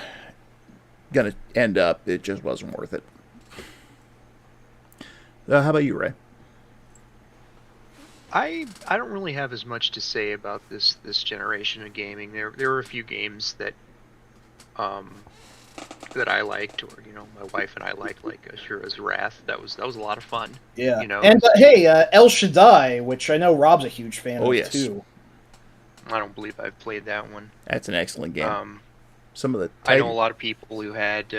to end up, it just wasn't worth it. How about you, Ray? I don't really have as much to say about this generation of gaming. There were a few games that that I liked, or my wife and I liked, like Hero's Wrath. That was a lot of fun. Yeah. And hey, El Shaddai, which I know Rob's a huge fan of too. I don't believe I've played that one. That's an excellent game. Some of the I know a lot of people who had.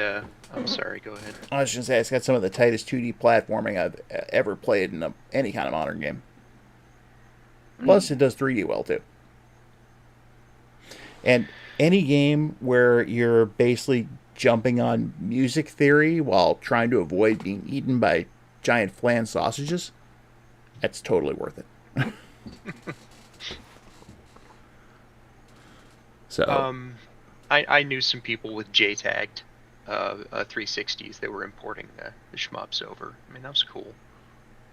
I'm sorry. Go ahead. I was just gonna say it's got some of the tightest 2D platforming I've ever played in any kind of modern game. Plus, it does 3D well too. And any game where you're basically jumping on music theory while trying to avoid being eaten by giant flan sausages, that's totally worth it. So, I knew some people with JTagged 360s that were importing the shmups over. I mean, that was cool.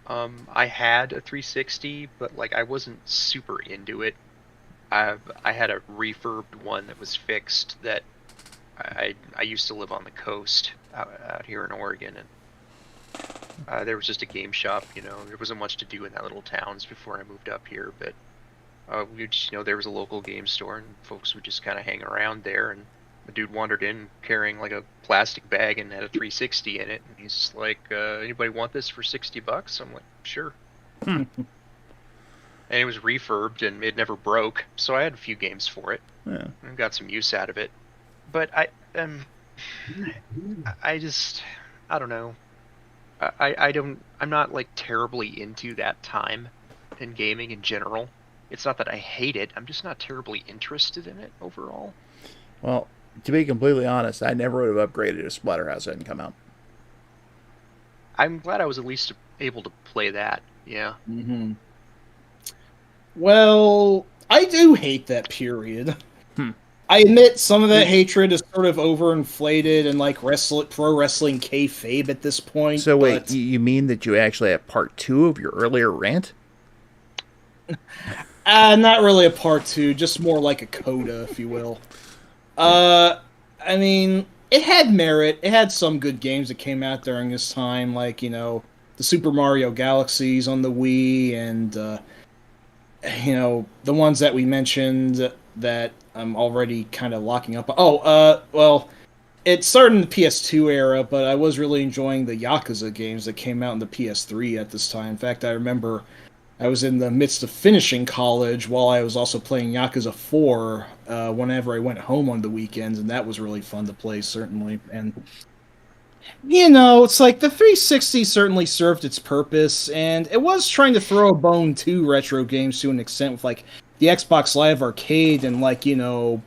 I had a 360, but like I wasn't super into it. I had a refurbed one that was fixed. That I used to live on the coast out here in Oregon, and there was just a game shop. There wasn't much to do in that little towns before I moved up here, but we just, there was a local game store, and folks would just kind of hang around there. And the dude wandered in carrying like a plastic bag and had a 360 in it, and he's just like, "Anybody want this for $60?" I'm like, "Sure." And it was refurbed, and it never broke, so I had a few games for it. Yeah. And got some use out of it. But I don't know. I'm not like terribly into that time in gaming in general. It's not that I hate it. I'm just not terribly interested in it overall. Well, to be completely honest, I never would have upgraded if Splatterhouse hadn't come out. I'm glad I was at least able to play that. Yeah. Mm-hmm. Well, I do hate that period. I admit some of that hatred is sort of overinflated and like pro wrestling kayfabe at this point. So wait, you mean that you actually have part 2 of your earlier rant? Not really a part 2, just more like a coda, if you will. I mean, it had merit. It had some good games that came out during this time, like, the Super Mario Galaxies on the Wii, and, the ones that we mentioned that I'm already kind of locking up. Well, it started in the PS2 era, but I was really enjoying the Yakuza games that came out in the PS3 at this time. In fact, I remember I was in the midst of finishing college while I was also playing Yakuza 4 whenever I went home on the weekends, and that was really fun to play, certainly. And, it's like the 360 certainly served its purpose, and it was trying to throw a bone to retro games to an extent with, like, the Xbox Live Arcade and, like,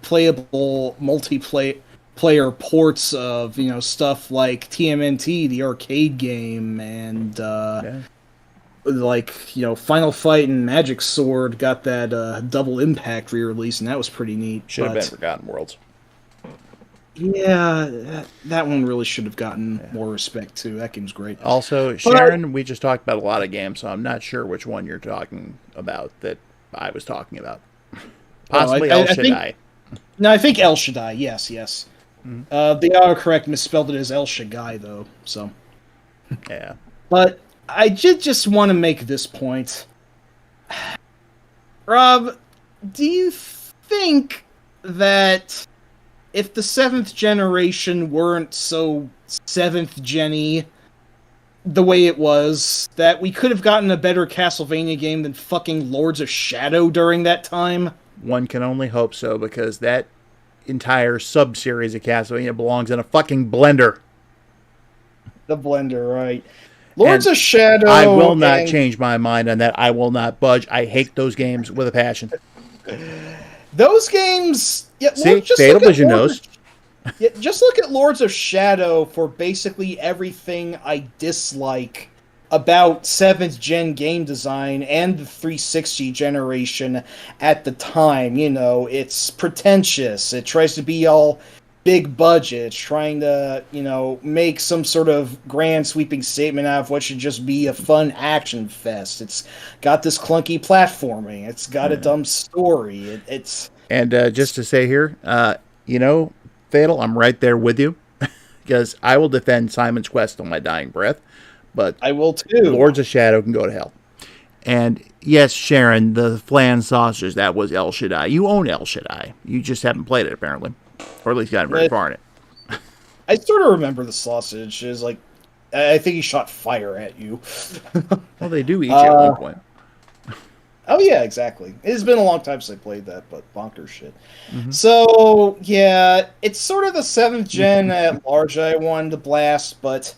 playable multiplayer ports of, stuff like TMNT, the arcade game, and, like, Final Fight and Magic Sword got that Double Impact re-release, and that was pretty neat. Should have been Forgotten Worlds. Yeah, that one really should have gotten more respect, too. That game's great. Also, Sharon, we just talked about a lot of games, so I'm not sure which one you're talking about that I was talking about. Possibly El Shaddai. No, I think El Shaddai, yes. Mm-hmm. The autocorrect misspelled it as El Shaddai, though, so. Yeah. But I did just want to make this point. Rob, do you think that if the 7th generation weren't so 7th gen-y the way it was, that we could have gotten a better Castlevania game than fucking Lords of Shadow during that time? One can only hope so, because that entire sub-series of Castlevania belongs in a fucking blender. The blender, right. Lords of Shadow... I will not change my mind on that. I will not budge. I hate those games with a passion. Those games... Yeah, see, Fatal Vision knows. Yeah, just look at Lords of Shadow for basically everything I dislike about 7th gen game design and the 360 generation at the time. It's pretentious. It tries to be all big budget. It's trying to, make some sort of grand sweeping statement out of what should just be a fun action fest. It's got this clunky platforming. It's got a dumb story. It's And just to say here, Fatal, I'm right there with you. Because I will defend Simon's Quest on my dying breath. But I will too. Lords of Shadow can go to hell. And yes, Sharon, the flan sausages, that was El Shaddai. You own El Shaddai. You just haven't played it, apparently. Or at least gotten very far in it. I sort of remember the sausage. Is like, I think he shot fire at you. Well, they do eat you at one point. Oh, yeah, exactly. It's been a long time since I played that, but bonkers shit. Mm-hmm. So, yeah, it's sort of the 7th gen at large I wanted to blast, but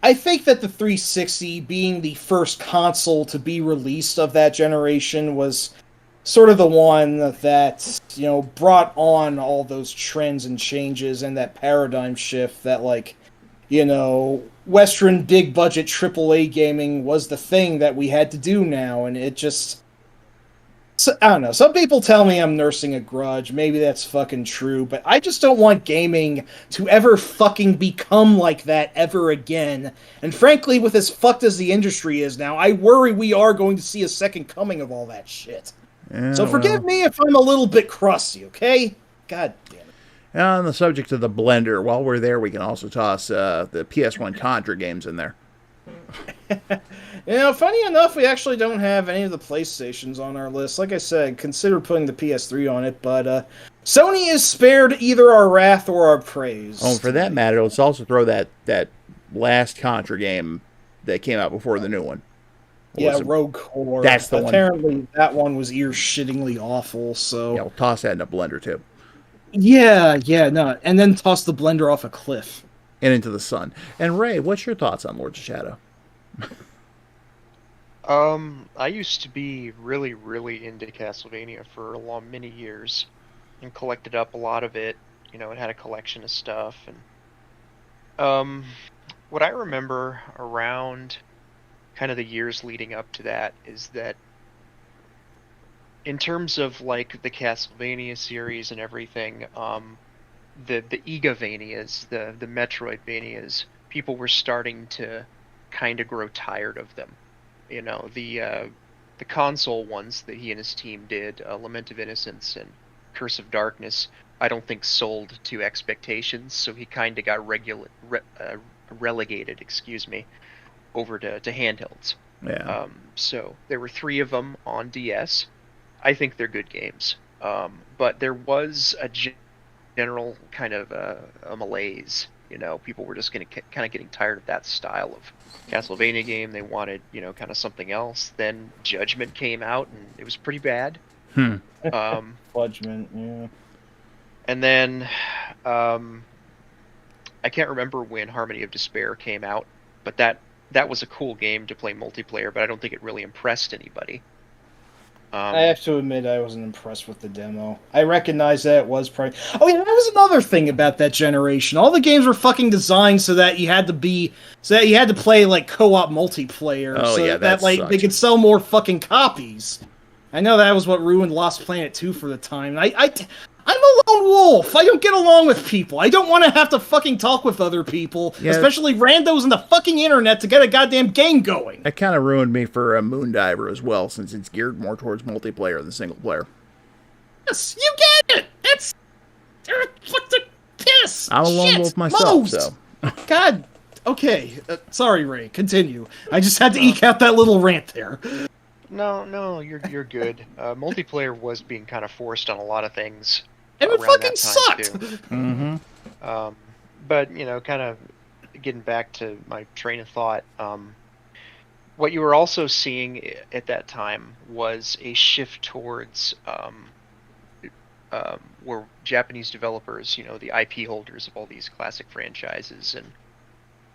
I think that the 360, being the first console to be released of that generation, was sort of the one that, brought on all those trends and changes and that paradigm shift that, Western big-budget AAA gaming was the thing that we had to do now, and it just... So, I don't know. Some people tell me I'm nursing a grudge. Maybe that's fucking true, but I just don't want gaming to ever fucking become like that ever again. And frankly, with as fucked as the industry is now, I worry we are going to see a second coming of all that shit. Yeah, so forgive me if I'm a little bit crusty, okay? God damn it. And on the subject of the blender, while we're there, we can also toss the PS1 Contra games in there. Funny enough, we actually don't have any of the PlayStations on our list. Like I said, consider putting the PS3 on it, but Sony is spared either our wrath or our praise. Oh, for that matter, let's also throw that last Contra game that came out before the new one. Rogue Core. That's the one. Apparently, that one was ear-shittingly awful, so... Yeah, we'll toss that in a blender, too. Yeah, no, and then toss the blender off a cliff. And into the sun. And Ray, what's your thoughts on Lords of Shadow? I used to be really, really into Castlevania for many years, and collected up a lot of it. It had a collection of stuff, and what I remember around kind of the years leading up to that is that, in terms of the Castlevania series and everything, the Igavanias, the Metroidvanias, people were starting to kind of grow tired of them. The console ones that he and his team did, Lament of Innocence and Curse of Darkness, I don't think sold to expectations, so he kind of got relegated, over to handhelds. Yeah. So there were 3 of them on DS. I think they're good games, but there was a general kind of a malaise. People were just kind of getting tired of that style of Castlevania game. They wanted, kind of something else. Then Judgment came out, and it was pretty bad. Judgment, yeah. And then I can't remember when Harmony of Despair came out, but that was a cool game to play multiplayer, but I don't think it really impressed anybody. I have to admit I wasn't impressed with the demo. I recognize that it was probably... Oh yeah, that was another thing about that generation. All the games were fucking designed so that you had to play co-op multiplayer. Oh so yeah, that sucked. they could sell more fucking copies. I know that was what ruined Lost Planet 2 for the time. I'm a lone wolf. I don't get along with people. I don't want to have to fucking talk with other people, especially randos on the fucking internet, to get a goddamn game going. That kind of ruined me for Moondiver as well, since it's geared more towards multiplayer than single player. Yes, you get it. That's what the piss. I'm a lone wolf myself, so. God. Okay. Sorry, Ray. Continue. I just had to eke out that little rant there. No, you're good. Multiplayer was being kind of forced on a lot of things. And it fucking sucked! Mm-hmm. But, kind of getting back to my train of thought, what you were also seeing at that time was a shift towards where Japanese developers, the IP holders of all these classic franchises, and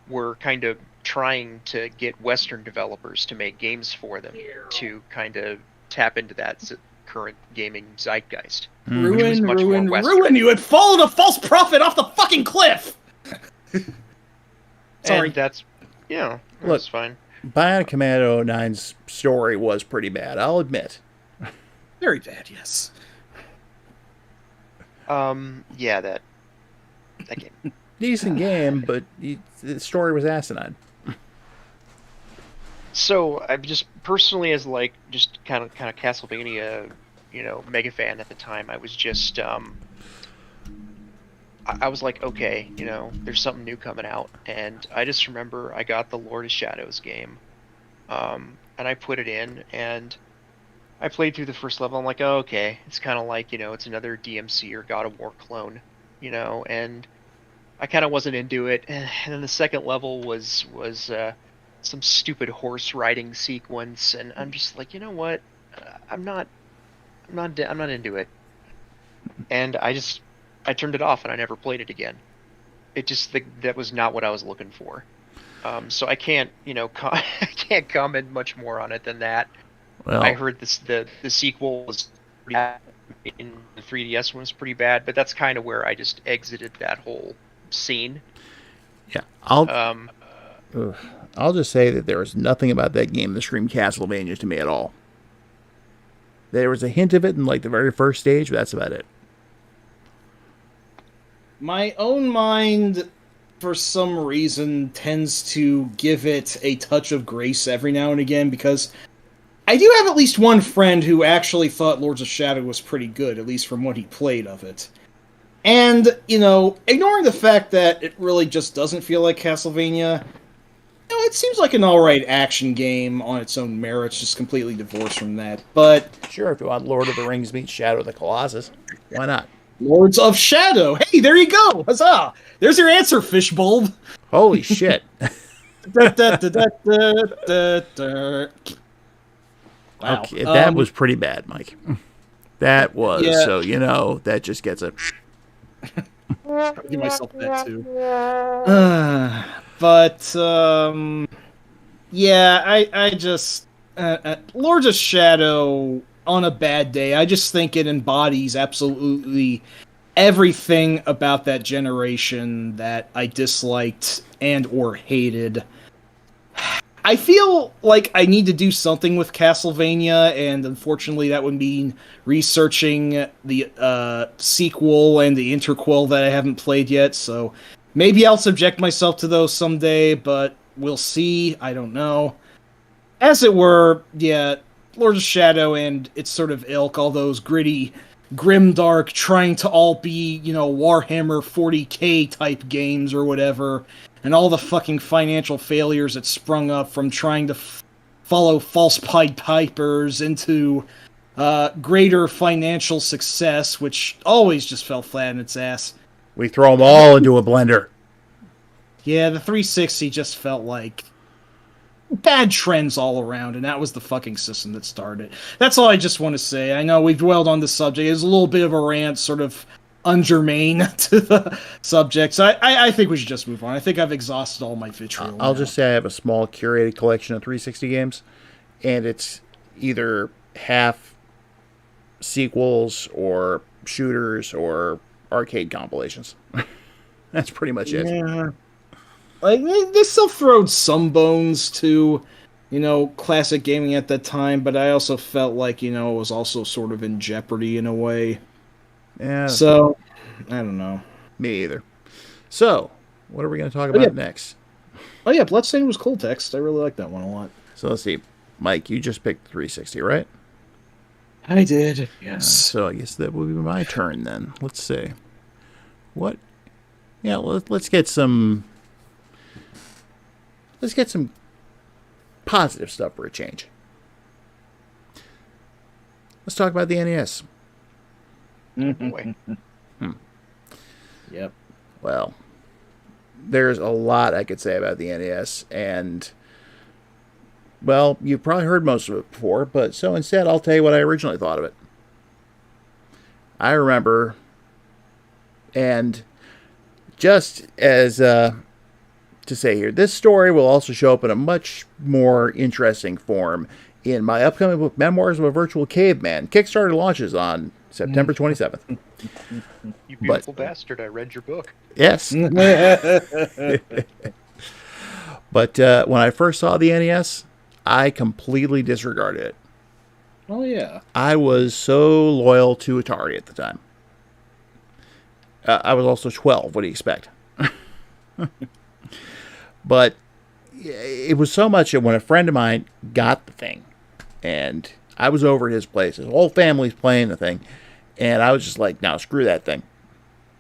were kind of trying to get Western developers to make games for them to kind of tap into that current gaming zeitgeist. Ruin! You had followed a false prophet off the fucking cliff! Sorry. And that's fine. Bionic Commando 9's story was pretty bad, I'll admit. Very bad, yes. Yeah, that game. Decent game, but the story was asinine. So I just personally, as just kind of Castlevania mega fan at the time. I was just I was like, okay, there's something new coming out, and I just remember I got the Lord of Shadows game, and I put it in, and I played through the first level. I'm like, oh, okay, it's kind of like it's another DMC or God of War clone, and I kind of wasn't into it. And then the second level was some stupid horse riding sequence, and I'm just like, you know what, I'm not into it, and I turned it off and I never played it again. That was not what I was looking for. So I can't I can't comment much more on it than that. Well, I heard the sequel was pretty bad, and the 3DS one was pretty bad, but that's kind of where I just exited that whole scene. yeah, Um, I'll just say that there was nothing about that game that screamed Castlevania to me at all. There was a hint of it in like the very first stage, but that's about it. My own mind, for some reason, tends to give it a touch of grace every now and again, because I do have at least one friend who actually thought Lords of Shadow was pretty good, at least from what he played of it. And, ignoring the fact that it really just doesn't feel like Castlevania, it seems like an alright action game on its own merits, just completely divorced from that. But Sure, if you want Lord of the Rings meets Shadow of the Colossus, why not? Lords of Shadow! Hey, there you go! Huzzah! There's your answer, Fishbulb! Holy shit. Da, da, da, da, da, da, da. Wow. Okay, that was pretty bad, Mike. That was, Yeah. so, that just gets a... I'll give myself that too. But yeah, I just Lords of Shadow on a bad day. I just think it embodies absolutely everything about that generation that I disliked and or hated. I feel like I need to do something with Castlevania, and unfortunately that would mean researching the sequel and the interquel that I haven't played yet, so maybe I'll subject myself to those someday, but we'll see. I don't know. As it were, yeah, Lords of Shadow and its sort of ilk, all those gritty, grimdark, trying to all be, Warhammer 40k type games or whatever, and all the fucking financial failures that sprung up from trying to follow false Pied Pipers into greater financial success, which always just fell flat in its ass. We throw them all into a blender. Yeah, the 360 just felt like bad trends all around, and that was the fucking system that started. That's all I just want to say. I know we've dwelled on the subject. It's a little bit of a rant, sort of ungermane to the subject, so I think we should just move on. I think I've exhausted all my vitriol. I'll just say I have a small curated collection of 360 games, and it's either half sequels or shooters or arcade compilations. That's pretty much it. Yeah. Like, they still throwed some bones to, classic gaming at that time, but I also felt like, it was also sort of in jeopardy in a way. Yeah. So, I don't know. Me either. So, what are we going to talk about next? Oh yeah, Bloodstained was cool text. I really like that one a lot. So let's see. Mike, you just picked 360, right? I did, yes. So I guess that will be my turn then. Let's see. What? Yeah, let's get some... Let's get some positive stuff for a change. Let's talk about the NES. boy. Yep. Well, there's a lot I could say about the NES, and, well, you've probably heard most of it before, but so instead I'll tell you what I originally thought of it. I remember, and just as to say here, this story will also show up in a much more interesting form in my upcoming book, Memoirs of a Virtual Caveman. Kickstarter launches on September 27th. You beautiful bastard, I read your book. Yes. But when I first saw the NES, I completely disregarded it. Oh yeah. I was so loyal to Atari at the time. I was also 12. What do you expect? But it was so much that when a friend of mine got the thing, and I was over at his place. His whole family's playing the thing. And I was just like, no, screw that thing.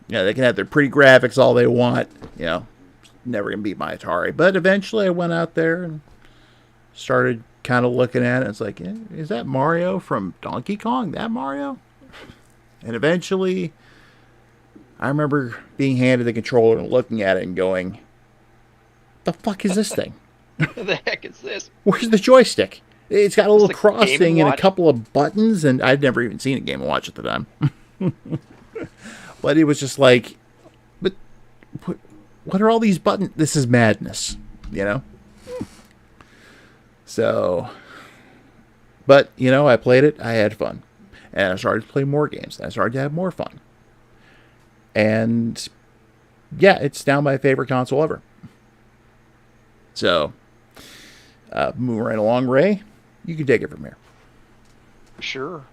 They can have their pretty graphics all they want. Never going to beat my Atari. But eventually I went out there and started kind of looking at it. It's like, is that Mario from Donkey Kong? That Mario? And eventually, I remember being handed the controller and looking at it and going, the fuck is this thing? What the heck is this? Where's the joystick? It's got a little cross Game thing & and a Watch? couple of buttons, and I'd never even seen a Game & Watch at the time. But it was just like, but what are all these buttons? This is madness, So, but, I played it. I had fun. And I started to play more games. I started to have more fun. And, yeah, it's now my favorite console ever. So, moving right along, Ray, you can take it from here. Sure.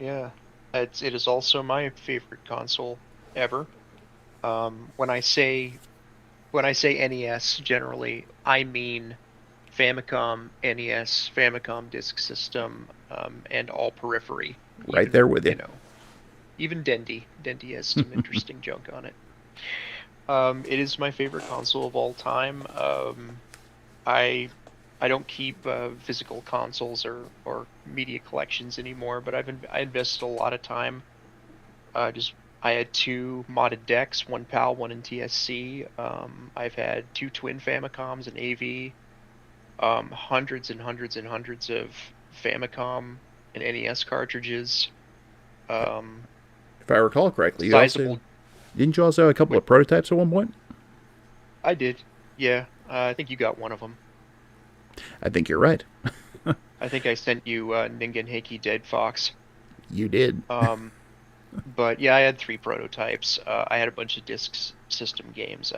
Yeah. It is also my favorite console ever. When I say NES, generally, I mean Famicom, NES, Famicom Disk System, and all periphery. Right there with you. Even Dendy. Dendy has some interesting junk on it. It is my favorite console of all time. I don't keep physical consoles or media collections anymore, but I invested a lot of time. I had 2 modded decks, one PAL, one NTSC. I've had 2 twin Famicoms, an AV, hundreds and hundreds and hundreds of Famicom and NES cartridges. If I recall correctly, Sizable. Didn't you also have a couple of prototypes at one point? I did, yeah. I think you got one of them. I think you're right. I think I sent you Ningen Heiki Dead Fox. You did. But yeah, I had 3 prototypes. I had a bunch of disk system games.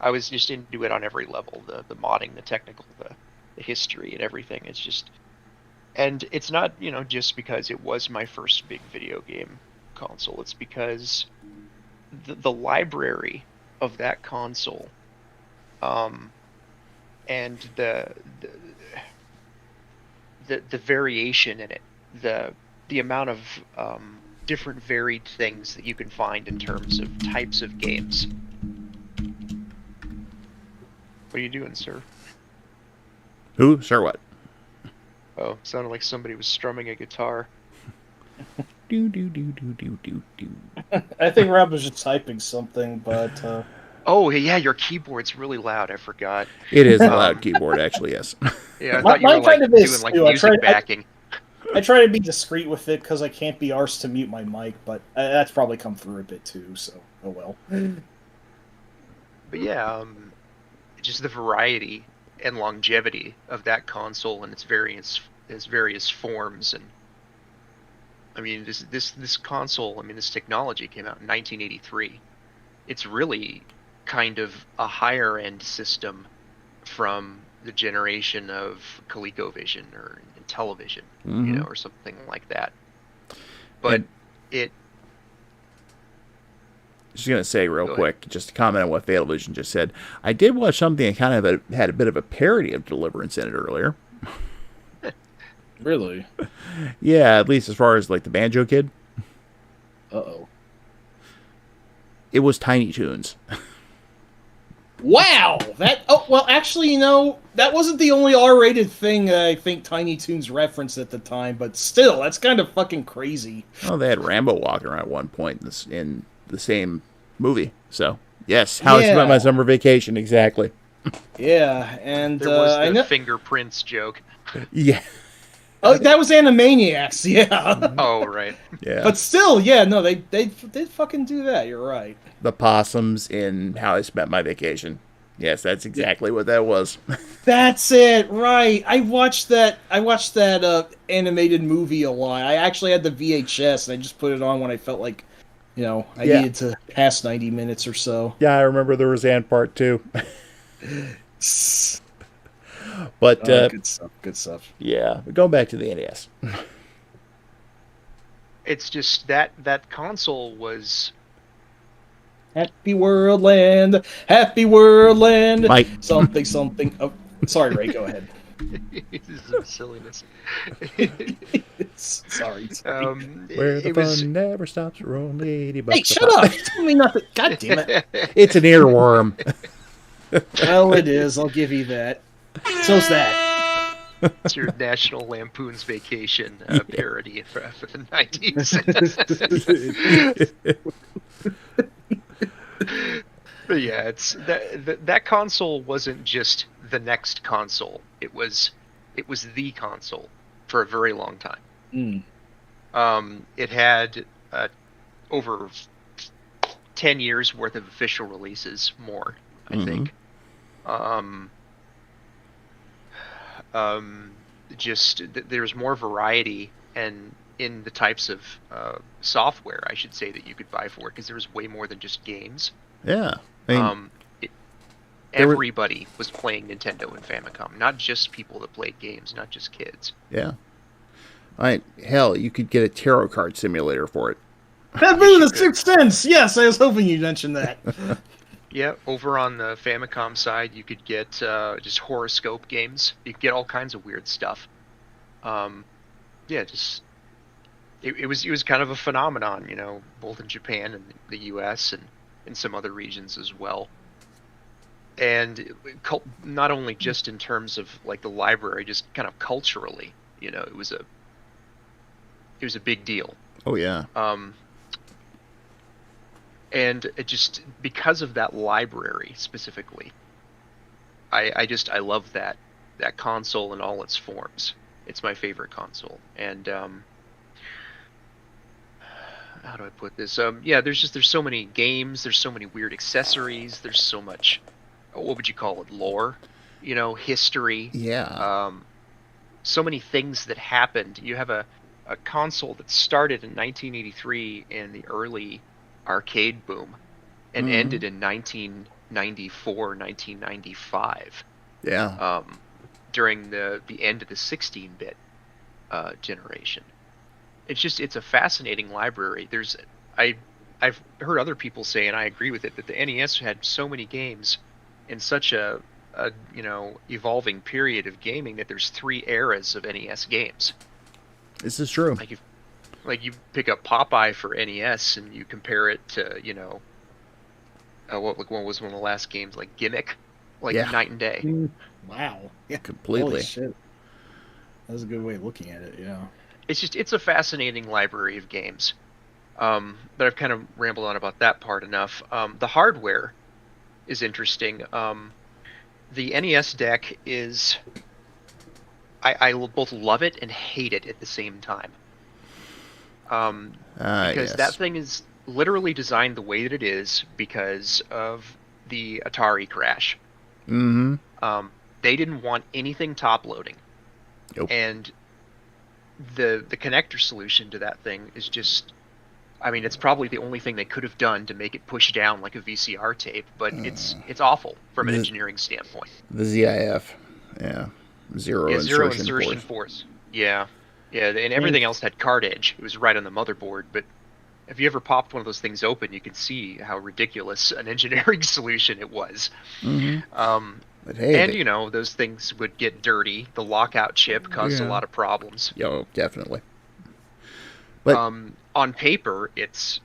I was just into it on every level. The modding, the technical, the history, and everything. It's just, and it's not just because it was my first big video game console. It's because the library of that console, and the variation in it, the amount of different varied things that you can find in terms of types of games. What are you doing, sir? Who? Sir, what? Oh, sounded like somebody was strumming a guitar. Do do do do do do do. I think Rob was just typing something, but Oh, yeah, your keyboard's really loud. I forgot. It is a loud keyboard, actually. Yes. Yeah, I thought you were mine kind of doing is, like too. music backing. I try to be discreet with it because I can't be arsed to mute my mic, but that's probably come through a bit too, so oh well. But yeah, just the variety and longevity of that console and its various forms. And I mean, this console, I mean, this technology came out in 1983. It's really kind of a higher end system from the generation of ColecoVision or Intellivision, or something like that. But Just going to say real quick, just to comment on what Fatal Vision just said. I did watch something that kind of had a bit of a parody of Deliverance in it earlier. Really? Yeah, at least as far as like the Banjo Kid. Uh-oh. It was Tiny Toons. Wow! Actually, that wasn't the only R-rated thing I think Tiny Toons referenced at the time, but still, that's kind of fucking crazy. Oh, they had Rambo walking around at one point in the same movie. So, yes, how I spent my summer vacation, exactly. Yeah, and there was the fingerprints joke. Yeah. Oh, that was Animaniacs, yeah. Oh, right. Yeah. But still, yeah, no, they fucking do that, you're right. The possums in How I Spent My Vacation. Yes, that's exactly what that was. That's it, right. I watched that animated movie a lot. I actually had the VHS, and I just put it on when I felt like, I needed to pass 90 minutes or so. Yeah, I remember the Roseanne part, too. But good stuff. Yeah, but going back to the NES. It's just that console was Happy World Land, Happy World Land. Mike. Something. Oh, sorry, Ray, go ahead. This is some silliness. Sorry. Where the it fun was. never stops for only 80 bucks. Hey, shut up! You told me nothing. God damn it. It's an earworm. Well, it is. I'll give you that. So's that. It's your National Lampoon's Vacation parody for the 90s. But yeah, it's that console wasn't just the next console. It was the console for a very long time. It had over 10 years worth of official releases, more, I think. Just there's more variety and in the types of software, I should say, that you could buy for it, because there was way more than just games. Yeah. I mean, everybody was playing Nintendo and Famicom, not just people that played games, not just kids. Yeah. Hell, you could get a tarot card simulator for it. That movie, The Sixth Sense! Yes, I was hoping you'd mention that. Yeah, over on the Famicom side, you could get just horoscope games. You could get all kinds of weird stuff. Just it was kind of a phenomenon, both in Japan and the U.S. and in some other regions as well. And not only just in terms of like the library, just kind of culturally, it was a big deal. Oh yeah. And it just because of that library specifically, I love that console in all its forms. It's my favorite console. And how do I put this? There's so many games, there's so many weird accessories, there's so much, what would you call it, lore, history. Yeah. So many things that happened. You have a console that started in 1983 in the early arcade boom and ended in 1994, 1995. Yeah. During the end of the 16-bit generation. It's a fascinating library. I've heard other people say, and I agree with it, that the NES had so many games in such a evolving period of gaming that there's 3 eras of NES games. This is true. Like you pick up Popeye for NES and you compare it to, what was one of the last games, like Gimmick, night and day. Wow. Yeah. Completely. Holy shit. That's a good way of looking at it, yeah. It's a fascinating library of games. But I've kind of rambled on about that part enough. The hardware is interesting. The NES deck is... I both love it and hate it at the same time. Because that thing is literally designed the way that it is because of the Atari crash. Mm-hmm. They didn't want anything top loading. Nope. And the connector solution to that thing is just, it's probably the only thing they could have done to make it push down like a VCR tape, but it's awful from an engineering standpoint. The ZIF, yeah. Zero insertion force. Yeah, and everything else had card edge. It was right on the motherboard, but if you ever popped one of those things open, you can see how ridiculous an engineering solution it was. Mm-hmm. But hey, those things would get dirty. The lockout chip caused a lot of problems. Yo, definitely. But on paper, it's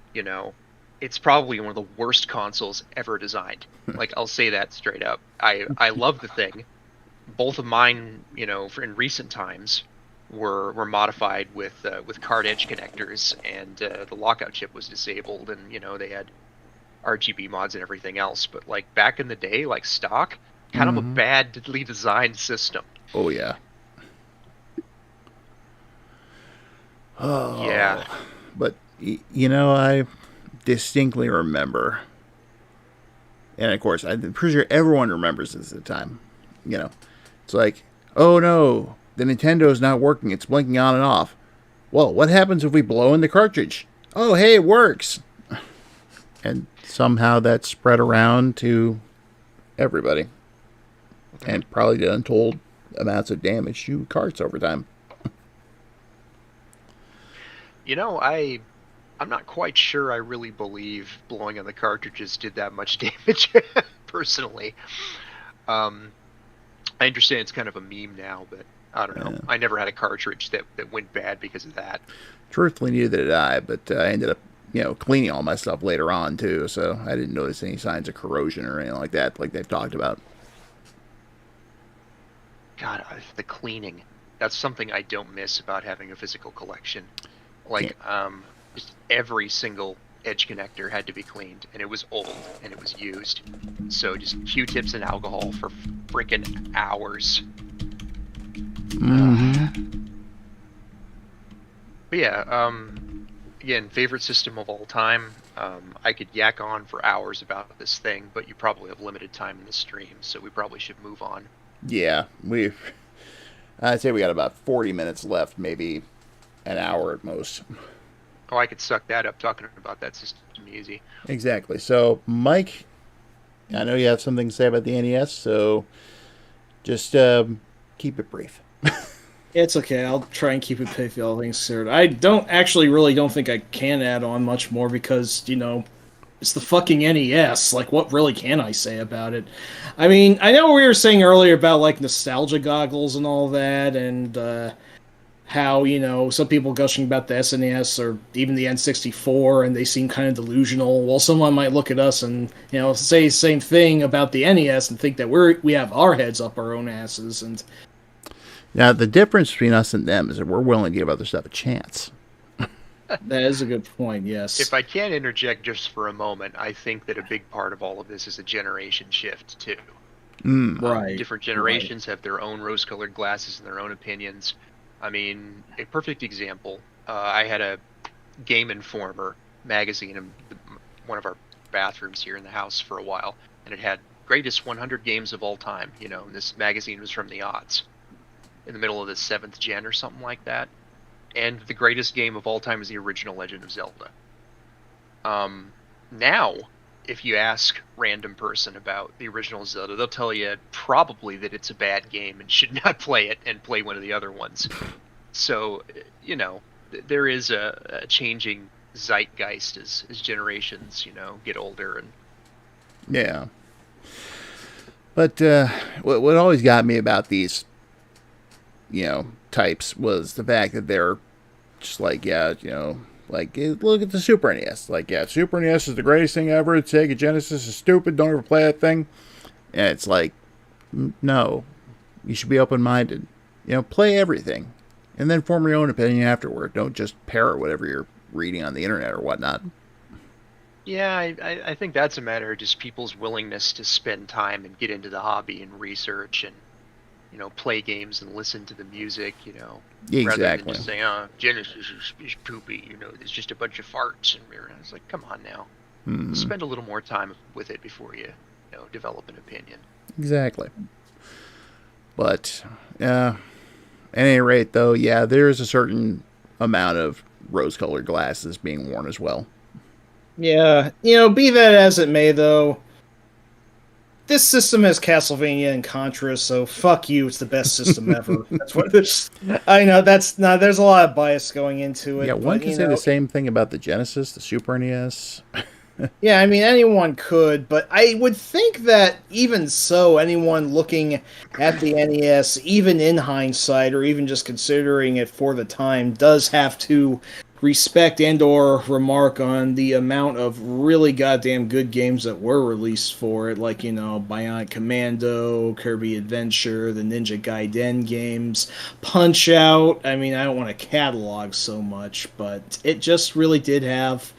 probably one of the worst consoles ever designed. Like, I'll say that straight up. I love the thing. Both of mine, in recent times, were modified with card edge connectors, and the lockout chip was disabled, and they had RGB mods and everything else. But like back in the day, like stock, kind of a badly designed system. Oh yeah. Oh yeah. But I distinctly remember, and of course I'm pretty sure everyone remembers this at the time. It's like, oh no, the Nintendo's not working. It's blinking on and off. Well, what happens if we blow in the cartridge? Oh, hey, it works. And somehow that spread around to everybody. And probably did untold amounts of damage to carts over time. I'm not quite sure I really believe blowing on the cartridges did that much damage, personally. I understand it's kind of a meme now, but I don't know. I never had a cartridge that went bad because of that. Truthfully, neither did I, but I ended up, cleaning all my stuff later on, too, so I didn't notice any signs of corrosion or anything like that, like they've talked about. God, the cleaning. That's something I don't miss about having a physical collection. Like, just every single edge connector had to be cleaned, and it was old, and it was used. So just Q-tips and alcohol for freaking hours. Mm-hmm. But yeah, again, favorite system of all time. I could yak on for hours about this thing, but you probably have limited time in the stream, so we probably should move on. Yeah, I'd say we got about 40 minutes left, maybe an hour at most. Oh, I could suck that up talking about that system easy. Exactly. So, Mike, I know you have something to say about the NES, so just keep it brief. It's okay. I'll try and keep it pithy, all things considered. I really don't think I can add on much more because, it's the fucking NES. Like, what really can I say about it? I mean, I know we were saying earlier about, like, nostalgia goggles and all that, and how, some people gushing about the SNES or even the N64, and they seem kind of delusional. Well, someone might look at us and, say the same thing about the NES and think that we have our heads up our own asses, and... Now, the difference between us and them is that we're willing to give other stuff a chance. That is a good point, yes. If I can interject just for a moment, I think that a big part of all of this is a generation shift, too. Right. Different generations have their own rose-colored glasses and their own opinions. I mean, a perfect example, I had a Game Informer magazine in one of our bathrooms here in the house for a while, and it had greatest 100 games of all time, and this magazine was from the aughts, in the middle of the 7th gen or something like that. And the greatest game of all time is the original Legend of Zelda. Now, if you ask random person about the original Zelda, they'll tell you probably that it's a bad game and should not play it and play one of the other ones. So, there is a changing zeitgeist as generations, get older. And yeah. But what always got me about these, types was the fact that they're just like, look at the Super NES. Like, Super NES is the greatest thing ever. Sega Genesis is stupid. Don't ever play that thing. And it's like, no, you should be open-minded. Play everything. And then form your own opinion afterward. Don't just parrot whatever you're reading on the internet or whatnot. Yeah, I think that's a matter of just people's willingness to spend time and get into the hobby and research and, play games and listen to the music, Exactly. rather than just say, Genesis is poopy, there's just a bunch of farts. And it's like, come on now. Spend a little more time with it before you, develop an opinion. Exactly. But, at any rate, though, there is a certain amount of rose-colored glasses being worn as well. Yeah, be that as it may, though, this system has Castlevania and Contra, so fuck you, it's the best system ever. That's what this... I know, there's a lot of bias going into it. Yeah, one can say the same thing about the Genesis, the Super NES. Yeah, I mean, anyone could, but I would think that even so, anyone looking at the NES, even in hindsight, or even just considering it for the time, does have to respect and or remark on the amount of really goddamn good games that were released for it, like, Bionic Commando, Kirby Adventure, the Ninja Gaiden games, Punch-Out. I mean, I don't want to catalog so much, but it just really did have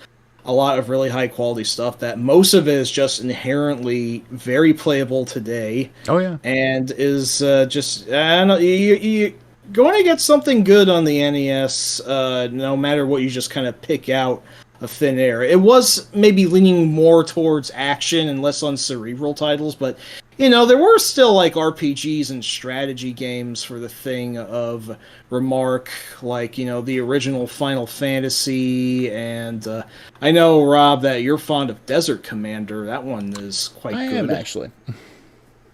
a lot of really high quality stuff that most of it is just inherently very playable today. Oh, yeah. And is just, I don't know, you going to get something good on the NES, no matter what you just kind of pick out of thin air. It was maybe leaning more towards action and less on cerebral titles, but, there were still, like, RPGs and strategy games for the thing of remark, like, the original Final Fantasy, and I know, Rob, that you're fond of Desert Commander. That one is quite good. I am, actually.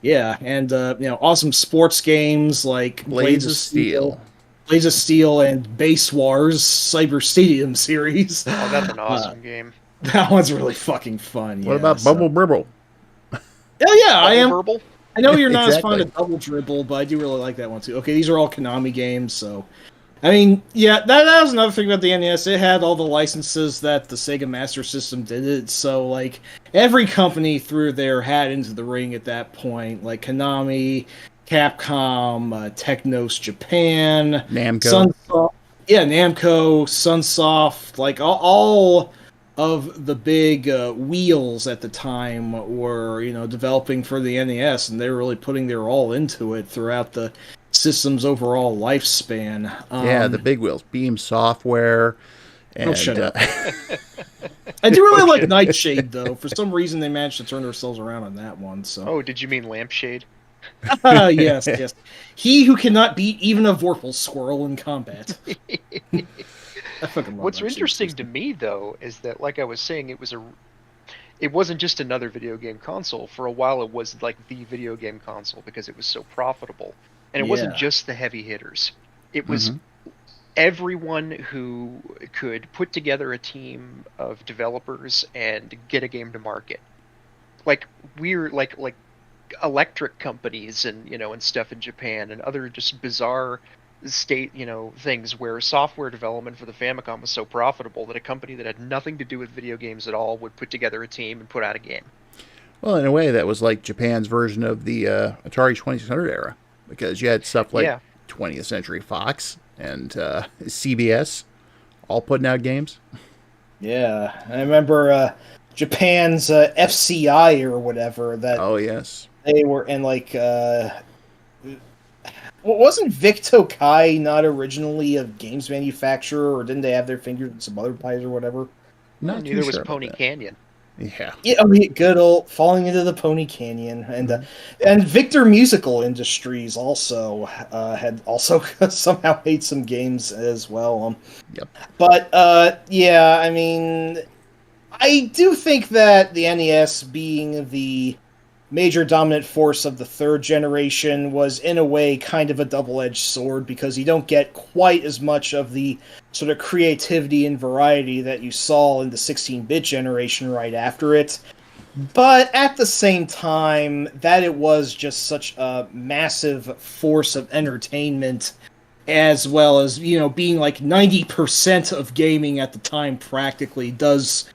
Yeah, and, awesome sports games like Blades of Steel. Blades of Steel and Base Wars Cyber Stadium series. Oh, that's an awesome game. That one's really fucking fun. What about Bubble Bribble? Oh, yeah, I am. Verbal? I know you're not as Exactly. fond of Double Dribble, but I do really like that one too. Okay, these are all Konami games, so I mean, yeah, that was another thing about the NES. It had all the licenses that the Sega Master System did it, so like every company threw their hat into the ring at that point, like Konami, Capcom, Technos Japan, Namco. Sunsoft, yeah, Namco, Sunsoft, like all of the big wheels at the time were, developing for the NES, and they were really putting their all into it throughout the system's overall lifespan. Yeah, the big wheels, Beam Software, Oh, shut and up. I do really like Nightshade, though. For some reason, they managed to turn themselves around on that one. So, Oh, did you mean Lampshade? yes, yes. He who cannot beat even a Vorpal squirrel in combat. I fucking love What's Nightshade interesting to system. me though is that, like I was saying, it wasn't just another video game console. For a while, it was like the video game console because it was so profitable, and it wasn't Yeah. just the heavy hitters. It was Mhm. everyone who could put together a team of developers and get a game to market. Like we're like electric companies and and stuff in Japan and other just bizarre state things where software development for the Famicom was so profitable that a company that had nothing to do with video games at all would put together a team and put out a game. Well, in a way, that was like Japan's version of the Atari 2600 era, because you had stuff like Yeah. 20th Century Fox and CBS all putting out games. Yeah. I remember Japan's FCI or whatever that Oh, yes. they were in, like, wasn't Vic Tokai not originally a games manufacturer, or didn't they have their fingers in some other pies or whatever? Not too Neither was sure about Pony that. Canyon. Yeah. Yeah, I mean, good old falling into the Pony Canyon, and Victor Musical Industries also had also somehow made some games as well. Yep. But yeah, I mean, I do think that the NES, being the major dominant force of the third generation, was in a way kind of a double-edged sword, because you don't get quite as much of the sort of creativity and variety that you saw in the 16-bit generation right after it. But at the same time, that it was just such a massive force of entertainment, as well as, being like 90% of gaming at the time practically, does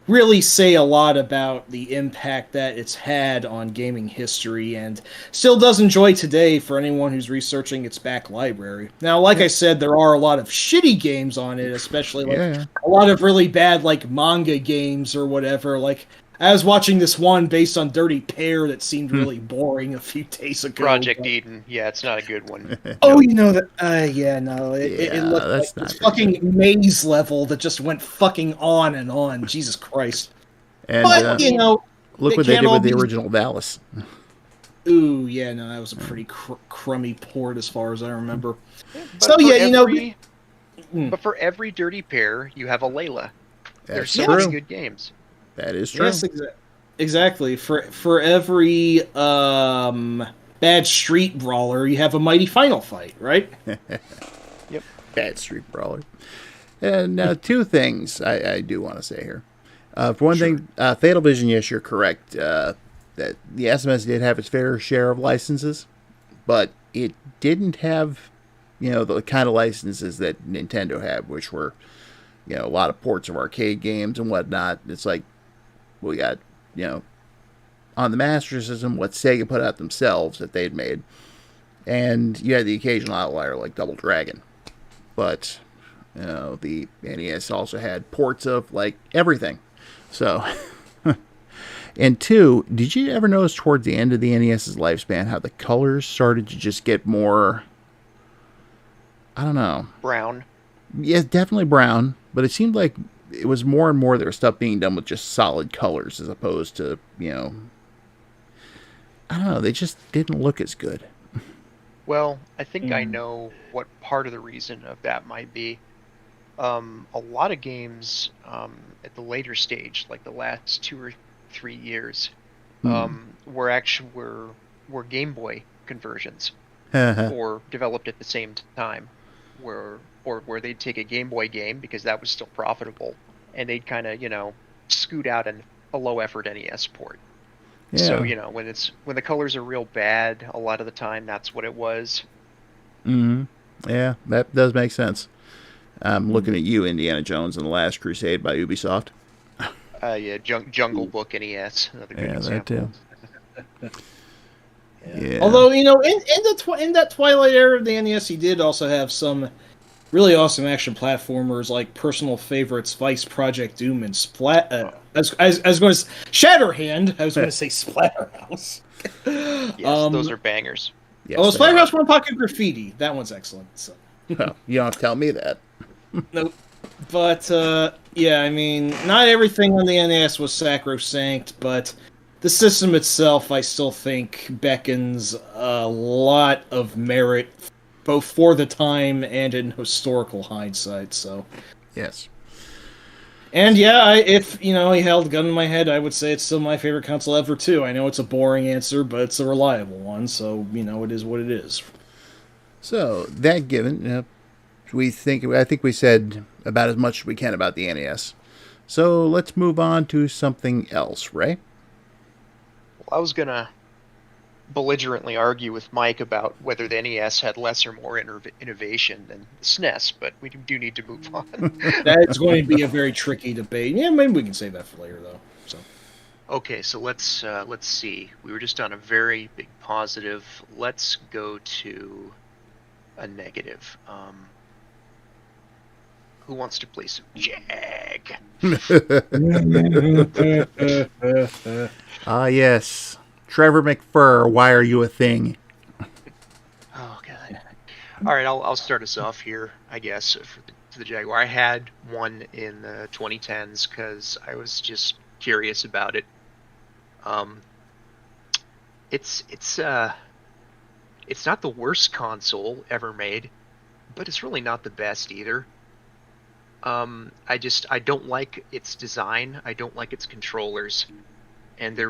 really say a lot about the impact that it's had on gaming history, and still does enjoy today for anyone who's researching its back library. Now, like I said, there are a lot of shitty games on it, especially like Yeah. a lot of really bad like manga games or whatever. Like I was watching this one based on Dirty Pair that seemed really boring a few days ago. Project but- Eden. Yeah, it's not a good one. Oh, you know that? Yeah, no, it Yeah, looked that's like not this very fucking maze level that just went fucking on and on. Jesus Christ! And But look it what they can't did all with the be- original Dallas. Ooh, yeah, no, that was a pretty crummy port as far as I remember. But So for yeah, Mm. But for every Dirty Pair, you have a Layla. There's That's so many true. good games. That is true. Yes, exactly. For every bad street brawler, you have a mighty final fight, right? Yep. Bad Street Brawler. And now, two things I do want to say here. For one thing, Fatal Vision, yes, you're correct. That the SMS did have its fair share of licenses, but it didn't have, the kind of licenses that Nintendo had, which were, a lot of ports of arcade games and whatnot. It's like, we got, on the Master System, what Sega put out themselves that they'd made. And you had the occasional outlier like Double Dragon. But, the NES also had ports of, like, everything. So, and two, did you ever notice towards the end of the NES's lifespan how the colors started to just get more, I don't know. Brown. Yeah, definitely brown, but it seemed like it was more and more there was stuff being done with just solid colors as opposed to, I don't know, they just didn't look as good. Well, I think I know what part of the reason of that might be. A lot of games at the later stage, like the last 2 or 3 years, were Game Boy conversions, or developed at the same time, where they'd take a Game Boy game because that was still profitable, and they'd kind of scoot out a low effort NES port. Yeah. So when the colors are real bad, a lot of the time that's what it was. Mm-hmm. Yeah, that does make sense. I'm looking at you, Indiana Jones and the Last Crusade by Ubisoft. Yeah, Jungle Book NES, another good Yeah, that example. too. Yeah. Yeah. Although in that Twilight era of the NES, he did also have some really awesome action platformers like personal favorites Vice Project Doom and Splat. I was going to Shatterhand. I was going to say Splatterhouse. Yes, those are bangers. Yes, Oh, they Splatterhouse are. One Pocket Graffiti. That one's excellent. So. Well, you don't have to tell me that. Nope. But yeah, I mean, not everything on the NES was sacrosanct, but the system itself, I still think, beckons a lot of merit, both for the time and in historical hindsight. So, Yes. and yeah, if he held a gun in my head, I would say it's still my favorite console ever too. I know it's a boring answer, but it's a reliable one. So it is what it is. So that given, I think we said about as much as we can about the NES. So let's move on to something else, Ray. Well, I was gonna belligerently argue with Mike about whether the NES had less or more innovation than the SNES, but we do need to move on. That's going to be a very tricky debate. Yeah, maybe we can save that for later, though. So. Okay, so let's see. We were just on a very big positive. Let's go to a negative. Who wants to play some Jag? Ah, yes. Trevor McFur, why are you a thing? Oh god. All right, I'll start us off here, I guess, for the Jaguar. I had one in the 2010s because I was just curious about it. It's not the worst console ever made, but it's really not the best either. I don't like its design. I don't like its controllers, and there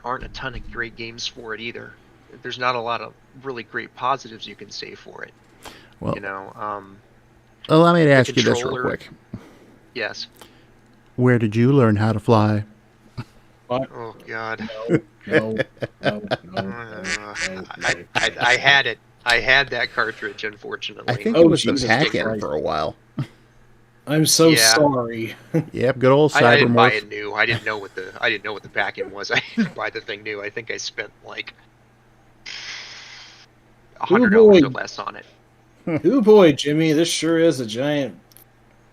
aren't a ton of great games for it either. There's not a lot of really great positives you can say for it. Well, Well, allow me to ask you this real quick. Yes. Where did you learn how to fly? What? Oh God. No. I had it. I had that cartridge, unfortunately. I think Oh, it was the Jesus pack-in Christ. for a while. I'm so Yeah. sorry. Yep, good old I didn't buy Cybermorph. it new. I didn't know what the pack-in was. I didn't buy the thing new. I think I spent like $100 boy. or less on it. Ooh boy, Jimmy, this sure is a giant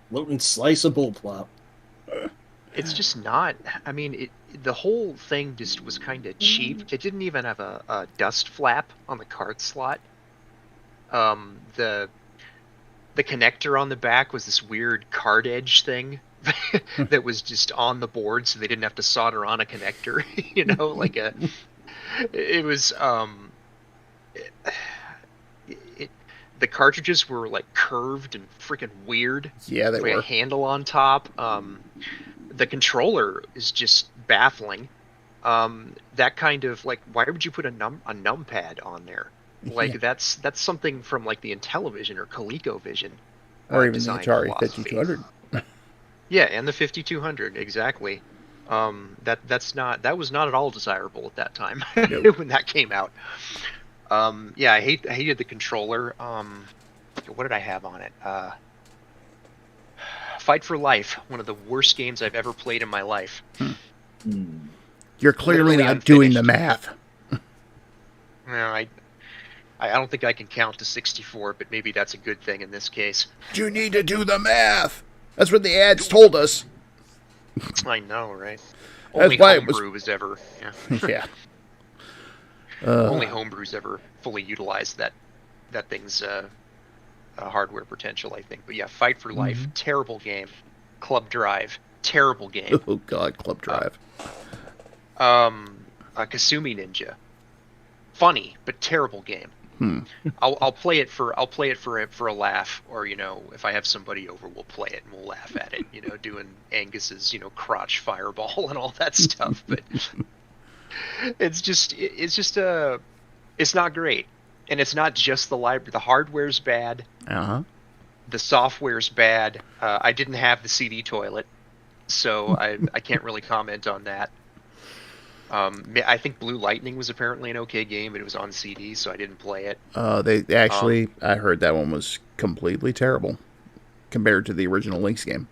floating slice of bullplop. It's just not. I mean, the whole thing just was kind of cheap. It didn't even have a dust flap on the card slot. The connector on the back was this weird card edge thing that was just on the board, so they didn't have to solder on a connector. It was the cartridges were like curved and freaking weird. Yeah, they with were. a handle on top. The controller is just baffling. That kind of like, why would you put a numpad on there? Like Yeah. that's something from like the Intellivision or ColecoVision, Or even the design Atari philosophy. 5200. Yeah, and the 5200 exactly. That was not at all desirable at that time Nope. when that came out. Yeah, I hated the controller. What did I have on it? Fight for Life, one of the worst games I've ever played in my life. You're clearly Literally not doing the unfinished. math. No, I don't think I can count to 64, but maybe that's a good thing in this case. You need to do the math. That's what the ads told us. I know, right? That's Only why it was- homebrew has ever, yeah. Yeah. Only homebrew's ever fully utilized that thing's hardware potential, I think. But yeah, Fight for Life, terrible game. Club Drive, terrible game. Oh God, Club Drive. Kasumi Ninja, funny but terrible game. I'll play it for a laugh, or if I have somebody over, we'll play it and we'll laugh at it. Doing Angus's crotch fireball and all that stuff, but it's not great, and it's not just the library. The hardware's bad. The software's bad. I didn't have the CD toilet, so I can't really comment on that. I think Blue Lightning was apparently an okay game, but it was on CD, so I didn't play it. They actually, I heard that one was completely terrible compared to the original Lynx game.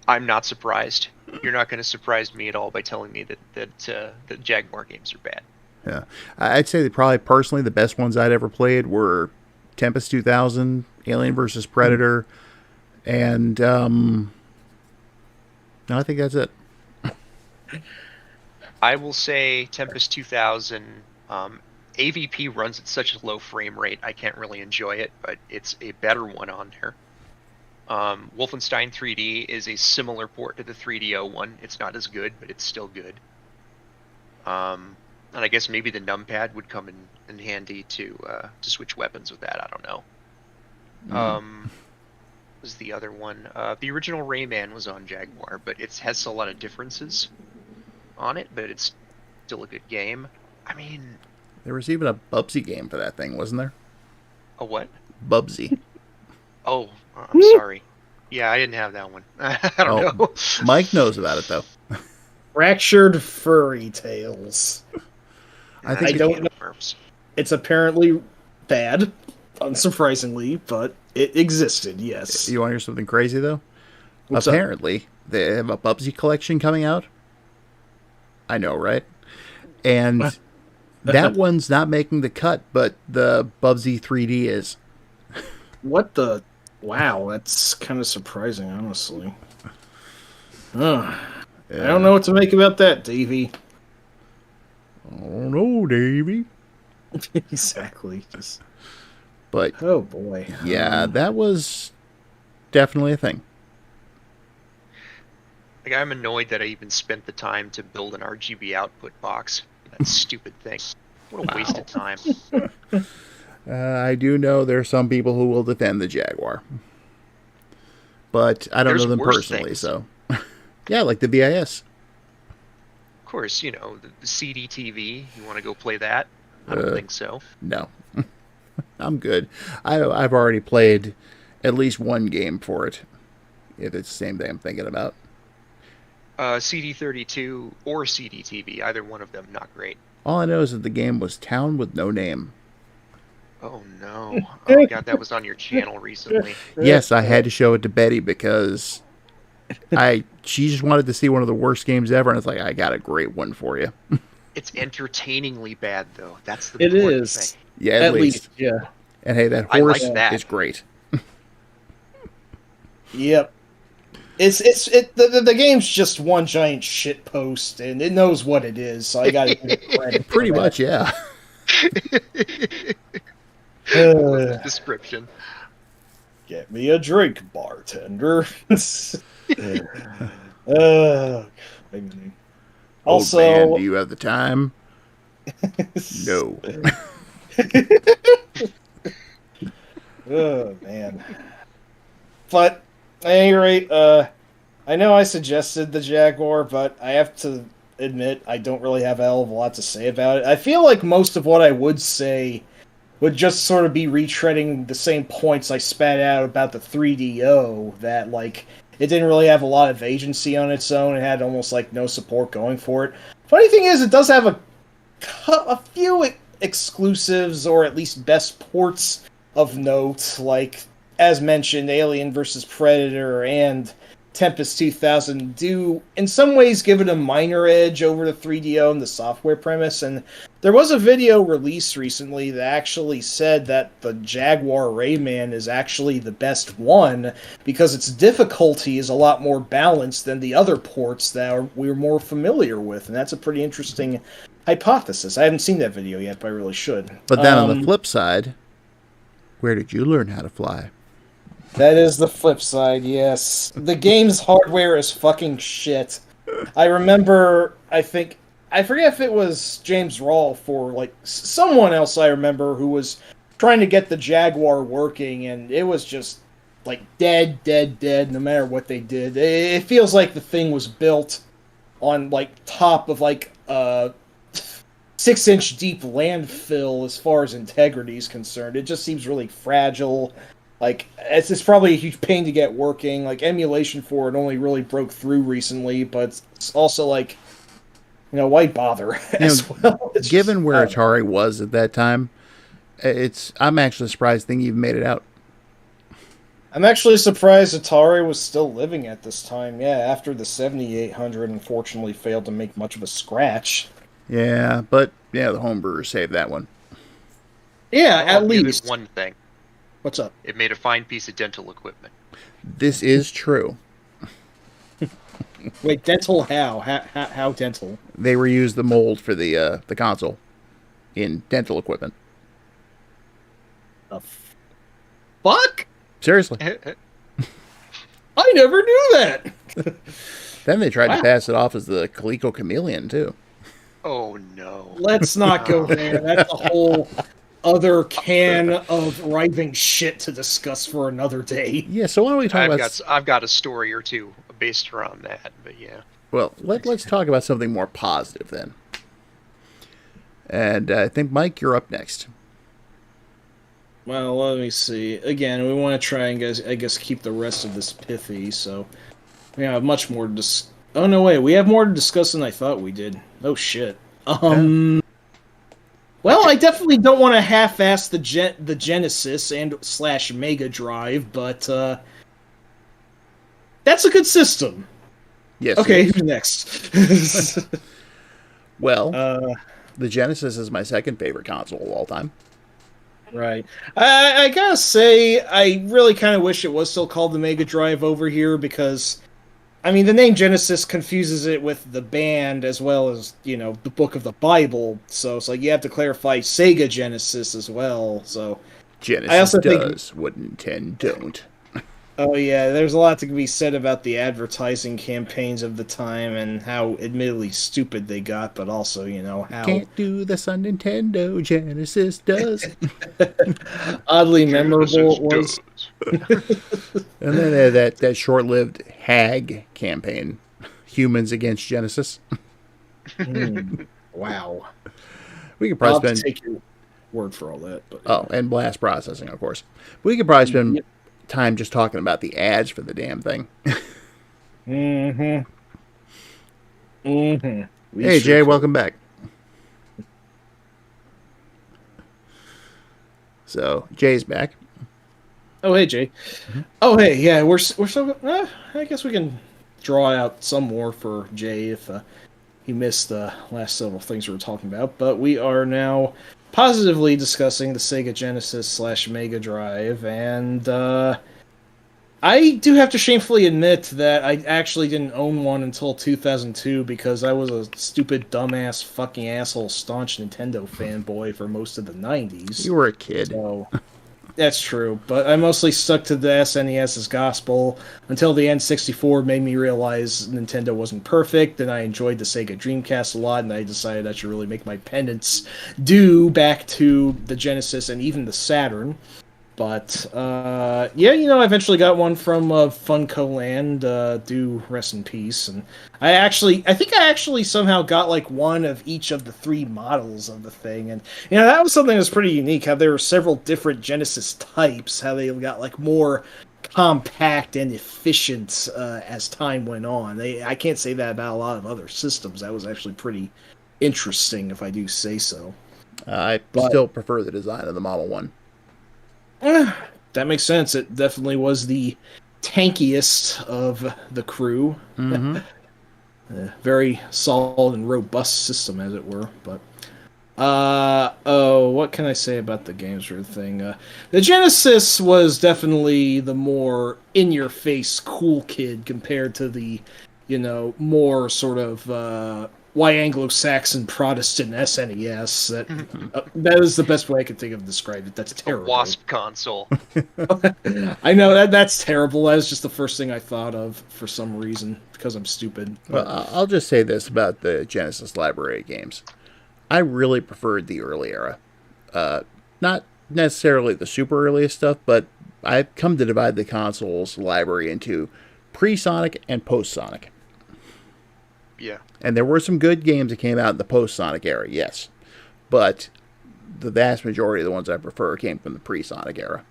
I'm not surprised. You're not going to surprise me at all by telling me that Jaguar games are bad. Yeah, I'd say that probably personally the best ones I'd ever played were Tempest 2000, Alien vs Predator, and no, I think that's it. I will say Tempest 2000. AVP runs at such a low frame rate, I can't really enjoy it, but it's a better one on there. Wolfenstein 3D is a similar port to the 3DO one. It's not as good, but it's still good. And I guess maybe the numpad would come in handy to switch weapons with that. I don't know. What was the other one? The original Rayman was on Jaguar, but it has a lot of differences on it, but it's still a good game. I mean, there was even a Bubsy game for that thing, wasn't there? A what? Bubsy. Oh, I'm sorry. Yeah, I didn't have that one. I don't know. Mike knows about it, though. Fractured Furry Tales. I don't know. It's apparently bad, unsurprisingly, but it existed, yes. You want to hear something crazy, though? What's apparently, up? They have a Bubsy collection coming out. I know, right? And that one's not making the cut, but the Bubsy 3D is. What the... Wow, that's kind of surprising, honestly. I don't know what to make about that, Davey. I don't know, Davey. Exactly. But oh boy, yeah, that was definitely a thing. Like, I'm annoyed that I even spent the time to build an RGB output box. That stupid thing. What a waste of time. I do know there are some people who will defend the Jaguar, but I don't know them personally. Things. So, yeah, like the BIS. Of course, the CD TV. You want to go play that? I don't think so. No, I'm good. I've already played at least one game for it. If it's the same thing I'm thinking about. CD32 or CD TV, either one of them, not great. All I know is that the game was Town with No Name. Oh no! Oh god, that was on your channel recently. Yes, I had to show it to Betty because she just wanted to see one of the worst games ever, and it's like, I got a great one for you. It's entertainingly bad, though. That's the important thing. Yeah, at least. Yeah. And hey, that horse is great. Yep. The game's just one giant shit post, and it knows what it is. So I got to give it credit. Pretty much, yeah. Description. Get me a drink, bartender. Also, man, do you have the time? No. Oh man. But at any rate, I know I suggested the Jaguar, but I have to admit I don't really have a hell of a lot to say about it. I feel like most of what I would say would just sort of be retreading the same points I spat out about the 3DO, that, like, it didn't really have a lot of agency on its own. It had almost, like, no support going for it. Funny thing is, it does have a few exclusives, or at least best ports of note, like, as mentioned, Alien vs. Predator and Tempest 2000 do, in some ways, give it a minor edge over the 3DO and the software premise, and there was a video released recently that actually said that the Jaguar Rayman is actually the best one, because its difficulty is a lot more balanced than the other ports that we're more familiar with, and that's a pretty interesting hypothesis. I haven't seen that video yet, but I really should. But then on the flip side, where did you learn how to fly? That is the flip side, yes. The game's hardware is fucking shit. I remember, I forget if it was James Rolfe or, like, someone else I remember who was trying to get the Jaguar working, and it was just, like, dead, no matter what they did. It feels like the thing was built on, like, top of, like, 6-inch deep landfill as far as integrity is concerned. It just seems really fragile. Like, it's probably a huge pain to get working. Like, emulation for it only really broke through recently, but it's also, like, why bother as well? It's given just, where Atari was at that time, I'm actually surprised they even made it out. I'm actually surprised Atari was still living at this time. Yeah, after the 7800 unfortunately failed to make much of a scratch. Yeah, but yeah, the homebrewers saved that one. Yeah, Well, at I'll give it least. one thing. What's up? It made a fine piece of dental equipment. This is true. Wait, dental how? How dental? They reused the mold for the console in dental equipment. The fuck? Seriously. I never knew that. Then they tried Wow. to pass it off as the Coleco Chameleon too. Oh no. Let's not go there. That's a whole other can of writhing shit to discuss for another day. Yeah, so why don't we talk about? I've got a story or two based around that, but yeah. Well, let's talk about something more positive then. And I think Mike, you're up next. Well, let me see. Again, we want to try and I guess keep the rest of this pithy, so we have much more to discuss. Oh no, wait, we have more to discuss than I thought we did. Oh shit. Well, I definitely don't want to half-ass the Genesis and / Mega Drive, but that's a good system. Yes. Okay, who's next? Well, the Genesis is my second favorite console of all time. Right. I gotta say, I really kind of wish it was still called the Mega Drive over here because, I mean, the name Genesis confuses it with the band as well as, the book of the Bible. So it's like you have to clarify Sega Genesis as well. So Genesis I also does what Nintendo don't. Oh yeah, there's a lot to be said about the advertising campaigns of the time and how admittedly stupid they got, but also, how Can't do this on Nintendo. Genesis does. oddly memorable it was. And then they had that short-lived HAG campaign, Humans Against Genesis. Wow. We could I'll probably have to spend. take your word for all that. But, Oh, and blast processing, of course. We could probably spend time just talking about the ads for the damn thing. Hey, Jay, welcome back. So, Jay's back. Oh, hey, Jay. Oh, hey, yeah, we're so. I guess we can draw out some more for Jay if he missed the last several things we were talking about. But we are now positively discussing the Sega Genesis / Mega Drive, and I do have to shamefully admit that I actually didn't own one until 2002 because I was a stupid, dumbass, fucking asshole, staunch Nintendo fanboy for most of the 90s. You were a kid. So, that's true, but I mostly stuck to the SNES's gospel until the N64 made me realize Nintendo wasn't perfect, and I enjoyed the Sega Dreamcast a lot, and I decided I should really make my penance due back to the Genesis and even the Saturn. But, I eventually got one from Funko Land, do rest in peace, and I think I actually somehow got, one of each of the 3 models of the thing, and, that was something that was pretty unique, how there were several different Genesis types, how they got, more compact and efficient as time went on. I can't say that about a lot of other systems. That was actually pretty interesting, if I do say so. I still prefer the design of the Model 1. That makes sense. It definitely was the tankiest of the crew. Mm-hmm. Very solid and robust system, as it were. But what can I say about the games or thing? The Genesis was definitely the more in-your-face cool kid compared to the, more sort of white Anglo-Saxon Protestant SNES. That is the best way I can think of describing it. That's terrible. A WASP console. I know that's terrible. That was just the first thing I thought of for some reason because I'm stupid. Well, I'll just say this about the Genesis library of games. I really preferred the early era. Not necessarily the super earliest stuff, but I've come to divide the console's library into pre-Sonic and post-Sonic. Yeah. And there were some good games that came out in the post-Sonic era, yes. But the vast majority of the ones I prefer came from the pre-Sonic era.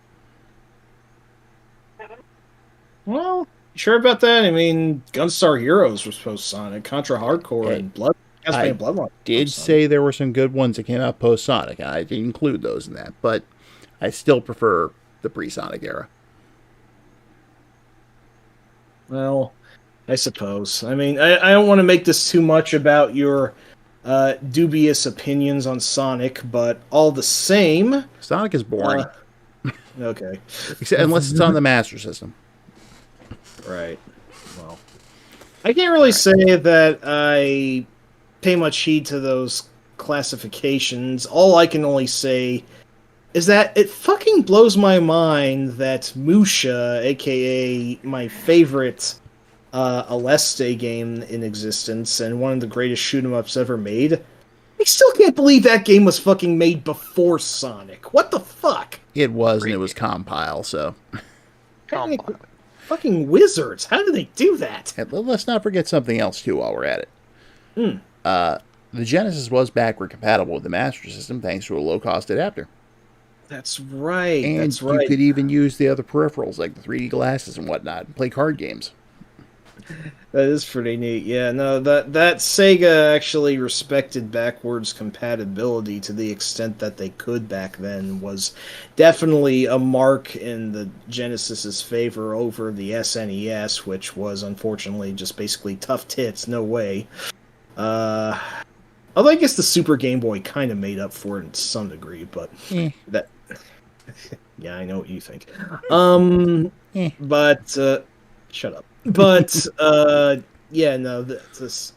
Well, sure about that? I mean, Gunstar Heroes was post-Sonic, Contra Hardcore, and Blood. Castlevania Bloodline. did say there were some good ones that came out post Sonic. I didn't include those in that, but I still prefer the pre-Sonic era. Well, I suppose. I mean, I don't want to make this too much about your dubious opinions on Sonic, but all the same, Sonic is boring. Okay. Unless it's on the Master System. Right. Well, I can't really say that I pay much heed to those classifications. All I can only say is that it fucking blows my mind that Musha, aka my favorite Aleste game in existence and one of the greatest shoot 'em ups ever made, I still can't believe that game was fucking made before Sonic. What the fuck? It was, and it was compile, so. Compile. Fucking wizards. How do they do that? And let's not forget something else, too, while we're at it. The Genesis was backward compatible with the Master System thanks to a low-cost adapter. That's right. And that's right. you could even use the other peripherals, like the 3D glasses and whatnot, and play card games. That is pretty neat. Yeah, no, that Sega actually respected backwards compatibility to the extent that they could back then was definitely a mark in the Genesis's favor over the SNES, which was unfortunately just basically tough tits, no way. Although I guess the Super Game Boy kind of made up for it to some degree, but that yeah, I know what you think. But shut up. But yeah, no, this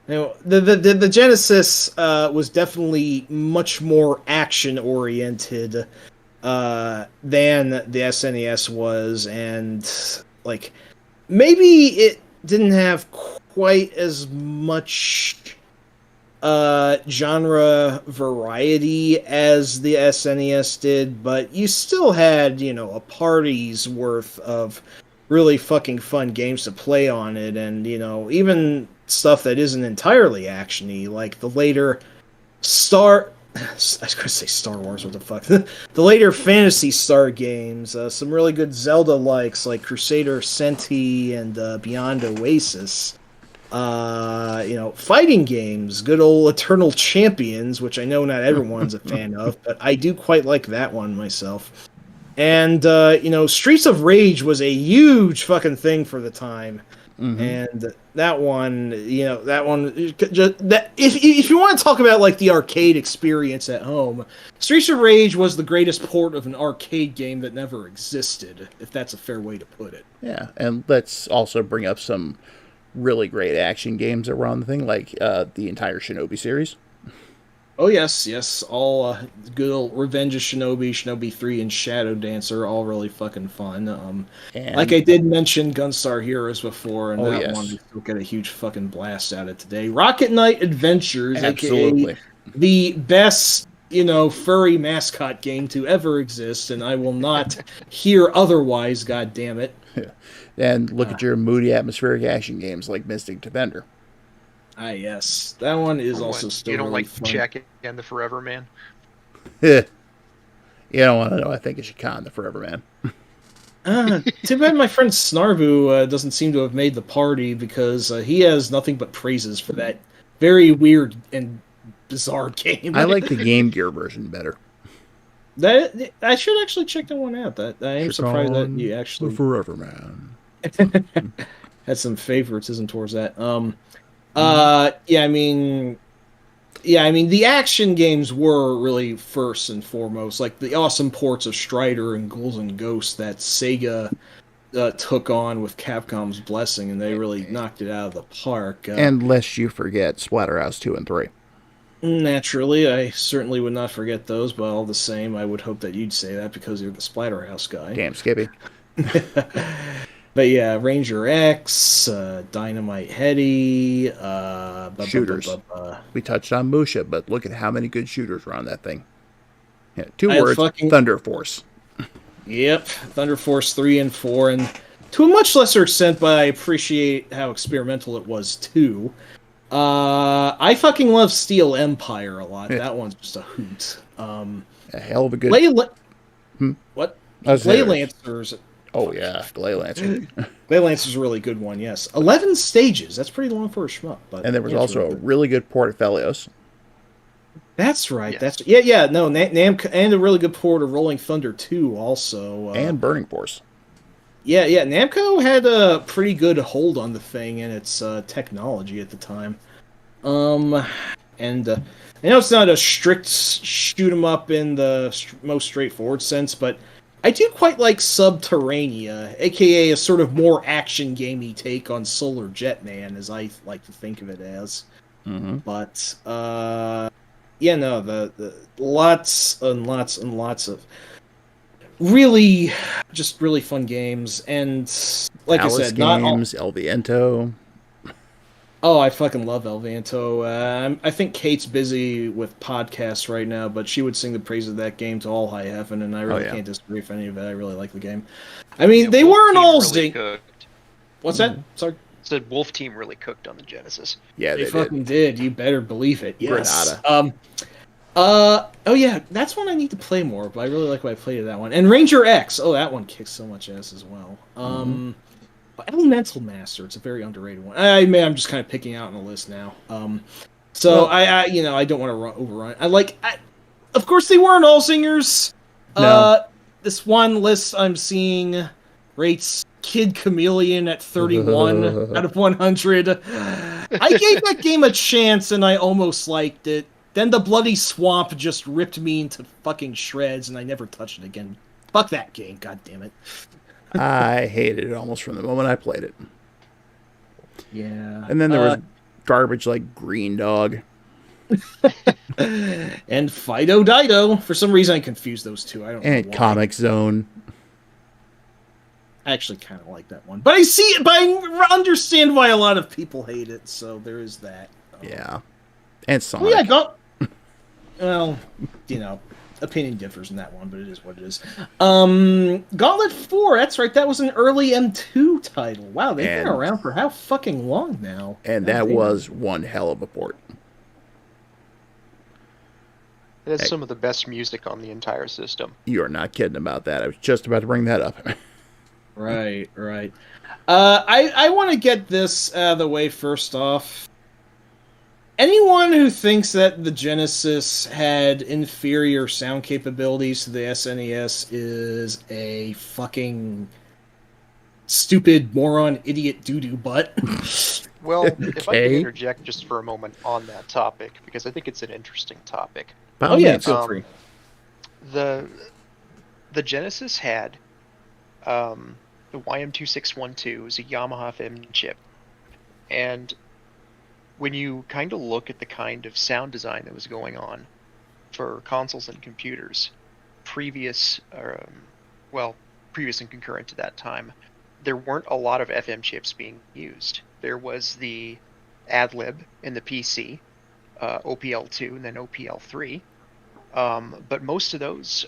you know, the Genesis was definitely much more action oriented than the SNES was, and like maybe it didn't have quite as much genre variety as the SNES did, but you still had, you know, a party's worth of really fucking fun games to play on it, and, you know, even stuff that isn't entirely actiony, like the later I was gonna say Star Wars, what the fuck? The later Phantasy Star games, some really good Zelda-likes like Crusader Senti and Beyond Oasis. You know, fighting games, good old Eternal Champions, which I know not everyone's a fan of, but I do quite like that one myself. And, you know, Streets of Rage was a huge fucking thing for the time. Mm-hmm. And that one, you know, if you want to talk about, like, the arcade experience at home, Streets of Rage was the greatest port of an arcade game that never existed, if that's a fair way to put it. Yeah, and let's also bring up some really great action games that were on the thing, like the entire Shinobi series. Oh, yes. All good old Revenge of Shinobi, Shinobi 3, and Shadow Dancer, all really fucking fun. Like I did mention Gunstar Heroes before, and that one we still get a huge fucking blast out of today. Rocket Knight Adventures, absolutely, aka the best, you know, furry mascot game to ever exist, and I will not hear otherwise, goddammit. And look at your moody atmospheric action games like Mystic Defender. Ah, yes. That one is also still You don't really like fun. Jack and the Forever Man? You don't want to know. I think it's Shakan, the Forever Man. Too bad my friend Snarbu doesn't seem to have made the party, because he has nothing but praises for that very weird and bizarre game. I like the Game Gear version better. That I should actually check that one out. I am surprised that you the actually Forever Man had some favoritism towards that. Yeah, I mean, the action games were really first and foremost, like the awesome ports of Strider and Ghouls and Ghosts that Sega took on with Capcom's blessing, and they really knocked it out of the park. And lest you forget Splatterhouse 2 and 3. Naturally, I certainly would not forget those, but all the same, I would hope that you'd say that because you're the Splatterhouse guy. Damn, Skippy. But yeah, Ranger X, Dynamite Heady, shooters. We touched on Musha, but look at how many good shooters were on that thing. Yeah, 2 words, Thunder Force. Yep, Thunder Force 3 and 4, and to a much lesser extent, but I appreciate how experimental it was too. I fucking love Steel Empire a lot. Yeah. That one's just a hoot. A hell of a good... What? Ley Lancers. Oh yeah, Glay Lancer. Glay Lancer's a really good one, yes. 11 stages. That's pretty long for a shmup. But And there was yeah, it's also really a good. really good port of Felios. That's right. Yes. That's yeah. No, Namco, and a really good port of Rolling Thunder 2 also. And Burning Force. Yeah. Namco had a pretty good hold on the thing and its technology at the time. And I know it's not a strict shoot 'em up in the most straightforward sense, but I do quite like Subterranea, aka a sort of more action gamey take on Solar Jetman, as I like to think of it as. Mm-hmm. But yeah, no, the lots and lots and lots of really just really fun games, and like Palace I said, not all. Games, El Viento. Oh, I fucking love El Viento. I think Kate's busy with podcasts right now, but she would sing the praise of that game to all high heaven, and I really yeah. can't disagree with any of it. I really like the game. I mean, Yeah, they Wolf weren't Team all really cooked. What's that? Sorry. Said Wolf Team really cooked on the Genesis. Yeah, They they fucking did. did. You better believe it. Yes. Granada. Oh yeah, that's one I need to play more, but I really like what I played of that one. And Ranger X. Oh, that one kicks so much ass as well. Elemental Master. It's a very underrated one. I'm just kind of picking out on the list now. So Well- I don't want to overrun. Of course, they weren't all singers. No. This one list I'm seeing rates Kid Chameleon at 31 out of 100. I gave that game a chance and I almost liked it. Then the Bloody Swamp just ripped me into fucking shreds and I never touched it again. Fuck that game, god damn it. I hated it almost from the moment I played it. Yeah. And then there was garbage like Green Dog. And Fido Dido. For some reason I confused those two. I don't know And why. Comic Zone. I actually kind of like that one. But I see it, but I understand why a lot of people hate it, so there is that. Yeah. And Sonic. Oh yeah, go. Well, opinion differs in that one, but it is what it is. Gauntlet 4, that's right, that was an early M2 title. Wow, they've been around for how fucking long now? And that was one hell of a port. It has some of the best music on the entire system. You are not kidding about that. I was just about to bring that up. Right. I want to get this out of the way first off. Anyone who thinks that the Genesis had inferior sound capabilities to the SNES is a fucking stupid moron, idiot, doo-doo butt. Well, if I Okay. could interject just for a moment on that topic, because I think it's an interesting topic. By Oh all yeah, means. feel free. The Genesis had the YM2612 is a Yamaha FM chip, and when you kind of look at the kind of sound design that was going on for consoles and computers, previous and concurrent to that time, there weren't a lot of FM chips being used. There was the AdLib in the PC, OPL2 and then OPL3, but most of those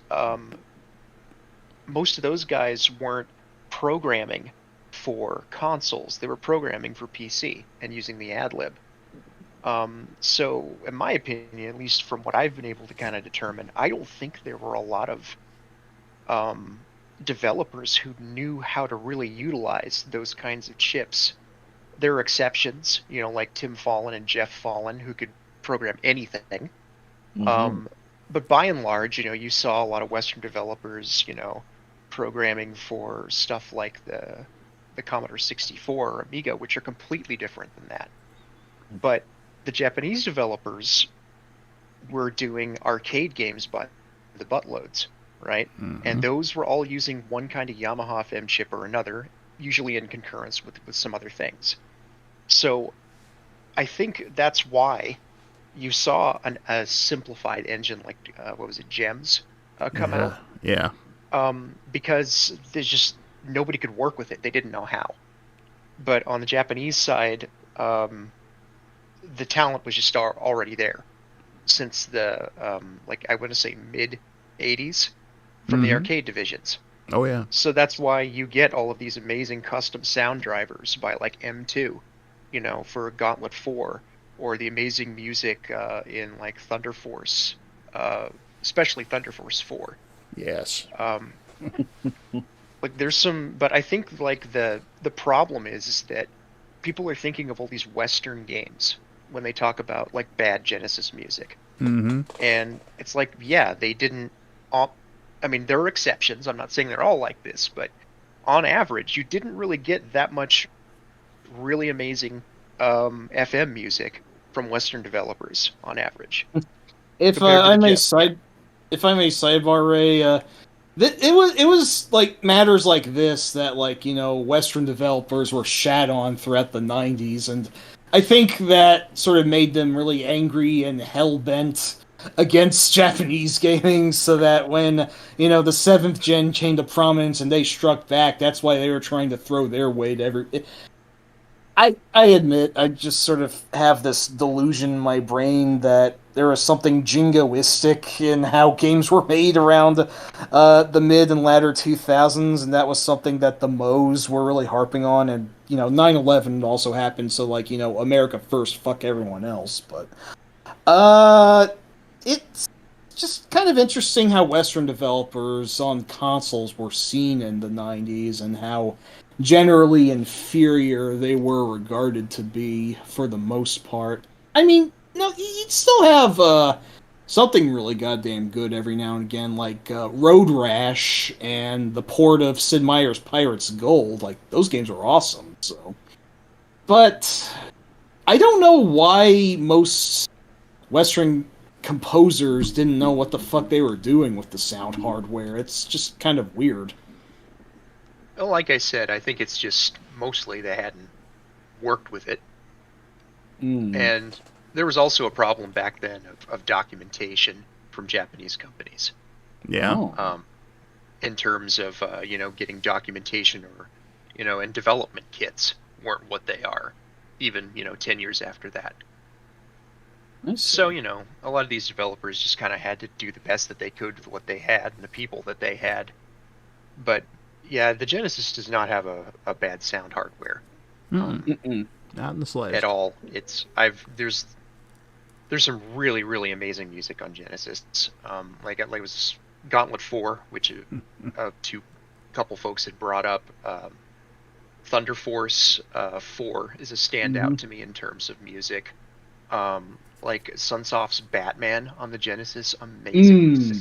guys weren't programming for consoles. They were programming for PC and using the AdLib. So, in my opinion, at least from what I've been able to kind of determine, I don't think there were a lot of developers who knew how to really utilize those kinds of chips. There are exceptions, like Tim Fallon and Jeff Fallon, who could program anything. But by and large, you saw a lot of Western developers, programming for stuff like the Commodore 64 or Amiga, which are completely different than that. But the Japanese developers were doing arcade games by the buttloads, right? Mhm. And those were all using one kind of Yamaha FM chip or another, usually in concurrence with some other things. So I think that's why you saw a simplified engine like, GEMS come out. Yeah. Because there's just nobody could work with it. They didn't know how. But on the Japanese side, the talent was just already there since the I want to say mid 80s from the arcade divisions. Oh yeah. So that's why you get all of these amazing custom sound drivers by like M2, for Gauntlet 4, or the amazing music in like Thunder Force, especially Thunder Force 4. Yes. Like there's some, but I think like the problem is that people are thinking of all these Western games when they talk about like bad Genesis music. Mm-hmm. And it's like, yeah, they didn't all, I mean, there are exceptions. I'm not saying they're all like this, but on average, you didn't really get that much really amazing FM music from Western developers on average. If I may sidebar, Ray, it was like matters like this that like Western developers were shat on throughout the '90s, and I think that sort of made them really angry and hell bent against Japanese gaming. So that when the seventh gen came to prominence and they struck back, that's why they were trying to throw their weight every. I admit, I just sort of have this delusion in my brain that there was something jingoistic in how games were made around the mid and latter 2000s, and that was something that the Moes were really harping on, and 9/11 also happened, so like America first, fuck everyone else. But it's just kind of interesting how Western developers on consoles were seen in the 90s and how generally inferior they were regarded to be for the most part. I mean, you'd still have something really goddamn good every now and again, like Road Rash and the port of Sid Meier's Pirates Gold. Like, those games were awesome. So, but I don't know why most Western composers didn't know what the fuck they were doing with the sound hardware. It's just kind of weird. Well, like I said, I think it's just mostly they hadn't worked with it. And there was also a problem back then of documentation from Japanese companies. Yeah. In terms of, getting documentation or, and development kits weren't what they are, even, 10 years after that. So, a lot of these developers just kind of had to do the best that they could with what they had and the people that they had. But yeah, the Genesis does not have a bad sound hardware. Not in the slightest. At all. There's some really, really amazing music on Genesis. Like it was Gauntlet 4, which two couple folks had brought up. Thunder Force 4 is a standout to me in terms of music. Like Sunsoft's Batman on the Genesis, amazing.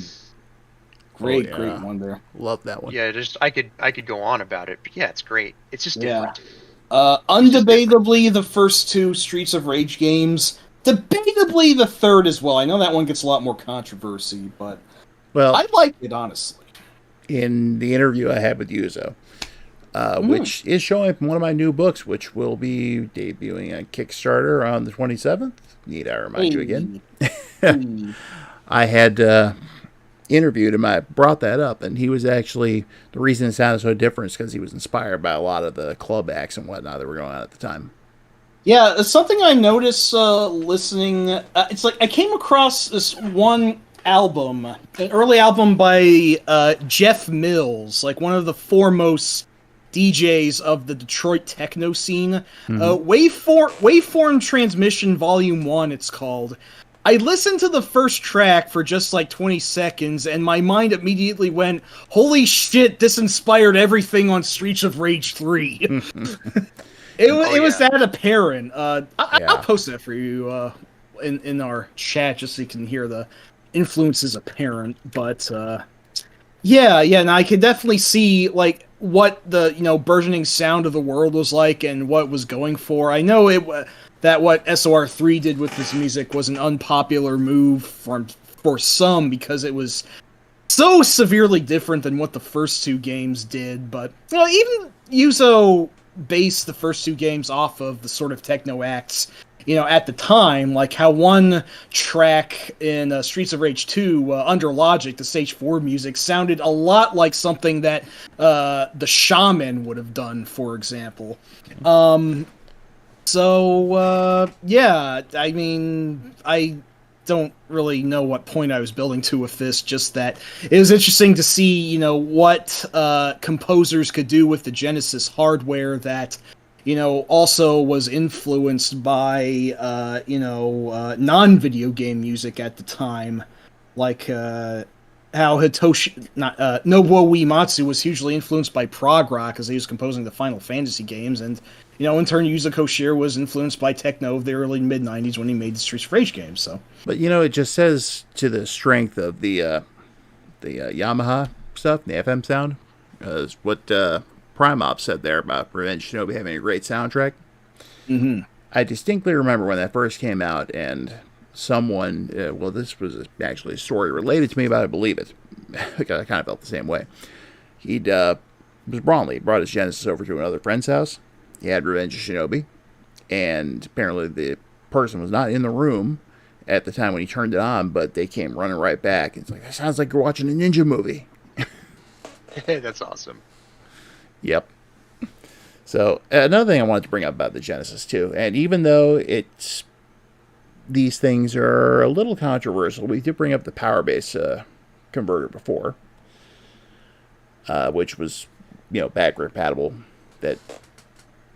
Great one there. Love that one. Yeah, I could go on about it, but yeah, it's great. It's just different. Undebatably, the first two Streets of Rage games. Debatably, the third as well. I know that one gets a lot more controversy, but I like it, honestly. In the interview I had with Yuzo, which is showing up in one of my new books, which will be debuting on Kickstarter on the 27th. Need I remind you again? I had interviewed him. I brought that up, and he was actually, the reason it sounded so different is because he was inspired by a lot of the club acts and whatnot that were going on at the time. Yeah, it's something I noticed listening. It's like I came across this one album, an early album by Jeff Mills, like one of the foremost DJs of the Detroit techno scene. Waveform Transmission Volume 1, it's called. I listened to the first track for just like 20 seconds, and my mind immediately went, holy shit, this inspired everything on Streets of Rage 3. It was that apparent. I'll post that for you in our chat just so you can hear the influences apparent. But and I could definitely see like what the burgeoning sound of the world was like and what it was going for. I know that what SOR3 did with this music was an unpopular move for some because it was so severely different than what the first two games did. But even Yuzo based the first two games off of the sort of techno acts at the time, like how one track in Streets of Rage 2, Under Logic, the Stage 4 music, sounded a lot like something that the Shaman would have done, for example. I mean, I don't really know what point I was building to with this, just that it was interesting to see, what composers could do with the Genesis hardware that also was influenced by, non-video game music at the time. Like, how Nobuo Uematsu was hugely influenced by prog rock as he was composing the Final Fantasy games, and in turn, Yuzo Koshiro was influenced by techno of the early mid '90s when he made the Streets of Rage games. So, But it just says to the strength of the Yamaha stuff, the FM sound, is what Prime Op said there about Revenge Shinobi having a great soundtrack. mm-hmm. I distinctly remember when that first came out, and someone, this was actually a story related to me, but I believe it. I kind of felt the same way. It was Braunley. He brought his Genesis over to another friend's house. He had Revenge of Shinobi, and apparently the person was not in the room at the time when he turned it on, but they came running right back. It's like, that sounds like you're watching a ninja movie. That's awesome. Yep. So, another thing I wanted to bring up about the Genesis, too, and even though these things are a little controversial, we did bring up the power base converter before, which was, backward compatible, that,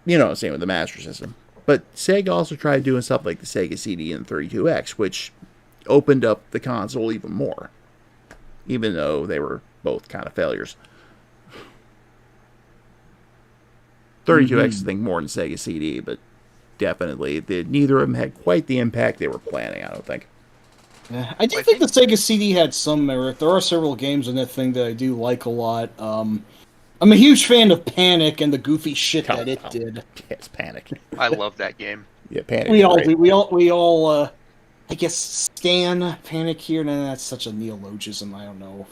same with the Master System. But Sega also tried doing stuff like the Sega CD and the 32X, which opened up the console even more, even though they were both kind of failures. 32X, I think, more than Sega CD, but definitely neither of them had quite the impact they were planning, I don't think. I do think the Sega CD had some merit. There are several games in that thing that I do like a lot. I'm a huge fan of Panic and the goofy shit that it did. Yes, Panic. I love that game. Yeah, Panic. We all do. We all. I guess stan Panic here. No, that's such a neologism. I don't know.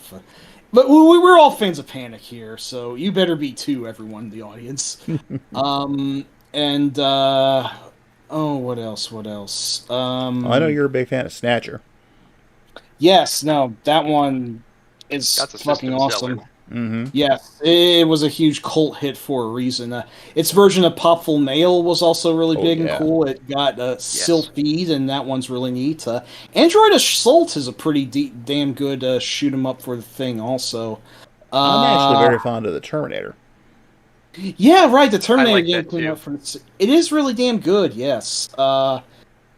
But we're all fans of Panic here, so you better be too, everyone in the audience. And what else? I know you're a big fan of Snatcher. Yes, no, that one is That's a fucking awesome. seller. Mm-hmm. Yes, it was a huge cult hit for a reason. Its version of Popful Mail was also really big and cool. It got Sylphied, and that one's really neat. Android Assault is a pretty damn good shoot 'em up for the thing. Also, I'm actually very fond of the Terminator. Yeah, right. The Terminator like game that came too. out from it is really damn good. Yes,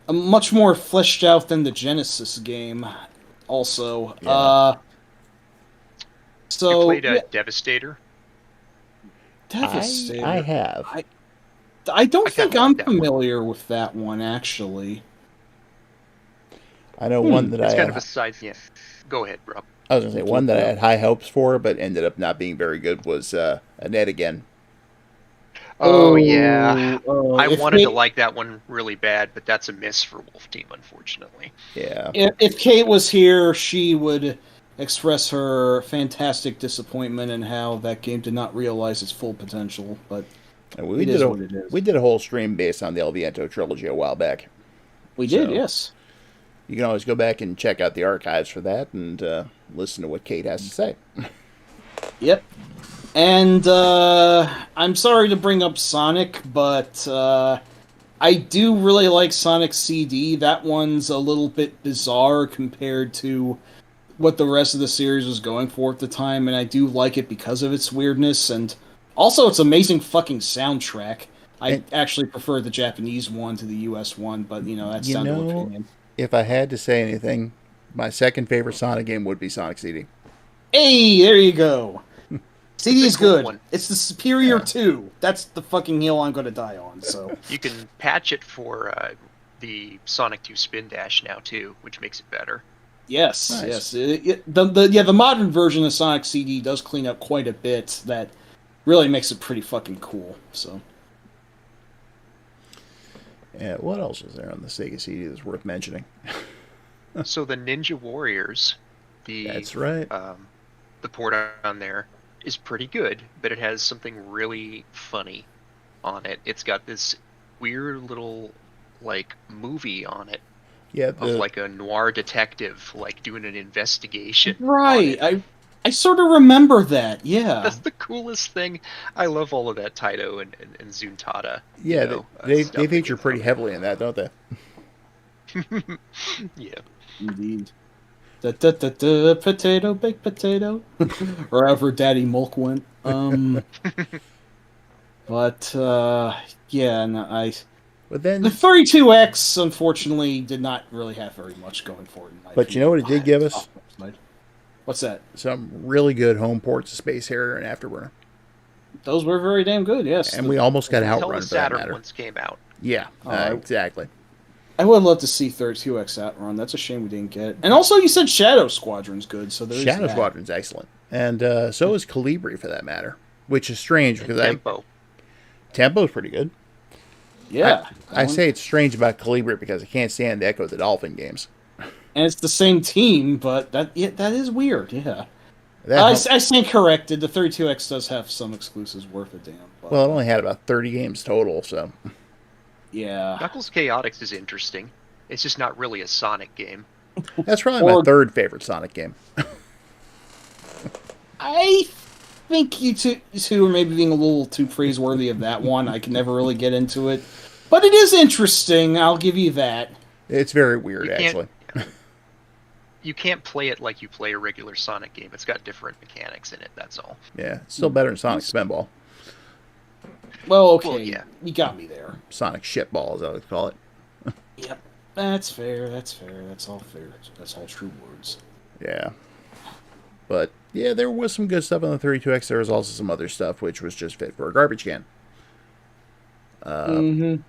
much more fleshed out than the Genesis game. Also, Yeah. so You played Devastator? Devastator. I have. I don't think kinda I'm like that one. familiar with that one, actually. I know one that It's I kind had. of a side. Yeah. Go ahead, bro. I was gonna say one that I had high hopes for, but ended up not being very good. Was Annette again. Oh yeah. I if wanted Kate, to like that one really bad, but that's a miss for Wolf Team, unfortunately. Yeah. if Kate was here, she would express her fantastic disappointment in how that game did not realize its full potential. But And we it did is a what it is. we did a whole stream based on the El Viento trilogy a while back. We did, So- yes. You can always go back and check out the archives for that and listen to what Kate has to say. Yep. And I'm sorry to bring up Sonic, but I do really like Sonic CD. That one's a little bit bizarre compared to what the rest of the series was going for at the time, and I do like it because of its weirdness, and also its amazing fucking soundtrack. I actually prefer the Japanese one to the US one, but that's down to opinion. If I had to say anything, my second favorite Sonic game would be Sonic CD. Hey, there you go. CD is It's a cool good. one. It's the superior 2. That's the fucking hill I'm going to die on. So You can patch it for the Sonic 2 Spin Dash now too, which makes it better. yes, Nice. yes. The modern version of Sonic CD does clean up quite a bit. That really makes it pretty fucking cool. So Yeah, what else is there on the Sega CD that's worth mentioning? So the Ninja Warriors, That's right. the port on there is pretty good, but it has something really funny on it. It's got this weird little like movie on it Yeah, of like a noir detective like doing an investigation. right, on it. I sort of remember that. Yeah, That's the coolest thing. I love all of that Taito and Zuntata. yeah, they feature pretty heavily in that, don't they? Yeah. indeed. Potato, baked potato, wherever Daddy Mulk went. But yeah, no, But then, the 32X unfortunately did not really have very much going for it. In my but you know what it did give us? What's that? Some really good home ports of Space Harrier and Afterburner. Those were very damn good, yes. And we almost got Until outrun the for that Saturn matter. ones came out. Yeah, exactly. I would love to see 32X Outrun. That's a shame we didn't get. And also, you said Shadow Squadron's good, so there's Shadow that. Squadron's excellent. And so is Calibri, for that matter. Which is strange, And because Tempo. Tempo's pretty good. Yeah. I say it's strange about Calibri because I can't stand to echo the Dolphin games. And it's the same team, but that is weird, yeah. That I hum- stand corrected. The 32X does have some exclusives worth a damn. But, well, it only had about 30 games total, so... yeah. Knuckles Chaotix is interesting. It's just not really a Sonic game. That's probably my third favorite Sonic game. I think you two are maybe being a little too praiseworthy of that one. I can never really get into it. But it is interesting, I'll give you that. It's very weird, You can't- actually. You can't play it like you play a regular Sonic game. It's got different mechanics in it, that's all. Yeah, it's still better than Sonic Spinball. Well, okay. Well, yeah. You got me there. Sonic Shitball, as I would call it. Yep. That's fair, that's all fair. That's all true words. Yeah. But, yeah, there was some good stuff on the 32X. There was also some other stuff which was just fit for a garbage can.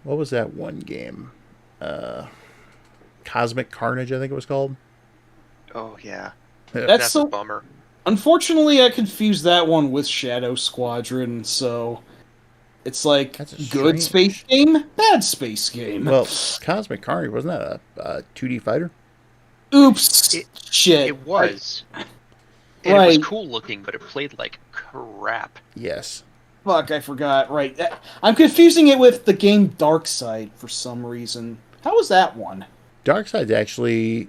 What was that one game? Cosmic Carnage, I think it was called. Oh, yeah. Yeah. That's That's so... a bummer. Unfortunately, I confused that one with Shadow Squadron, so... It's like, That's a good strange- space game, bad space game. Well, Cosmic Carnage, wasn't that a 2D fighter? Oops. Shit. It was. And it Right. was cool looking, but it played like crap. Yes. Fuck, I forgot. Right. I'm confusing it with the game Darkside for some reason. How was that one? Darkside's actually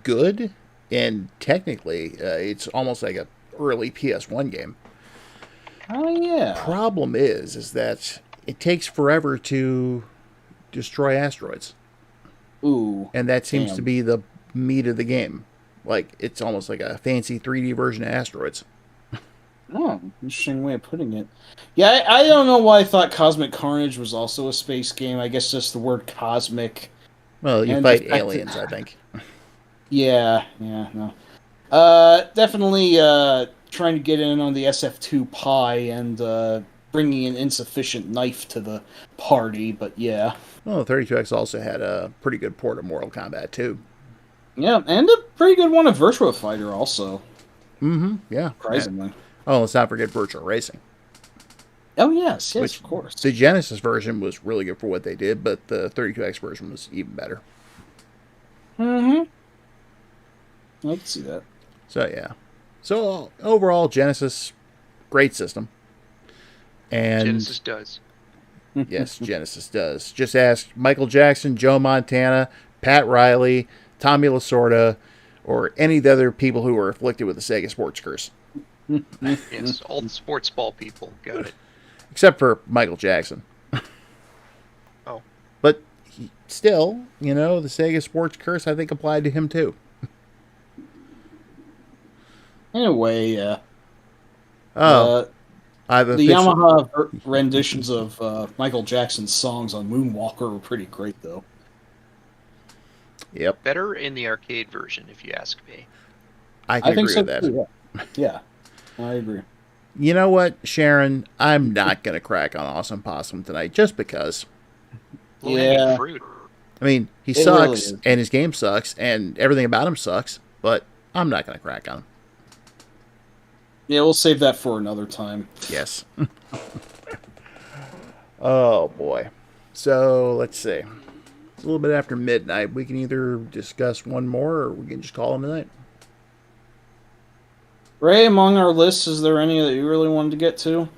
good, and technically, it's almost like a early PS1 game. Oh, yeah. Problem is that it takes forever to destroy asteroids, Ooh. and that seems Damn. to be the meat of the game. Like, it's almost like a fancy 3D version of asteroids. Oh, interesting way of putting it. Yeah, I don't know why I thought Cosmic Carnage was also a space game. I guess just the word cosmic. Well, you And fight the fact aliens, that- I think. Yeah, no. Definitely trying to get in on the SF2 pie and bringing an insufficient knife to the party, but yeah. Well, 32X also had a pretty good port of Mortal Kombat 2. Yeah, and a pretty good one of Virtua Fighter also, Yeah. surprisingly. Oh, let's not forget Virtual Racing. Oh, yes, Which- of course. The Genesis version was really good for what they did, but the 32X version was even better. I can see that. So, yeah. So, overall, Genesis, great system. And Genesis does. yes, Genesis does. Just ask Michael Jackson, Joe Montana, Pat Riley, Tommy Lasorda, or any of the other people who were afflicted with the Sega Sports curse. Yes, all the sports ball people got it. Except for Michael Jackson. Oh. But still, the Sega Sports curse, I think, applied to him too. In a way, yeah. Oh, I've The officially- Yamaha renditions of Michael Jackson's songs on Moonwalker were pretty great, though. Yep, Better in the arcade version, if you ask me. I can I think agree so, with that. too, yeah. Yeah, I agree. You know what, Sharon? I'm not going to crack on Awesome Possum tonight just because. Low-hanging Yeah. fruit. I mean, he It really sucks, is. and his game sucks, and everything about him sucks, but I'm not going to crack on him. Yeah, we'll save that for another time. Yes. Oh, boy. So, let's see. It's a little bit after midnight. We can either discuss one more, or we can just call him tonight. Ray, among our lists, is there any that you really wanted to get to?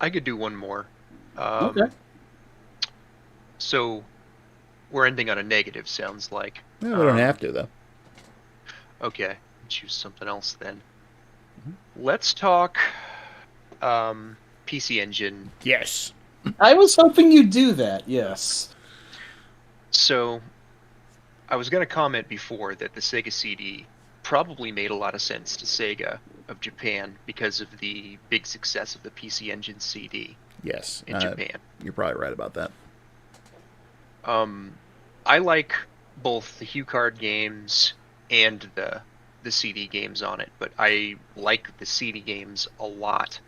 I could do one more. Okay. So, we're ending on a negative, sounds like. Yeah, we don't have to, though. Okay, choose something else then. Let's talk PC Engine. Yes. I was hoping you'd do that, yes. So, I was going to comment before that the Sega CD probably made a lot of sense to Sega of Japan because of the big success of the PC Engine CD Yes. in Japan. You're probably right about that. I like both the HuCard games and the the CD games on it, but I like the CD games a lot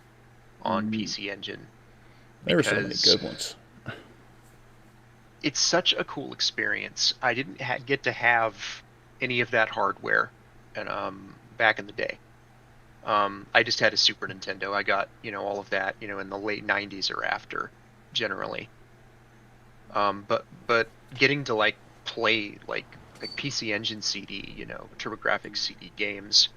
on PC Engine. There are so many good ones. It's such a cool experience. I didn't get to have any of that hardware, and back in the day. I just had a Super Nintendo. I got all of that in the late '90s or after, generally. But getting to like play like PC Engine CD, TurboGrafx CD games,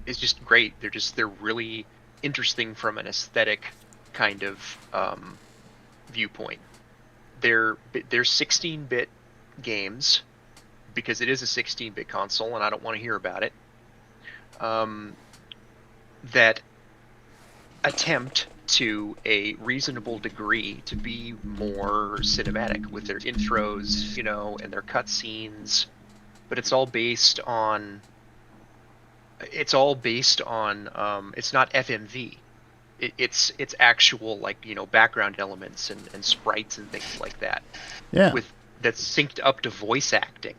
is just great. They're really interesting from an aesthetic kind of viewpoint. They're 16-bit games because it is a 16-bit console, and I don't want to hear about it. That attempt to a reasonable degree to be more cinematic with their intros, and their cutscenes, but it's all based on. It's not FMV. It's actual background elements and sprites and things like that. Yeah. That's synced up to voice acting.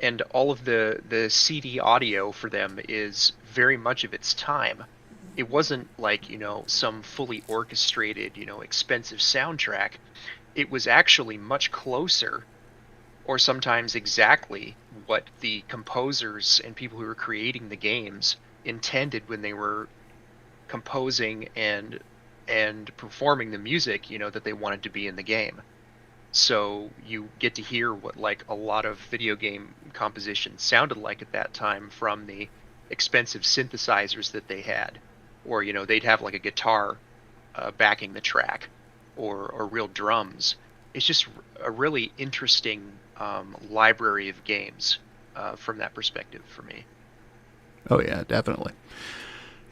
And all of the CD audio for them is very much of its time. It wasn't like, some fully orchestrated, expensive soundtrack. It was actually much closer, or sometimes exactly, what the composers and people who were creating the games intended when they were composing and performing the music, that they wanted to be in the game. So you get to hear what a lot of video game compositions sounded like at that time from the expensive synthesizers that they had, or they'd have a guitar backing the track, or real drums. It's just a really interesting library of games from that perspective for me. Oh yeah, definitely.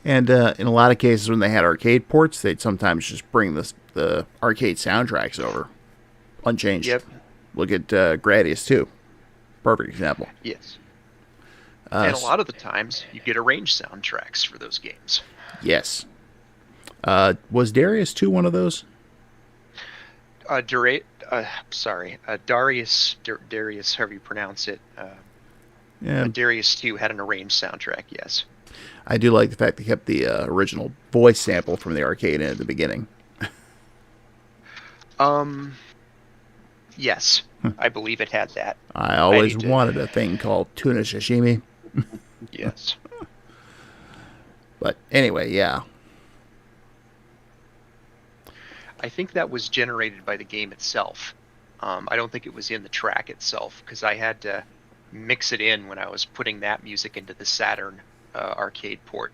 And in a lot of cases, when they had arcade ports, they'd sometimes just bring the arcade soundtracks over, unchanged. Yep. Look at Gradius 2. Perfect example. Yes. And a lot of the times, you get arranged soundtracks for those games. Yes. Was Darius 2 one of those? Darius, however you pronounce it. Yeah. Darius 2 had an arranged soundtrack, yes. I do like the fact they kept the original voice sample from the arcade in at the beginning. Yes, I believe it had that. I always wanted a thing called tuna sashimi. Yes. But anyway, yeah. I think that was generated by the game itself. I don't think it was in the track itself, because I had to mix it in when I was putting that music into the Saturn arcade port.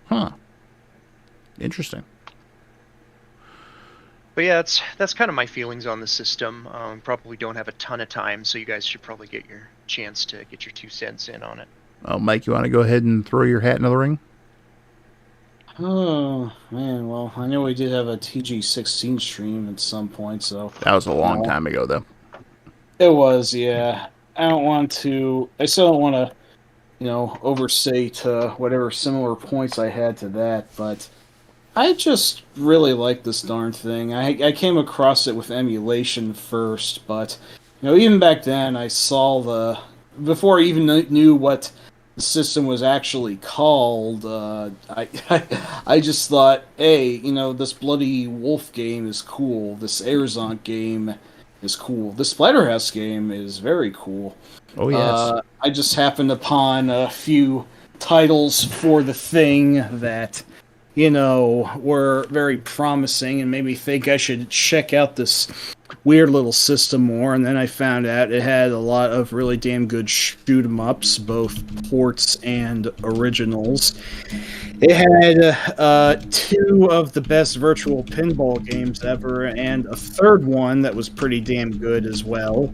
Huh. Interesting. But yeah, that's kind of my feelings on the system. Probably don't have a ton of time, so you guys should probably get your chance to get your 2 cents in on it. Mike, you want to go ahead and throw your hat in the ring? Oh, man, well, I know we did have a TG16 stream at some point, so... That was a long time ago, though. It was, yeah. I still don't want to, overstate whatever similar points I had to that, but I just really like this darn thing. I came across it with emulation first, but, even back then I saw before I even knew what the system was actually called, I just thought, hey, this Bloody Wolf game is cool, this Airzont game is cool, this Splatterhouse game is very cool. Oh, yes. I just happened upon a few titles for the thing that, were very promising and made me think I should check out this weird little system more, and then I found out it had a lot of really damn good shoot-'em-ups, both ports and originals. It had 2 of the best virtual pinball games ever, and a third one that was pretty damn good as well.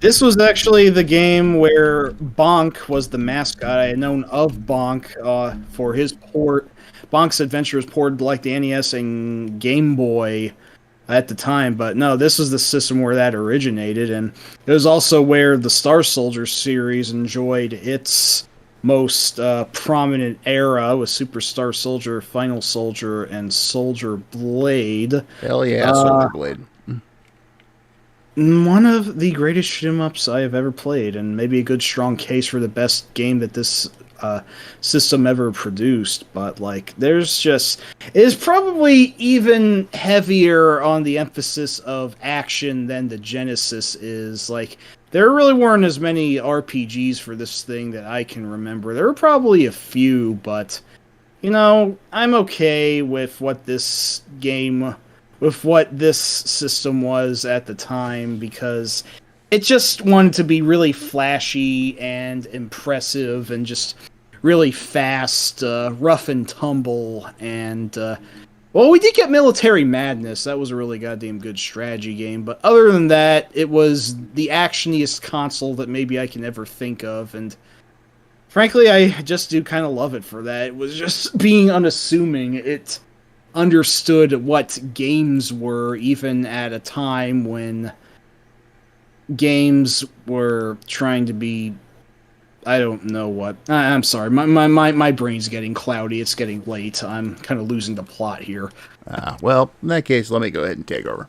This was actually the game where Bonk was the mascot. I had known of Bonk for his port. Bonk's Adventure was ported like the NES and Game Boy at the time, but no, this is the system where that originated, and it was also where the Star Soldier series enjoyed its most prominent era with Super Star Soldier, Final Soldier, and Soldier Blade. Hell yeah, Soldier Blade. One of the greatest shmups I have ever played, and maybe a good strong case for the best game that this system ever produced. But like, there's just it's probably even heavier on the emphasis of action than the Genesis is. Like, there really weren't as many RPGs for this thing that I can remember. There were probably a few, but I'm okay with what this game, with what this system was at the time, because it just wanted to be really flashy and impressive and just really fast, rough and tumble, and well, we did get Military Madness. That was a really goddamn good strategy game, but other than that, it was the actioniest console that maybe I can ever think of, and frankly, I just do kind of love it for that. It was just being unassuming. It understood what games were, even at a time when games were trying to be, I don't know what. I'm sorry, my brain's getting cloudy. It's getting late. I'm kind of losing the plot here. Well, in that case, let me go ahead and take over.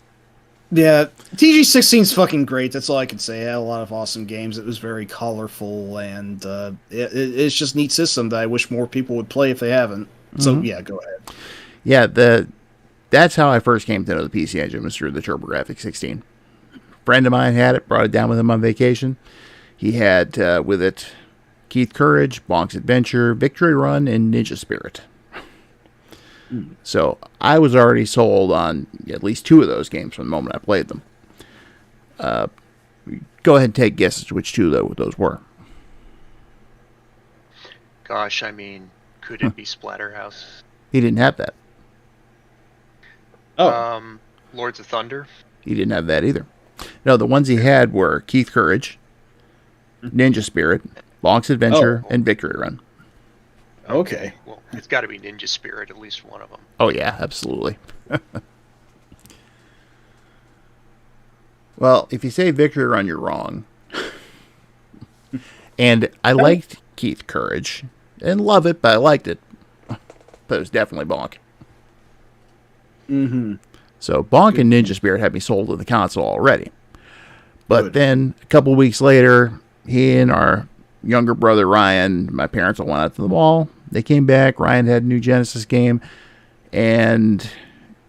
Yeah, TG16's fucking great. That's all I can say. It had a lot of awesome games. It was very colorful, and it's just a neat system that I wish more people would play if they haven't. So, yeah, go ahead. Yeah, that's how I first came to know the PC Engine, was through the TurboGrafx 16. A friend of mine had it, brought it down with him on vacation. He had with it Keith Courage, Bonk's Adventure, Victory Run, and Ninja Spirit. So I was already sold on at least two of those games from the moment I played them. Go ahead and take guesses which two those were. Gosh, I mean, could it be Splatterhouse? He didn't have that. Oh. Lords of Thunder? He didn't have that either. No, the ones he had were Keith Courage, Ninja Spirit, Bonk's Adventure, and Victory Run. Okay. Well, it's got to be Ninja Spirit, at least one of them. Oh, yeah, absolutely. Well, if you say Victory Run, you're wrong. And I liked Keith Courage. Didn't love it, but I liked it. But it was definitely Bonk. Mm-hmm. So Bonk and Ninja Spirit had me sold to the console already. But Good. then a couple weeks later, he and our younger brother Ryan, my parents all went out to the mall. They came back. Ryan had a new Genesis game, and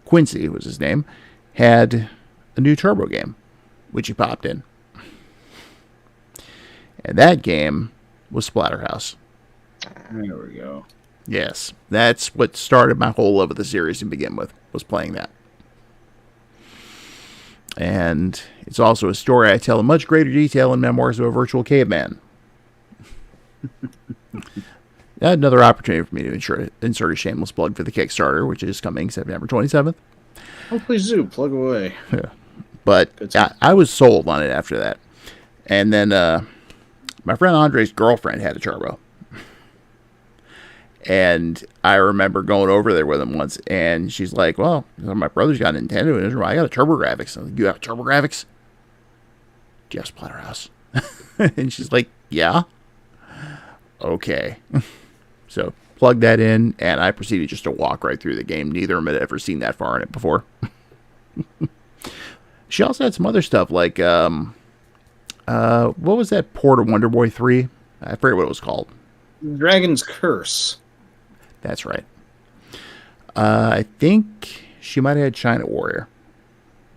Quincy was his name, had a new Turbo game, which he popped in. And that game was Splatterhouse. There we go. Yes, that's what started my whole love of the series to begin with, was playing that. And it's also a story I tell in much greater detail in Memoirs of a Virtual Caveman. Another opportunity for me to insert a shameless plug for the Kickstarter, which is coming September 27th. Oh, please do. Plug away. Yeah. But I was sold on it after that. And then my friend Andre's girlfriend had a Turbo. And I remember going over there with him once, and she's like, well, my brother's got a Nintendo, and I got a TurboGrafx. I'm like, you have a TurboGrafx? Yes, Splatterhouse. And she's like, yeah? Okay. So, plug that in, and I proceeded just to walk right through the game. Neither of them had ever seen that far in it before. She also had some other stuff, like, what was that port of Wonder Boy 3? I forget what it was called. Dragon's Curse. That's right. I think she might have had China Warrior.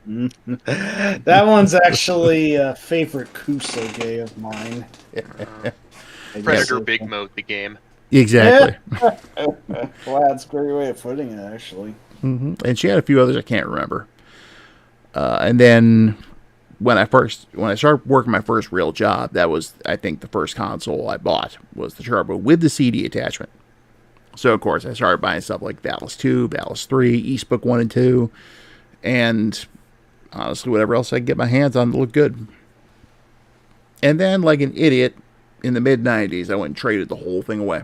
That one's actually a favorite Kusoge of mine. Predator Big Mode, the game. Exactly. Wow, that's a great way of putting it, actually. Mm-hmm. And she had a few others I can't remember. And then when I started working my first real job, that was, I think, the first console I bought was the Turbo with the CD attachment. So, of course, I started buying stuff like Valis 2, Valis 3, Eastbook 1 and 2, and honestly, whatever else I could get my hands on that looked good. And then, like an idiot, in the mid-90s, I went and traded the whole thing away.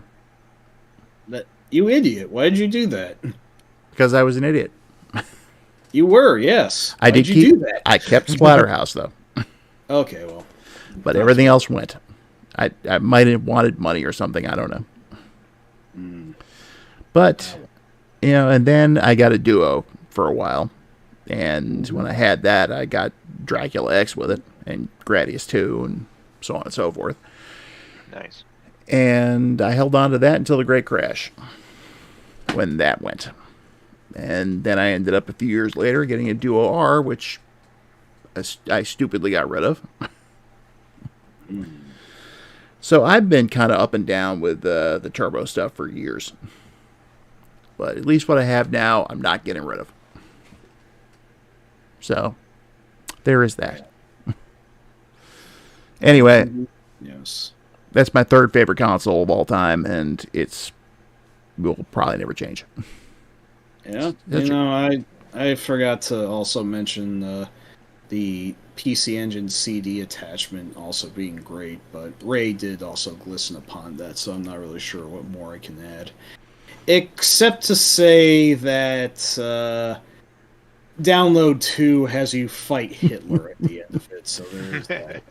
You idiot. Why did you do that? Because I was an idiot. You were, yes. I did do that? I kept Splatterhouse, though. Okay, well. But everything else went. I might have wanted money or something. I don't know. But, and then I got a Duo for a while. And when I had that, I got Dracula X with it, and Gradius 2, and so on and so forth. Nice. And I held on to that until the Great Crash, when that went. And then I ended up a few years later getting a Duo R, which I stupidly got rid of. So I've been kind of up and down with the turbo stuff for years. But at least what I have now, I'm not getting rid of. So there is that. Anyway, Yes. that's my third favorite console of all time, and will probably never change. Yeah, I forgot to also mention the PC Engine CD attachment also being great, but Ray did also glisten upon that, so I'm not really sure what more I can add. Except to say that Download 2 has you fight Hitler at the end of it, so there's that.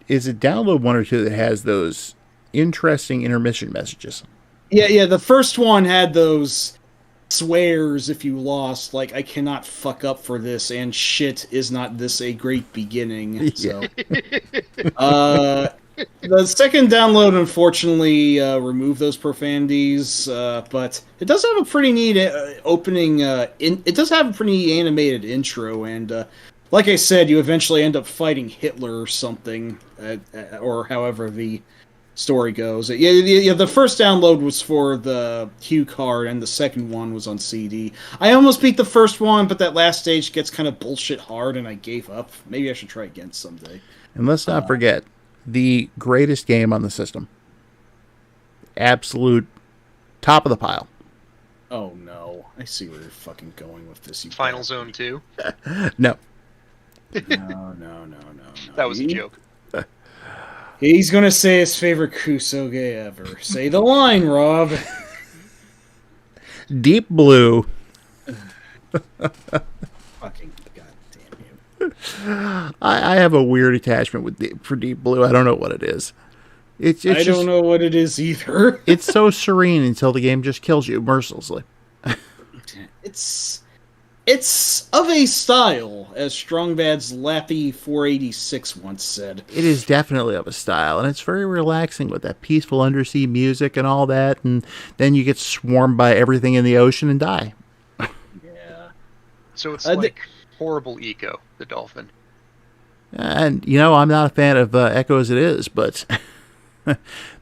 Is it Download 1 or 2 that has those interesting intermission messages? Yeah, the first one had those swears if you lost, like, I cannot fuck up for this, and shit, is not this a great beginning? So, the second download, unfortunately, removed those profanities, but it does have a pretty neat opening, it does have a pretty animated intro, and, like I said, you eventually end up fighting Hitler or something, or however the story goes. Yeah, the first download was for the cue card, and the second one was on CD. I almost beat the first one, but that last stage gets kind of bullshit hard, and I gave up. Maybe I should try again someday. And let's not forget, the greatest game on the system. Absolute top of the pile. Oh no, I see where you're fucking going with this. You Final Zone 2? No. No. That was a joke. He's gonna say his favorite Kusoge ever. Say the line, Rob. Deep Blue. Fucking goddamn you. I have a weird attachment for Deep Blue. I don't know what it is. I don't know what it is either. It's so serene until the game just kills you mercilessly. It's of a style, as Strongbad's Lappy 486 once said. It is definitely of a style, and it's very relaxing with that peaceful undersea music and all that, and then you get swarmed by everything in the ocean and die. Yeah. So it's like horrible Eco, the dolphin. And, I'm not a fan of Echo as it is, but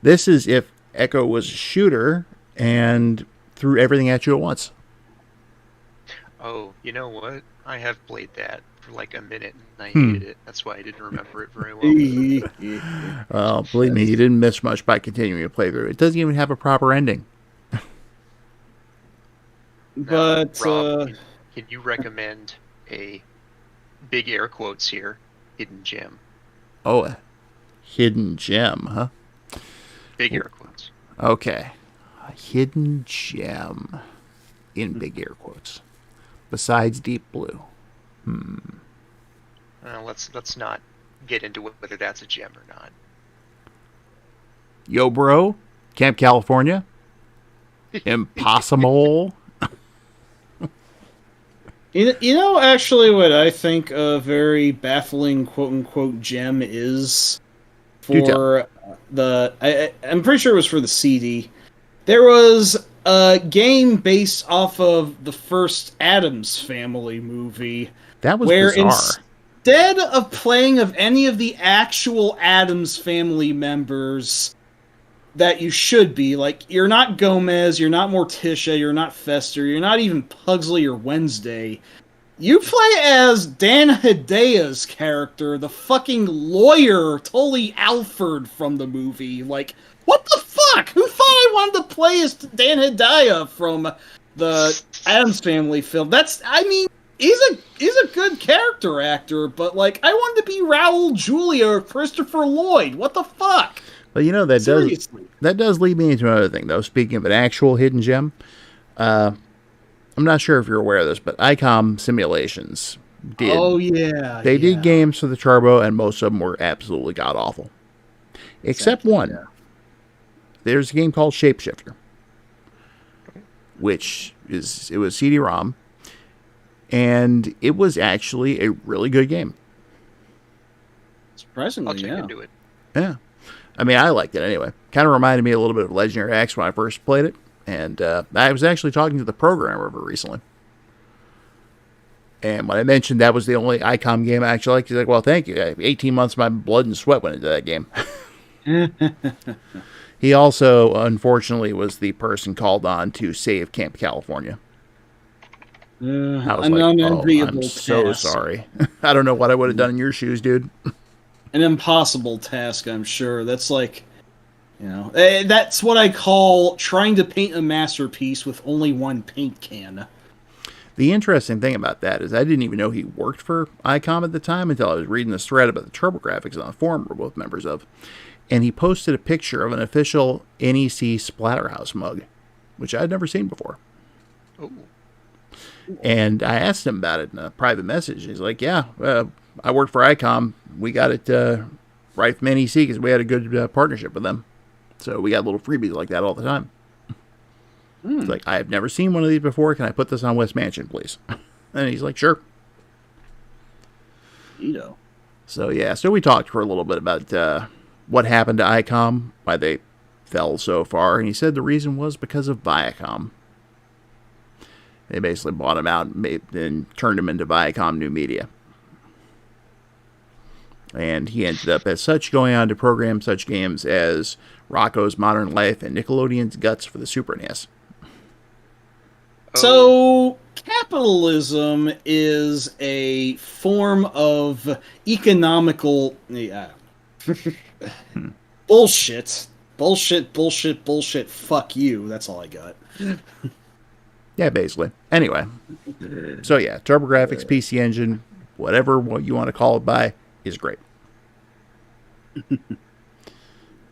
this is if Echo was a shooter and threw everything at you at once. Oh, you know what? I have played that for like a minute, and I hated it. That's why I didn't remember it very well. Well, believe me, you didn't miss much by continuing to play through. It doesn't even have a proper ending. But, Rob, can you recommend a, big air quotes here, hidden gem? Oh, a hidden gem, huh? Big air quotes. Okay. A hidden gem in big air quotes. Besides Deep Blue. Let's not get into whether that's a gem or not. Yo, bro. Camp California. Impossible. Actually, what I think a very baffling quote-unquote gem is for I'm pretty sure it was for the CD. There was a game based off of the first Addams Family movie. That was where bizarre. Instead of playing of any of the actual Addams Family members that you should be, like, you're not Gomez, you're not Morticia, you're not Fester, you're not even Pugsley or Wednesday. You play as Dan Hidea's character, the fucking lawyer, Tully Alford from the movie. Like, what the fuck? Who thought I wanted to play as Dan Hidea from the Addams Family film? He's a good character actor, but, like, I wanted to be Raul Julia or Christopher Lloyd. What the fuck? Well, that does lead me into another thing, though. Speaking of an actual hidden gem, I'm not sure if you're aware of this, but ICOM Simulations did. Oh, yeah. They did games for the Turbo, and most of them were absolutely god-awful. Except one. Yeah. There's a game called Shapeshifter, which was CD-ROM. And it was actually a really good game. Surprisingly, I'll check into it. Yeah. I mean, I liked it anyway. Kind of reminded me a little bit of Legendary Axe when I first played it. And I was actually talking to the programmer of it recently. And when I mentioned that was the only ICOM game I actually liked, he's like, well, thank you. 18 months of my blood and sweat went into that game. He also, unfortunately, was the person called on to save Camp California. I was like, I'm so sorry. I don't know what I would have done in your shoes, dude. An impossible task, I'm sure. That's like, that's what I call trying to paint a masterpiece with only one paint can. The interesting thing about that is I didn't even know he worked for ICOM at the time until I was reading this thread about the TurboGrafx on the forum we're both members of. And he posted a picture of an official NEC Splatterhouse mug, which I'd never seen before. Oh. And I asked him about it in a private message. He's like, yeah, I worked for ICOM. We got it right from NEC because we had a good partnership with them. So we got little freebies like that all the time. It's like, I have never seen one of these before. Can I put this on West Mansion, please? And he's like, sure. So, yeah. So we talked for a little bit about what happened to ICOM, why they fell so far. And he said the reason was because of Viacom. They basically bought him out and turned him into Viacom New Media. And he ended up, as such, going on to program such games as Rocco's Modern Life and Nickelodeon's Guts for the Super NES. So, capitalism is a form of economical... bullshit. Bullshit. Fuck you. That's all I got. Yeah, basically. Anyway. So, yeah, TurboGrafx, PC Engine, whatever you want to call it by, is great.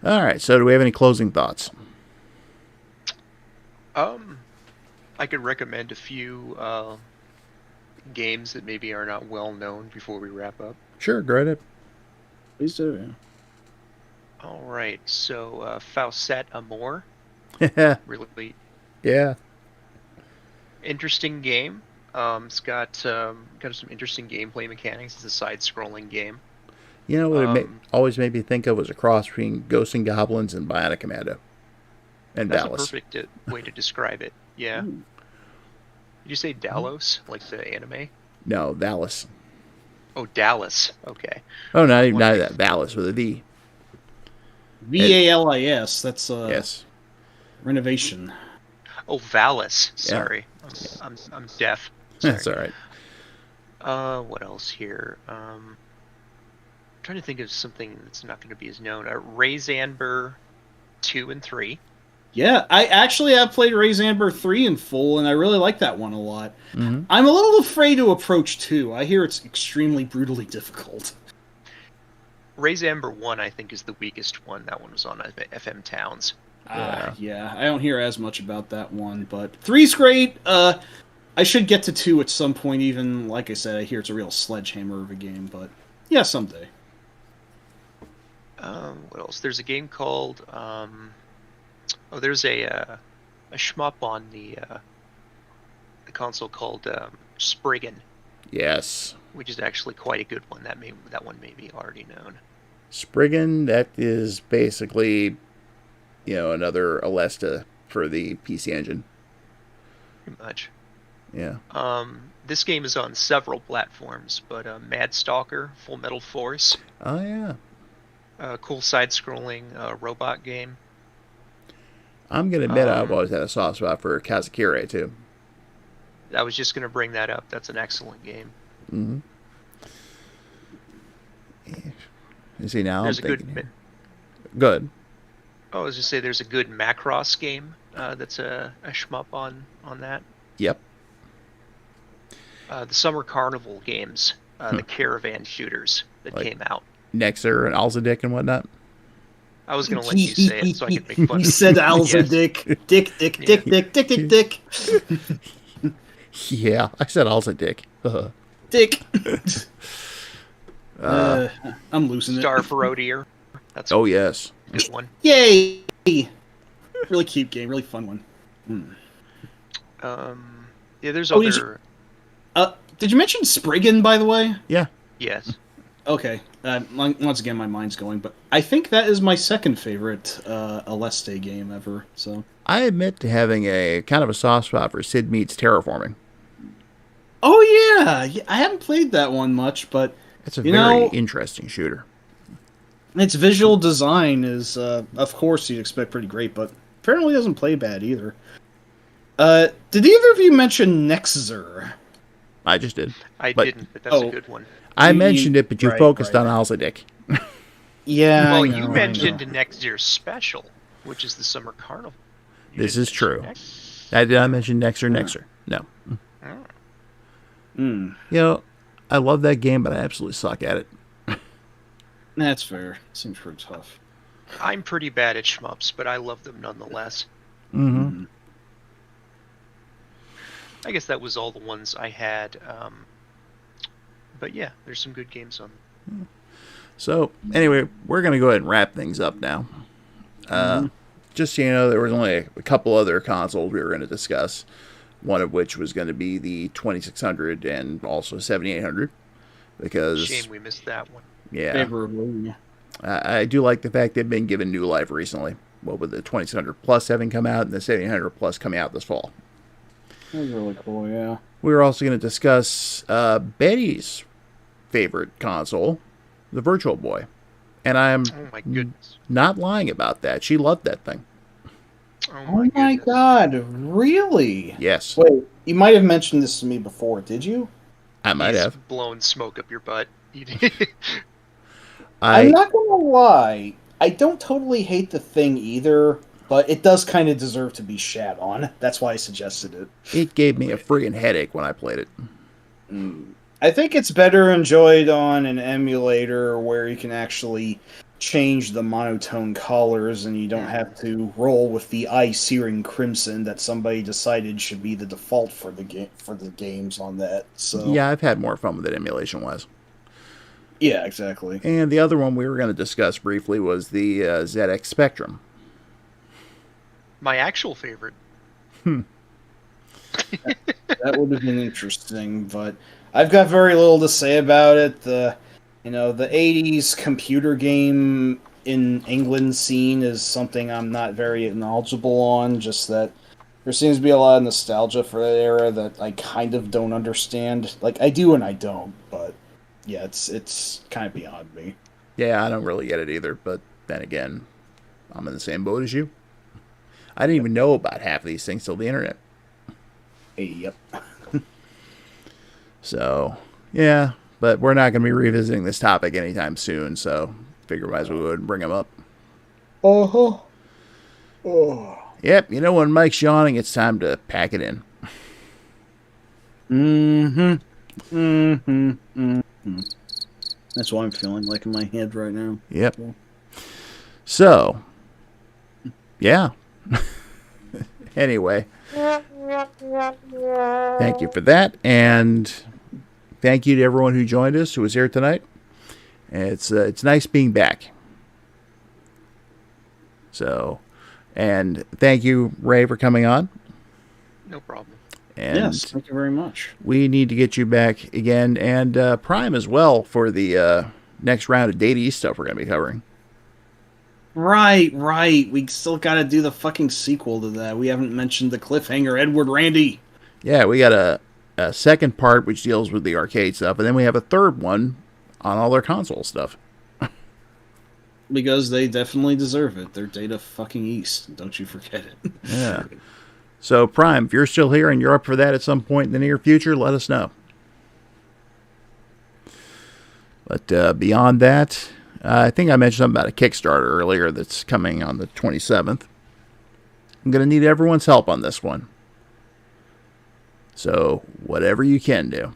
All right, so do we have any closing thoughts? I could recommend a few games that maybe are not well known before we wrap up. Sure, go ahead. Please do, yeah. All right, so Fawcett Amour. Really interesting game. It's got some interesting gameplay mechanics. It's a side-scrolling game. You know what it always made me think of was a cross between Ghosts and Goblins and Bionic Commando. And That's Dallas. a perfect way to describe it. Yeah. Did you say Dallos, like the anime? No, Dallas. Oh, Dallas. Okay. Oh, not even that. Dallas with a D. VALIS. That's yes. Renovation. Oh, Valis. Sorry, yeah. I'm deaf. Sorry. That's all right. What else here? Trying to think of something that's not going to be as known. Raise Amber 2 and 3. Yeah, I actually have played Raise Amber 3 in full, and I really like that one a lot. Mm-hmm. I'm a little afraid to approach 2. I hear it's extremely brutally difficult. Raise Amber 1, I think, is the weakest one. That one was on FM Towns. Yeah, I don't hear as much about that one, but 3's great. I should get to 2 at some point, even, like I said, I hear it's a real sledgehammer of a game, but yeah, someday. What else? There's a game called... there's a shmup on the console called Spriggan. Yes. Which is actually quite a good one. That one may be already known. Spriggan, that is basically, another Alesta for the PC Engine. Pretty much. Yeah. This game is on several platforms, but Mad Stalker, Full Metal Force. Oh, yeah. Cool side-scrolling robot game. I'm going to admit I've always had a soft spot for Kazakure, too. I was just going to bring that up. That's an excellent game. Mm-hmm. You see, now there's I'm thinking... Good. Oh, I was just say there's a good Macross game that's a shmup on that. Yep. The Summer Carnival games, the Caravan shooters that came out. Nexer and Alzadik and whatnot. I was going to let you say it so I could make fun of it. You said Alzadik. Yes. Dick. Yeah, I said Alzadik. Dick. I'm losing Star Ferodier. That's yes. A good one. Yay! Really cute game, really fun one. Yeah, there's other... Did you mention Spriggan, by the way? Yeah. Yes. Okay. Once again, my mind's going, but I think that is my second favorite Aleste game ever. So I admit to having a kind of a soft spot for Sid Meets Terraforming. oh yeah, I haven't played that one much, but It's a very interesting shooter. its visual design is, of course, you'd expect pretty great, but apparently doesn't play bad either. Did either of you mention Nexzer? I just did. I didn't, but that's a good one. I mentioned it, but you right, focused right. on Alzadick. Yeah. Well, I know, you I mentioned know. Next Year's special, which is the Summer Carnival. This is true. Next? Did I mention Nexer? No. Mm, You know, I love that game, but I absolutely suck at it. that's fair. Seems pretty tough. I'm pretty bad at shmups, but I love them nonetheless. Mm-hmm. I guess that was all the ones I had. But yeah, there's some good games on them. So, anyway, we're going to go ahead and wrap things up now. Just so you know, there was only a couple other consoles we were going to discuss, one of which was going to be the 2600 and also 7800. Because, Shame we missed that one. yeah, Favorably. I do like the fact they've been given new life recently. Well, with the 2600 Plus having come out and the 7800 Plus coming out this fall. That was really cool, yeah. We were also going to discuss Betty's favorite console, the Virtual Boy. And I'm Oh my goodness. not lying about that. She loved that thing. Oh my god, really? Yes, Wait, you might have mentioned this to me before, did you? I might He's have. blown smoke up your butt. I'm not gonna lie, I don't totally hate the thing either, but it does kind of deserve to be shat on. That's why I suggested it. It gave me a friggin' headache when I played it. I think it's better enjoyed on an emulator where you can actually change the monotone colors and you don't have to roll with the eye-searing crimson that somebody decided should be the default for the games on that. So Yeah, I've had more fun with it emulation-wise. yeah, exactly. And the other one we were going to discuss briefly was the ZX Spectrum. My actual favorite. That would have been interesting, but I've got very little to say about it. The 80s computer game in England scene is something I'm not very knowledgeable on, just that there seems to be a lot of nostalgia for that era that I kind of don't understand. Like, I do and I don't, but yeah, it's kind of beyond me. Yeah, I don't really get it either, but then again, I'm in the same boat as you. I didn't even know about half of these things till the internet. Yep. So, yeah, but we're not going to be revisiting this topic anytime soon, so figure might as well go ahead and bring them up. Uh-huh. Oh. Yep, you know when Mike's yawning, it's time to pack it in. Mm-hmm. Mm-hmm. Mm-hmm. That's what I'm feeling like in my head right now. Yep. So, yeah. Anyway, thank you for that, and thank you to everyone who joined us, who was here tonight. It's nice being back. So, and thank you, Ray, for coming on. No problem. And yes, thank you very much. we need to get you back again, and Prime as well for the next round of Data East stuff we're going to be covering. Right. We still got to do the fucking sequel to that. We haven't mentioned the cliffhanger, Edward Randy. Yeah, we got a second part which deals with the arcade stuff, and then we have a third one on all their console stuff. Because they definitely deserve it. They're Data fucking East. Don't you forget it. Yeah. So, Prime, if you're still here and you're up for that at some point in the near future, let us know. But beyond that, I think I mentioned something about a Kickstarter earlier that's coming on the 27th. I'm going to need everyone's help on this one. So, whatever you can do.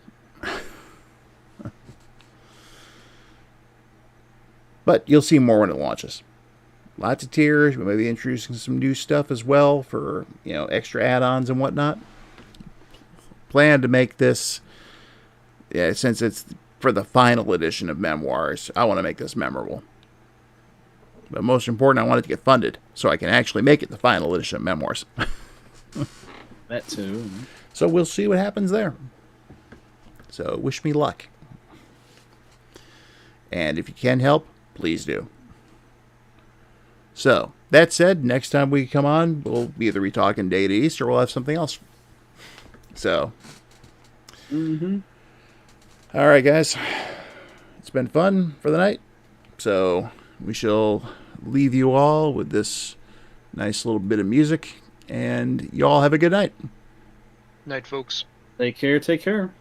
But you'll see more when it launches. Lots of tiers. We may be introducing some new stuff as well for, extra add-ons and whatnot. Plan to make this, since it's for the final edition of Memoirs, I want to make this memorable. But most important, I want it to get funded so I can actually make it the final edition of Memoirs. That too. So we'll see what happens there. So wish me luck. And if you can help, please do. So, that said, next time we come on, we'll either be talking Day to East or we'll have something else. So. All right, guys. It's been fun for the night. So, we shall leave you all with this nice little bit of music. And you all have a good night. Night, folks. Take care. Take care.